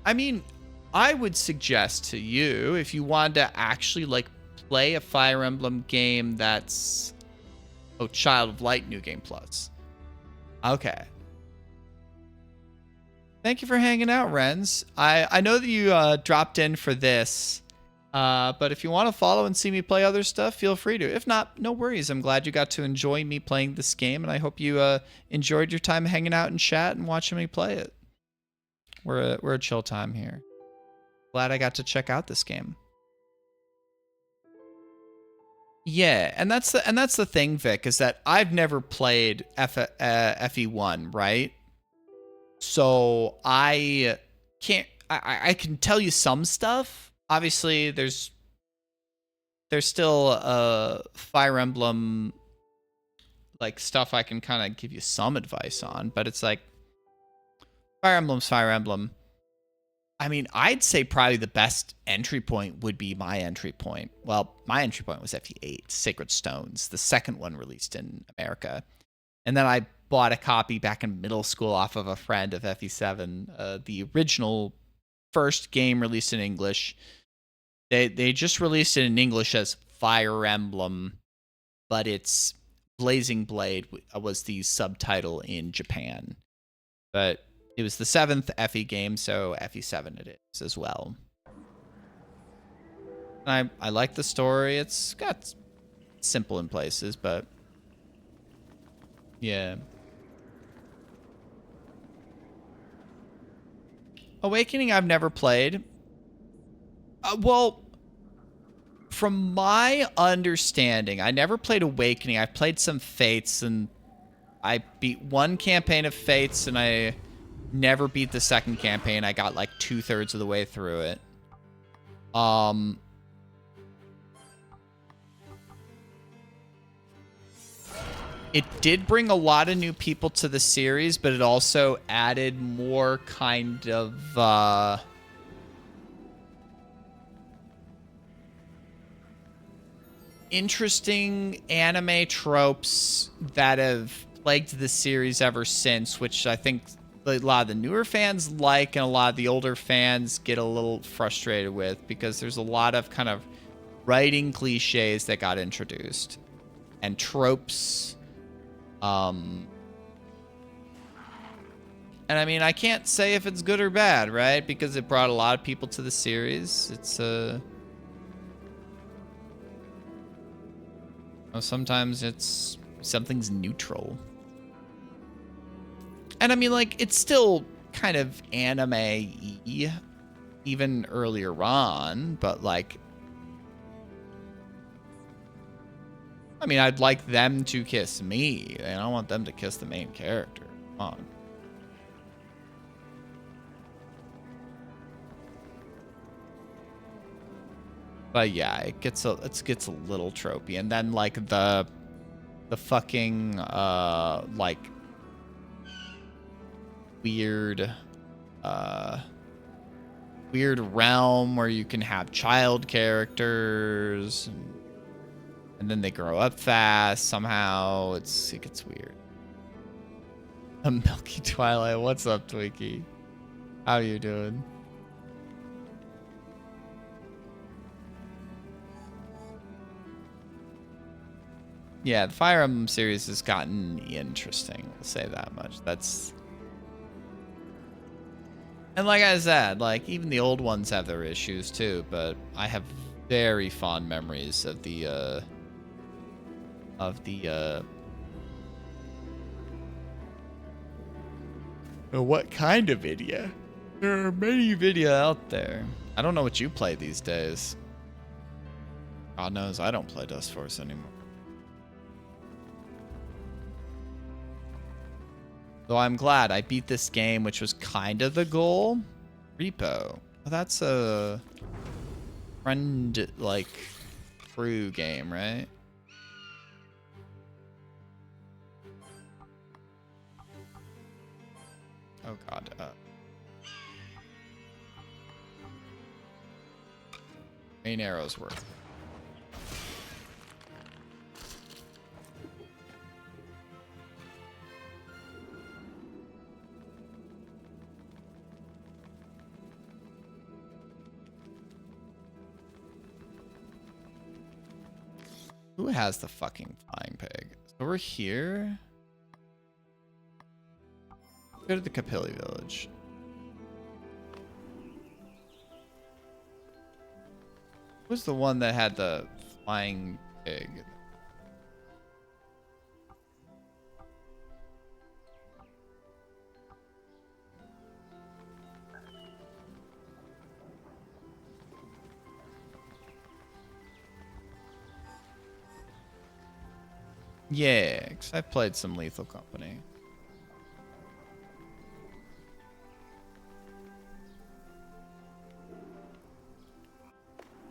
I mean, I would suggest to you, if you wanted to actually like play a Fire Emblem game that's, oh, Child of Light New Game Plus. Okay. Thank you for hanging out, Renz. I know that you dropped in for this, but if you want to follow and see me play other stuff, feel free to. If not, no worries. I'm glad you got to enjoy me playing this game, and I hope you enjoyed your time hanging out in chat and watching me play it. We're a chill time here. Glad I got to check out this game. Yeah, and that's the thing, Vic, is that I've never played FE1, right? So I can't. I can tell you some stuff. Obviously, there's still Fire Emblem like stuff I can kind of give you some advice on, but it's like Fire Emblem's Fire Emblem. I mean, I'd say probably the best entry point would be my entry point. Well, my entry point was FE8, Sacred Stones, the second one released in America. And then I bought a copy back in middle school off of a friend of FE7, the original first game released in English. They just released it in English as Fire Emblem, but it's Blazing Blade was the subtitle in Japan. But it was the 7th FE game, so FE7 it is as well. I like the story. It's got simple in places, but yeah. Awakening I've never played. Well, from my understanding, I never played Awakening. I played some Fates, and I beat one campaign of Fates, and I never beat the second campaign. I got like 2/3 of the way through it. It did bring a lot of new people to the series, but it also added more kind of interesting anime tropes that have plagued the series ever since, which I think a lot of the newer fans like and a lot of the older fans get a little frustrated with, because there's a lot of kind of writing cliches that got introduced and tropes. And I mean, I can't say if it's good or bad, right? Because it brought a lot of people to the series. It's sometimes it's something's neutral. And I mean, like, it's still kind of anime-y even earlier on, but like, I mean, I'd like them to kiss me. I don't want them to kiss the main character. Come on. But yeah, it gets a little tropey. And then like the fucking like weird realm where you can have child characters and then they grow up fast somehow. It gets weird. A Milky Twilight. What's up, Twinkie? How you doing? Yeah, the Fire Emblem series has gotten interesting, I'll say that much. And like I said, like, even the old ones have their issues too, but I have very fond memories of the what kind of video? There are many video out there. I don't know what you play these days. God knows I don't play Dust Force anymore. Though I'm glad I beat this game, which was kind of the goal. Repo. Well, that's a friend, like, crew game, right? Oh, God. Main arrows work. Who has the fucking flying pig? So we're here. Go to the Capilli village. Who's the one that had the flying pig? Yeah, because I played some Lethal Company.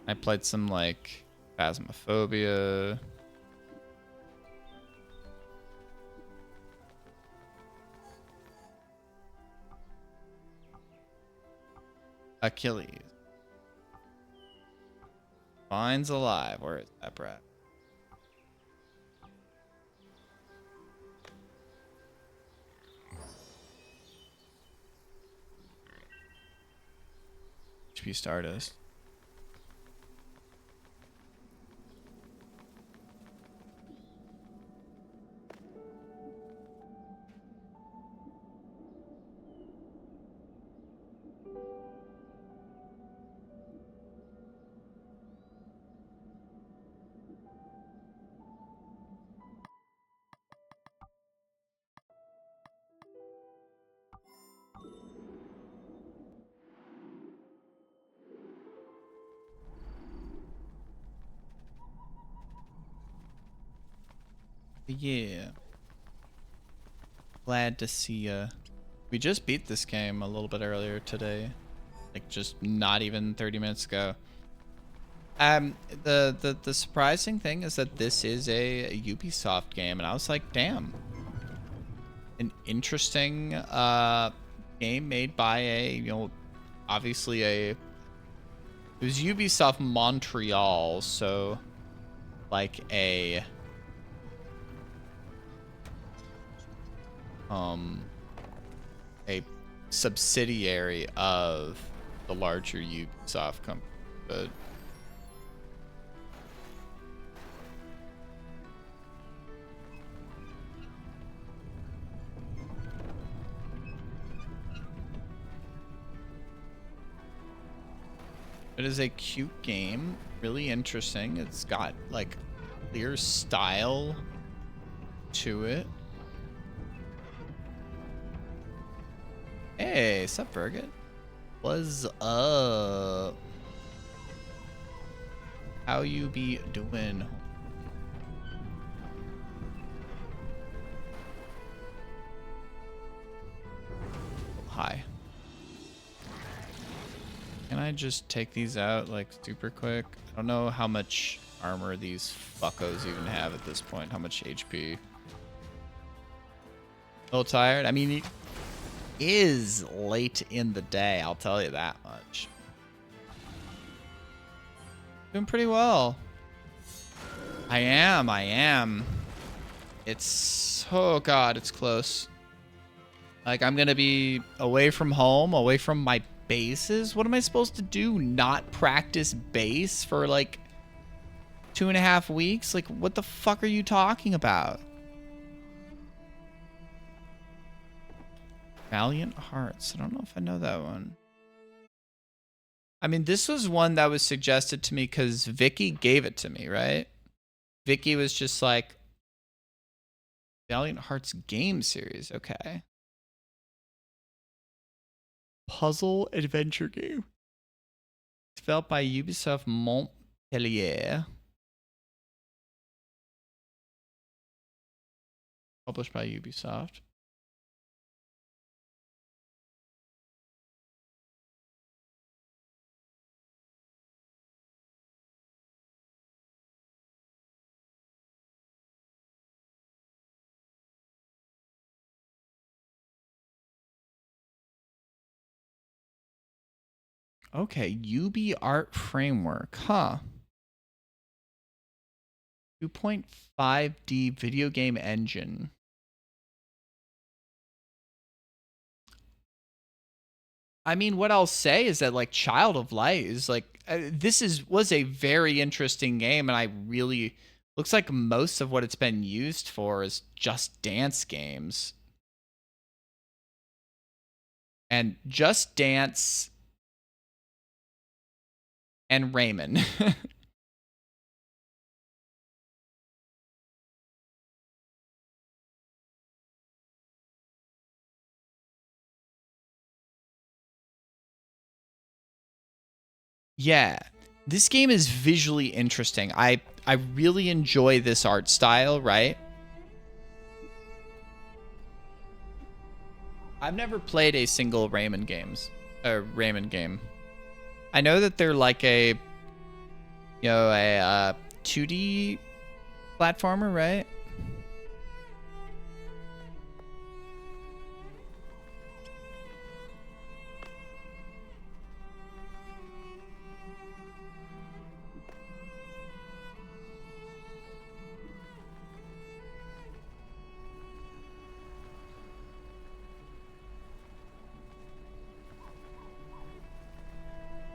I played some, like, Phasmophobia. Achilles. Finds alive. Where is that brat? HP Stardust. Yeah. Glad to see ya. We just beat this game a little bit earlier today. Like just not even 30 minutes ago. The surprising thing is that this is a Ubisoft game, and I was like, damn. An interesting game made by obviously it was Ubisoft Montreal, so like a subsidiary of the larger Ubisoft company, but it is a cute game, really interesting. It's got like clear style to it. Hey, sup, Birgit? What's up? How you be doing? Hi. Can I just take these out like super quick? I don't know how much armor these fuckos even have at this point. How much HP? A little tired? I mean, it is late in the day, I'll tell you that much. Doing pretty well. I am. It's, oh god, it's close. Like, I'm gonna be away from home, away from my bases. What am I supposed to do? Not practice base for like 2.5 weeks? Like, what the fuck are you talking about? Valiant Hearts. I don't know if I know that one. I mean, this was one that was suggested to me because Vicky gave it to me, right? Vicky was just like, Valiant Hearts game series. Okay. Puzzle adventure game. Developed by Ubisoft Montpellier. Published by Ubisoft. Okay, UB Art Framework, huh? 2.5D video game engine. I mean, what I'll say is that like Child of Light is like was a very interesting game, and I really looks like most of what it's been used for is just dance games. And Just Dance and Rayman. Yeah. This game is visually interesting. I really enjoy this art style, right? I've never played a single Rayman game. I know that they're like a 2D platformer, right?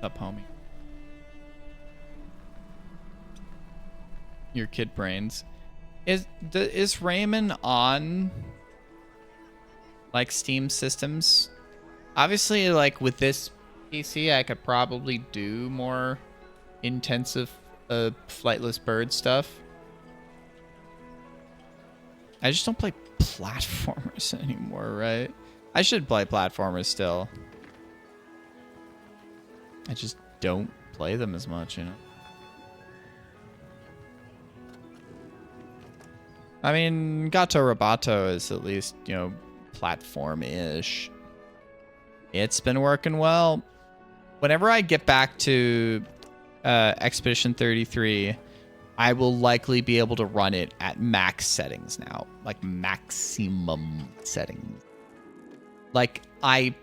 Up, homie. Your kid brains. Is Rayman on like Steam systems? Obviously, like with this PC, I could probably do more intensive flightless bird stuff. I just don't play platformers anymore, right? I should play platformers still. I just don't play them as much, you know? I mean, Gato Roboto is at least, platform-ish. It's been working well. Whenever I get back to Expedition 33, I will likely be able to run it at max settings now. Like, maximum settings. Like, I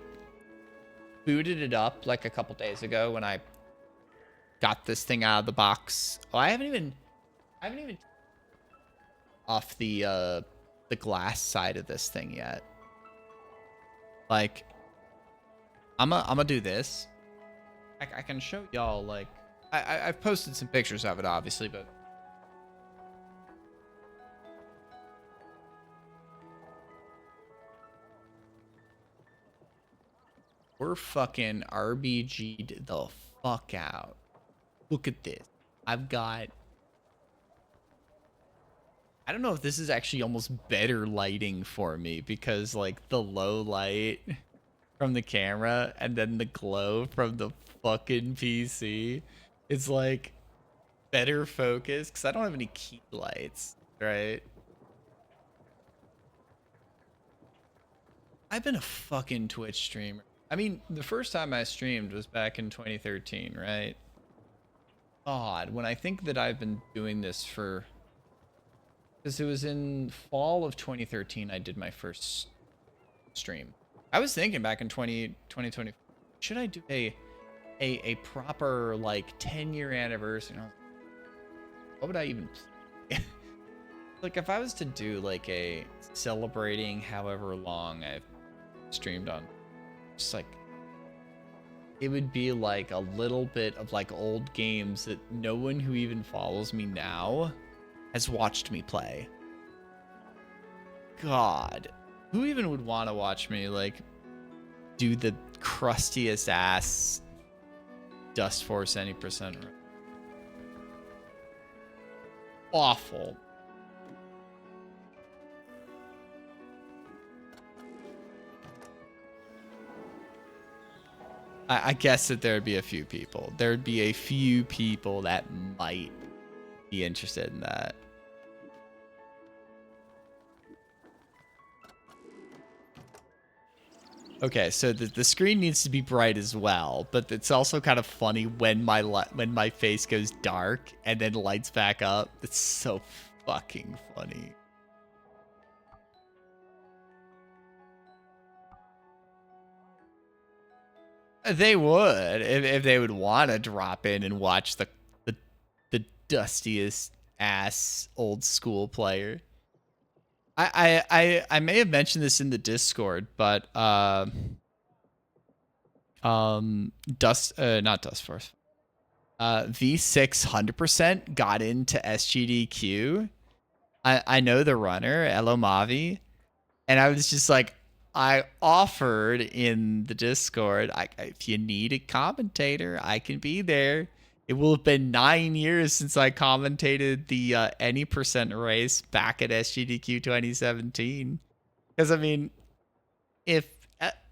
booted it up, like, a couple days ago when I got this thing out of the box. Oh, I haven't even off the glass side of this thing yet. Like, I'm gonna do this. I can show y'all, like, I've posted some pictures of it, obviously, but we're fucking RBG'd the fuck out. Look at this. I've got, I don't know if this is actually almost better lighting for me, because like the low light from the camera and then the glow from the fucking PC, it's like better focus because I don't have any key lights, right? I've been a fucking Twitch streamer. I mean, the first time I streamed was back in 2013, right? God, when I think that I've been doing this for, because it was in fall of 2013 I did my first stream. I was thinking back in 2020, should I do a proper like 10-year anniversary? You know, what would I even play? Like if I was to do like a celebrating however long I've streamed on, just like it would be like a little bit of like old games that no one who even follows me now has watched me play. God, who even would want to watch me like do the crustiest ass Dust Force any percent? Awful. I guess that there'd be a few people. There'd be a few people that might be interested in that. Okay, so the screen needs to be bright as well, but it's also kind of funny when my face goes dark and then lights back up. It's so fucking funny. They would if they would want to drop in and watch the dustiest ass old school player. I may have mentioned this in the Discord, but not Dustforce. V6 100% got into SGDQ. I know the runner, Elomavi, and I was just like, I offered in the Discord, if you need a commentator, I can be there. It will have been 9 years since I commentated the any percent race back at SGDQ 2017. Because, I mean, if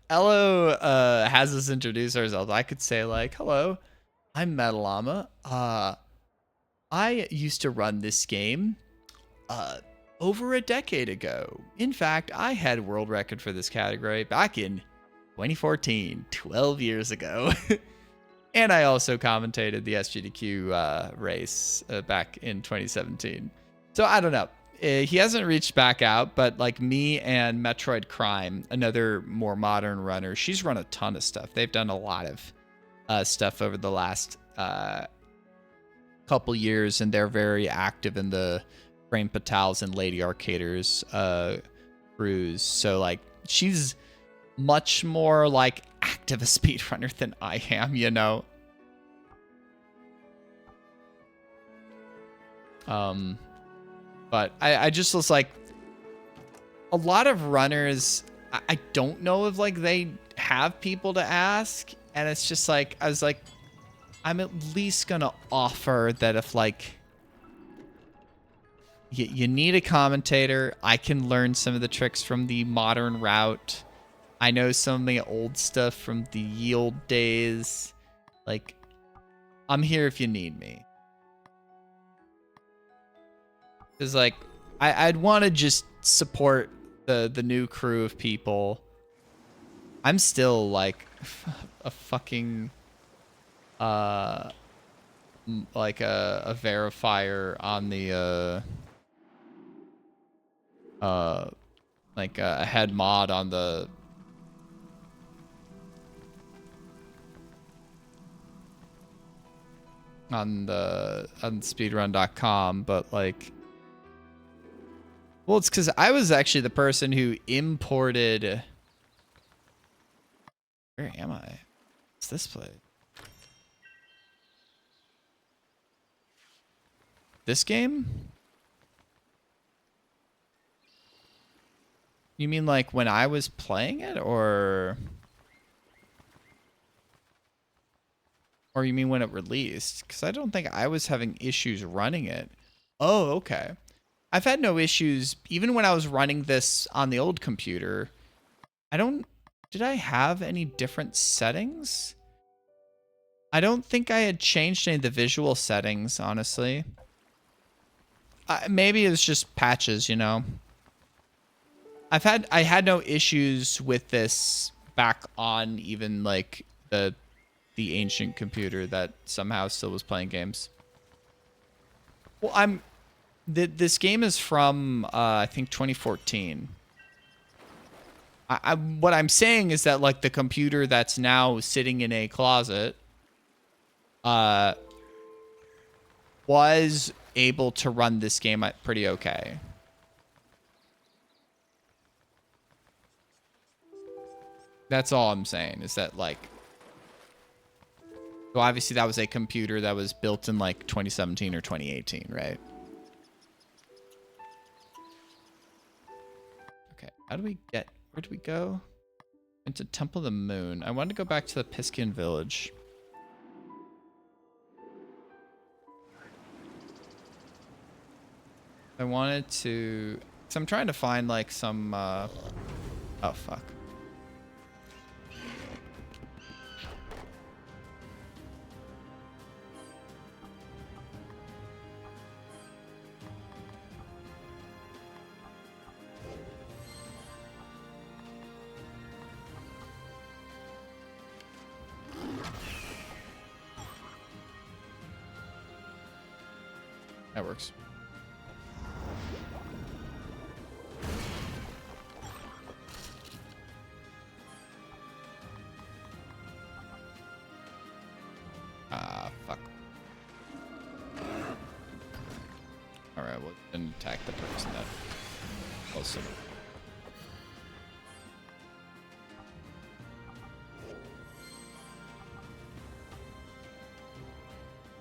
Elo has us introduce ourselves, I could say, like, hello, I'm Metallama. I used to run this game over a decade ago. In fact, I had world record for this category back in 2014, 12 years ago. And I also commentated the SGDQ race back in 2017. So I don't know. He hasn't reached back out, but like me and Metroid Crime, another more modern runner, she's run a ton of stuff. They've done a lot of stuff over the last couple years, and they're very active in the Frame Patals and Lady Arcaders crews. So like she's much more like active a speedrunner than I am, you know. But I just was like, a lot of runners, I don't know if like they have people to ask, and it's just like, I was like, I'm at least gonna offer that if like you need a commentator, I can learn some of the tricks from the modern route. I know some of the old stuff from the yield days. Like, I'm here if you need me. Because, like, I'd want to just support the new crew of people. I'm still, like, a fucking, like, a verifier on the, like, a head mod on the on speedrun.com, but like, well, it's because I was actually the person who imported. Where am I? What's this place? This game? You mean like when I was playing it, or you mean when it released? Because I don't think I was having issues running it. Oh, okay. I've had no issues even when I was running this on the old computer. Did I have any different settings? I don't think I had changed any of the visual settings, honestly. Maybe it was just patches, you know. I had no issues with this back on even like the ancient computer that somehow still was playing games. Well, this game is from I think 2014. What I'm saying is that like the computer that's now sitting in a closet was able to run this game pretty okay. That's all I'm saying, is that like, so obviously that was a computer that was built in like 2017 or 2018, right? Okay, how do we get, where do we go? Into Temple of the Moon. I wanted to go back to the Piscian Village. I wanted to, so I'm trying to find like some, oh fuck. That works. fuck. Alright, well, then attack the person that close him.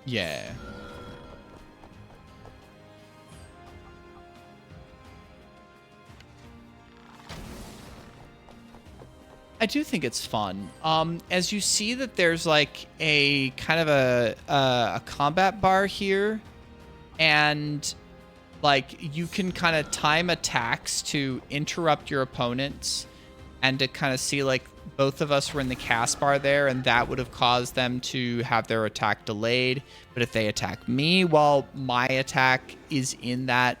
Yeah. I do think it's fun. As you see that there's like a kind of a combat bar here, and like you can kind of time attacks to interrupt your opponents, and to kind of see like both of us were in the cast bar there, and that would have caused them to have their attack delayed. But if they attack me while my attack is in that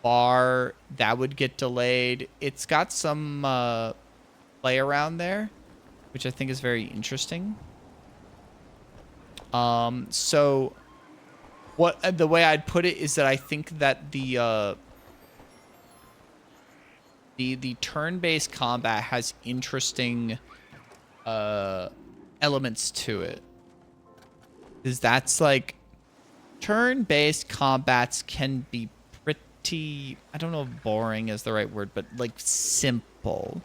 bar, that would get delayed. It's got some play around there, which I think is very interesting. So what the way I'd put it is that I think that the turn-based combat has interesting elements to it. Because that's like turn-based combats can be pretty, I don't know if boring is the right word, but like simple.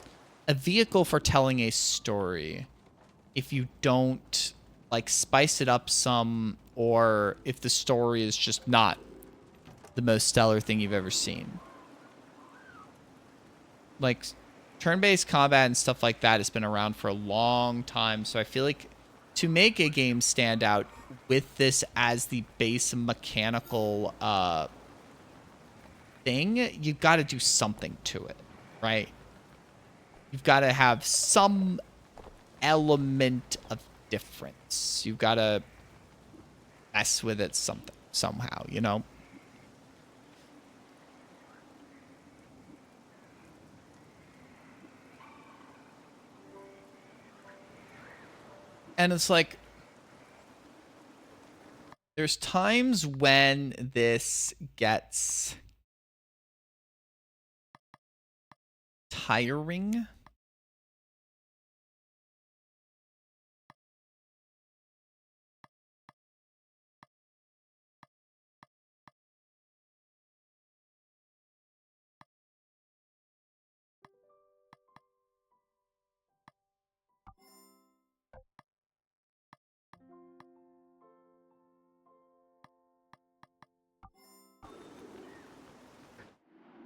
A vehicle for telling a story. If you don't like spice it up some, or if the story is just not the most stellar thing you've ever seen. Like turn-based combat and stuff like that has been around for a long time, so I feel like to make a game stand out with this as the base mechanical thing, you've got to do something to it, right? You've got to have some element of difference. You've got to mess with it somehow, you know? And it's like, there's times when this gets tiring.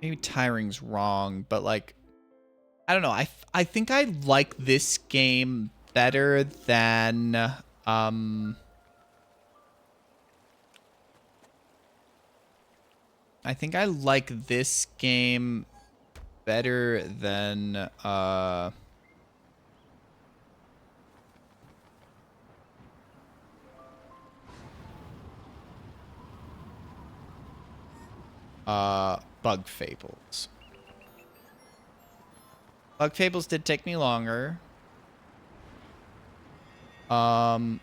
Maybe tiring's wrong, but like, I don't know. I think I like this game better than I think I like this game better than Bug Fables. Bug Fables did take me longer. Here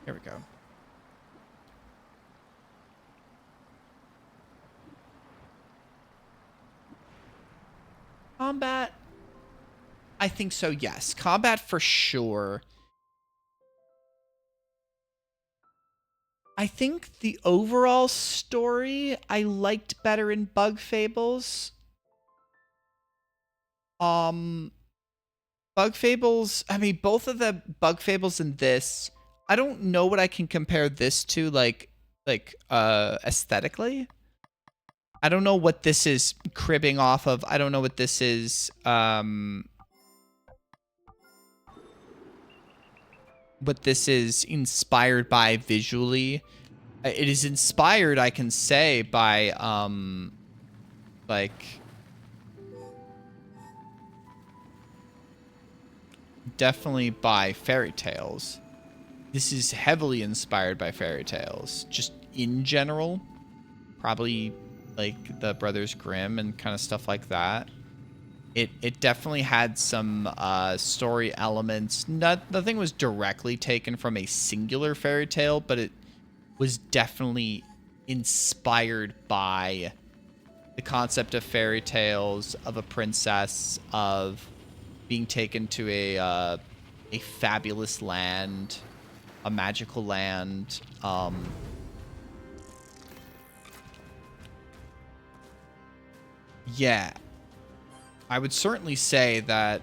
we go. Combat? I think so, yes. Combat for sure. I think the overall story I liked better in Bug Fables. Bug Fables, I mean, both of the Bug Fables and this, I don't know what I can compare this to, like aesthetically. I don't know what this is cribbing off of. I don't know what this is, inspired by visually. It is inspired, I can say, by, like, definitely by fairy tales. This is heavily inspired by fairy tales, just in general. Probably like the Brothers Grimm and kind of stuff like that. It definitely had some story elements. Nothing was directly taken from a singular fairy tale, but it was definitely inspired by the concept of fairy tales, of a princess, of being taken to a fabulous land, a magical land. Yeah, I would certainly say that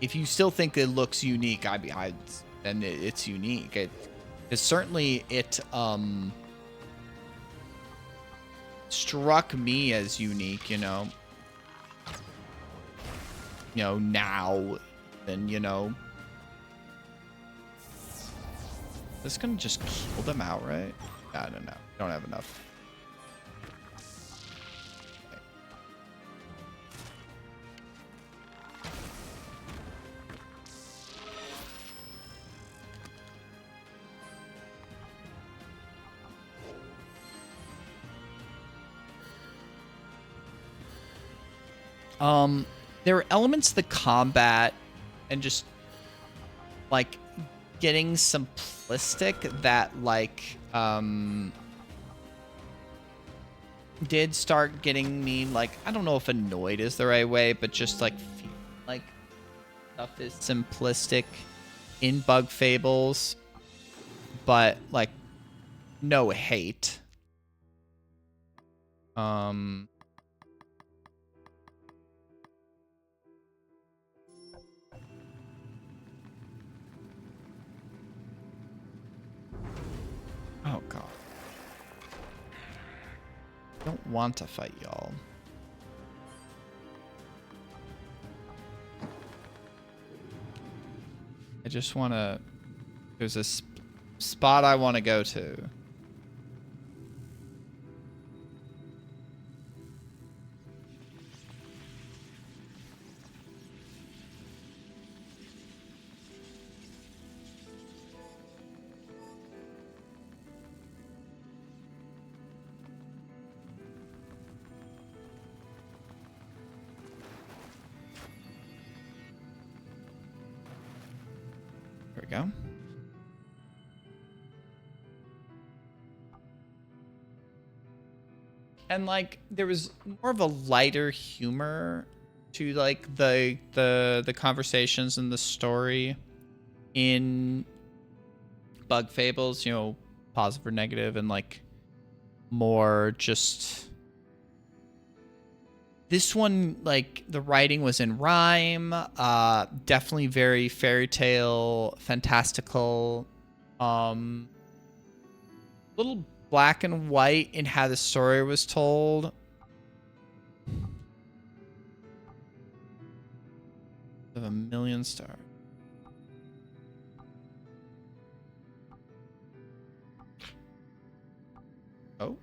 if you still think it looks unique, then it's unique. It certainly struck me as unique, now, then, this gonna just kill them outright? I don't know. Don't have enough. There are elements of the combat and just like getting simplistic that did start getting me I don't know if annoyed is the right way, but just feel like stuff is simplistic in Bug Fables, but no hate. Oh, God. I don't want to fight y'all. I just want to... There's a spot I want to go to. Go. And there was more of a lighter humor to the conversations and the story in Bug Fables, positive or negative, and more just this one, the writing was in rhyme, definitely very fairy tale, fantastical, little black and white in how the story was told. Of 1,000,000 stars. Oh.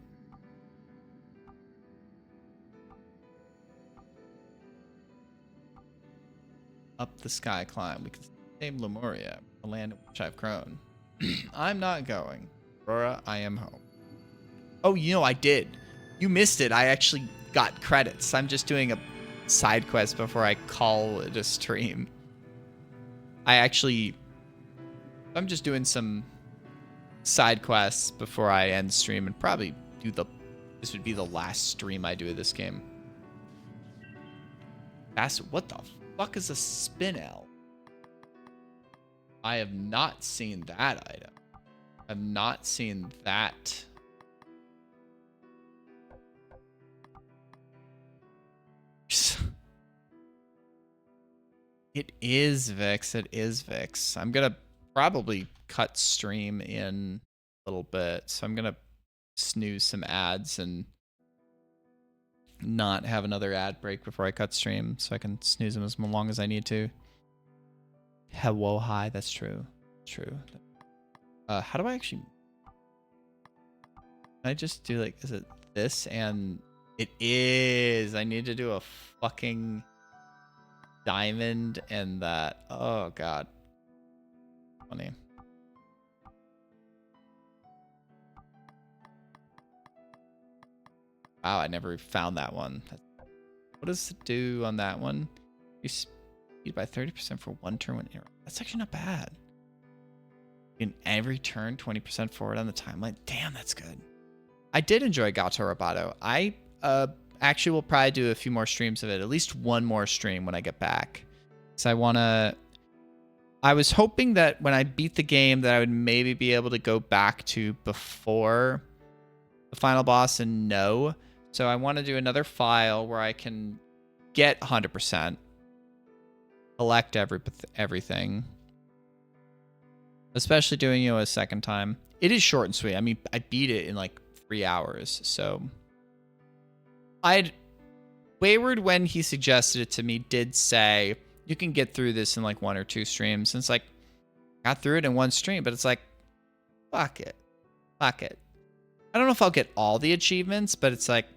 Up the sky climb. We can save Lemuria, the land in which I've grown. I'm not going. Aurora, I am home. Oh, I did. You missed it. I actually got credits. I'm just doing a side quest before I call it a stream. I'm just doing some side quests before I end stream and probably this would be the last stream I do of this game. What the fuck is a spinel? I have not seen that item. I've not seen that. It is Vix. It is Vix. I'm going to probably cut stream in a little bit. So I'm going to snooze some ads and not have another ad break before I cut stream so I can snooze them as long as I need to. Hello, hi. That's true. True. How do I actually... Can I just do is it this? And it is. I need to do a fucking diamond and that. Oh, God. Funny. Wow, I never found that one. What does it do on that one? You speed by 30% for one turn when that's actually not bad. In every turn, 20% forward on the timeline. Damn, that's good. I did enjoy Gato Roboto. I actually will probably do a few more streams of it. At least one more stream when I get back. So I was hoping that when I beat the game that I would maybe be able to go back to before the final boss, and no. So I want to do another file where I can get 100%, collect everything, especially doing a second time. It is short and sweet. I mean, I beat it in like 3 hours. So Wayward, when he suggested it to me, did say you can get through this in like 1 or 2 streams. And it's like, got through it in 1 stream, but it's like, fuck it. Fuck it. I don't know if I'll get all the achievements, but it's like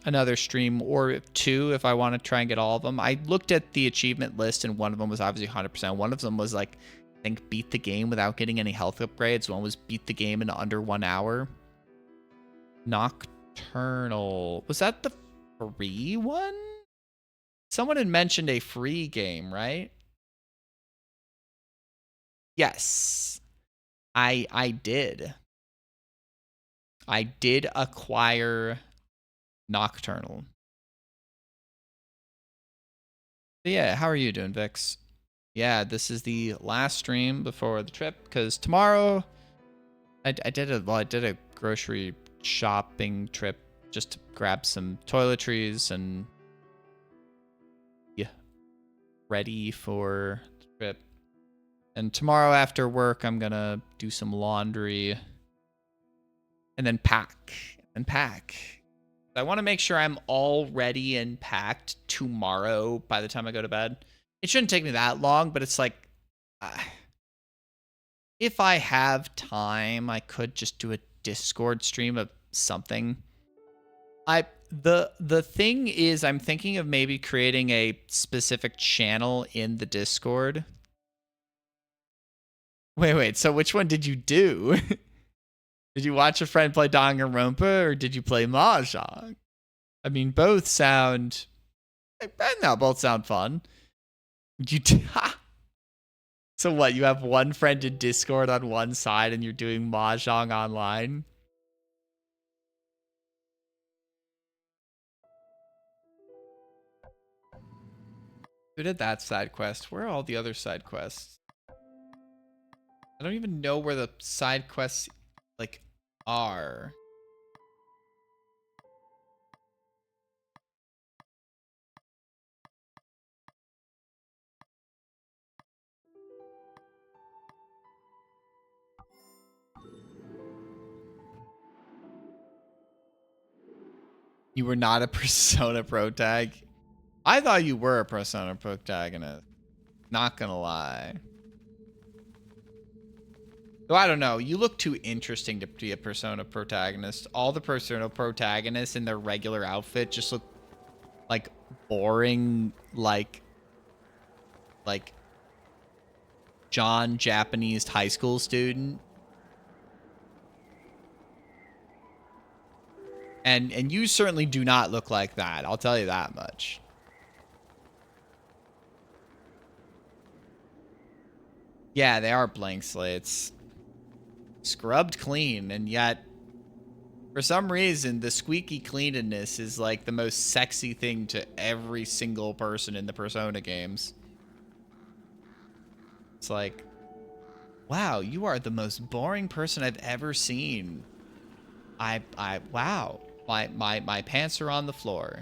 another stream or 2 if I want to try and get all of them. I looked at the achievement list, and one of them was obviously 100%. One of them was like, I think, beat the game without getting any health upgrades. One was beat the game in under 1 hour. Nocturnal. Was that the free one? Someone had mentioned a free game, right? Yes. I did. I did acquire Nocturnal. So yeah, how are you doing, Vix? Yeah, this is the last stream before the trip, because tomorrow I did a grocery shopping trip just to grab some toiletries and ready for the trip. And tomorrow after work, I'm gonna do some laundry and then pack and pack. I want to make sure I'm all ready and packed tomorrow by the time I go to bed. It shouldn't take me that long, but it's like, if I have time, I could just do a Discord stream of something. The thing is, I'm thinking of maybe creating a specific channel in the Discord. Wait, so which one did you do? Did you watch a friend play Danganronpa, or did you play Mahjong? I mean, both sound... No, both sound fun. So what, you have one friend in Discord on one side and you're doing Mahjong online? Who did that side quest? Where are all the other side quests? I don't even know where the side quests, like, are. You were not a Persona protag? I thought you were a Persona protagonist. Not gonna lie. Though I don't know. You look too interesting to be a Persona protagonist. All the Persona protagonists in their regular outfit just look like boring, like John Japanese high school student. And you certainly do not look like that. I'll tell you that much. Yeah, they are blank slates. Scrubbed clean, and yet for some reason the squeaky cleanliness is like the most sexy thing to every single person in the Persona games. It's like, wow, you are the most boring person I've ever seen. Wow. My pants are on the floor.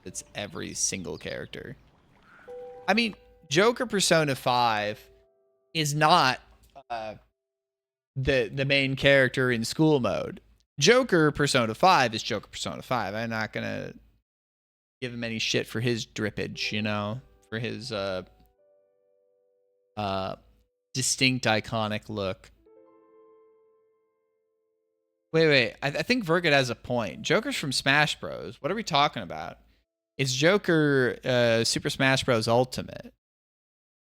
It's every single character. I mean, Joker Persona 5 is not the main character in school mode. Joker Persona 5 is Joker Persona 5. I'm not gonna give him any shit for his drippage, you know, for his distinct iconic look. Wait. I think Virgit has a point. Joker's from Smash Bros. What are we talking about? It's Joker Super Smash Bros. Ultimate.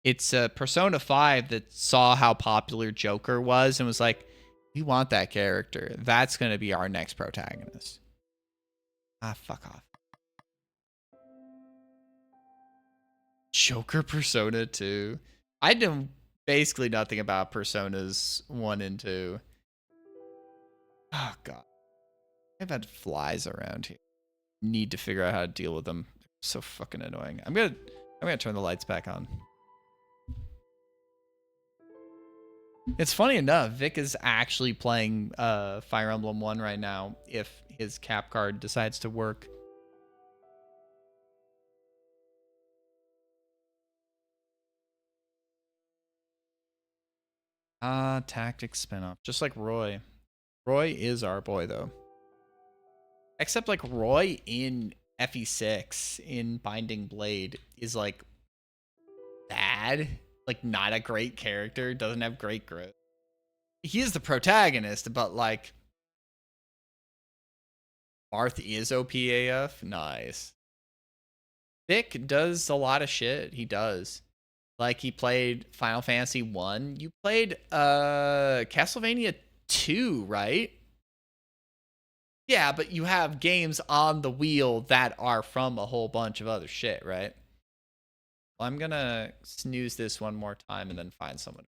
It's Persona 5 that saw how popular Joker was and was like, we want that character. That's going to be our next protagonist. Ah, fuck off. Joker Persona 2. I know basically nothing about Personas 1 and 2. Oh, God. I've had flies around here. Need to figure out how to deal with them. They're so fucking annoying. I'm I'm gonna turn the lights back on. It's funny enough, Vic is actually playing Fire Emblem 1 right now if his cap card decides to work. Tactics spinoff. Just like Roy. Roy is our boy though. Except like Roy in FE6 in Binding Blade is like bad. Like not a great character, doesn't have great growth. He is the protagonist, but like Marth is OPAF. Nice. Vic does a lot of shit. He does. Like he played Final Fantasy 1. You played Castlevania 2, right? Yeah, but you have games on the wheel that are from a whole bunch of other shit, right? Well, I'm gonna snooze this one more time and then find someone.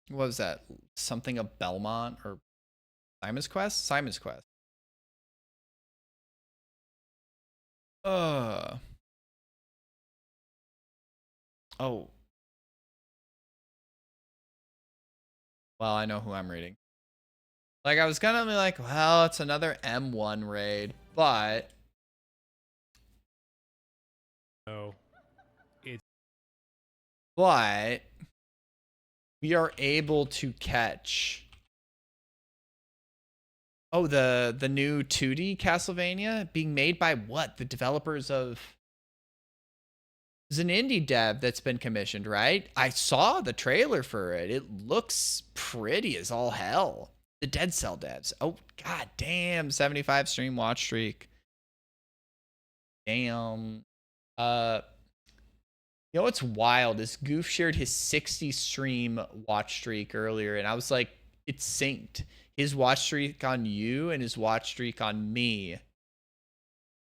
What was that? Something of Belmont or Simon's Quest? Simon's Quest. Oh. Well, I know who I'm reading. Like, I was gonna be like, well, it's another M1 raid, but... No. It's... But... we are able to catch... Oh, the new 2D Castlevania being made by what? The developers of... It's an indie dev that's been commissioned, right? I saw the trailer for it. It looks pretty as all hell. The Dead Cell devs. Oh, god damn. 75 stream watch streak. Damn. You know what's wild is Goof shared his 60 stream watch streak earlier, and I was like, it's synced. His watch streak on you and his watch streak on me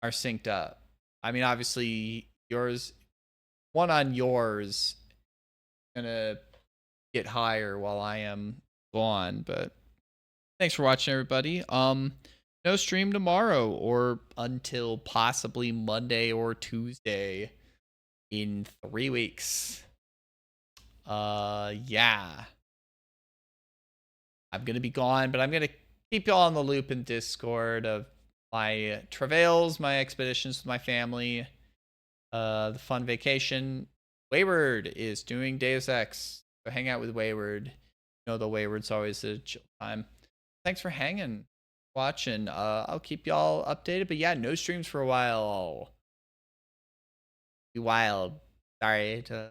are synced up. I mean, obviously, yours, one on yours, gonna get higher while I am gone, but thanks for watching, everybody. No stream tomorrow or until possibly Monday or Tuesday in 3 weeks. Yeah. I'm gonna be gone, but I'm gonna keep y'all on the loop in Discord of my travails, my expeditions with my family, the fun vacation. Wayward is doing Deus Ex. So hang out with Wayward. You know the Wayward's always a chill time. Thanks for hanging, watching. I'll keep y'all updated, but yeah, no streams for a while. Be wild. Sorry to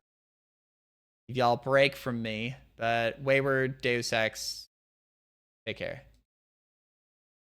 give y'all a break from me, but Wayward, Deus Ex, take care.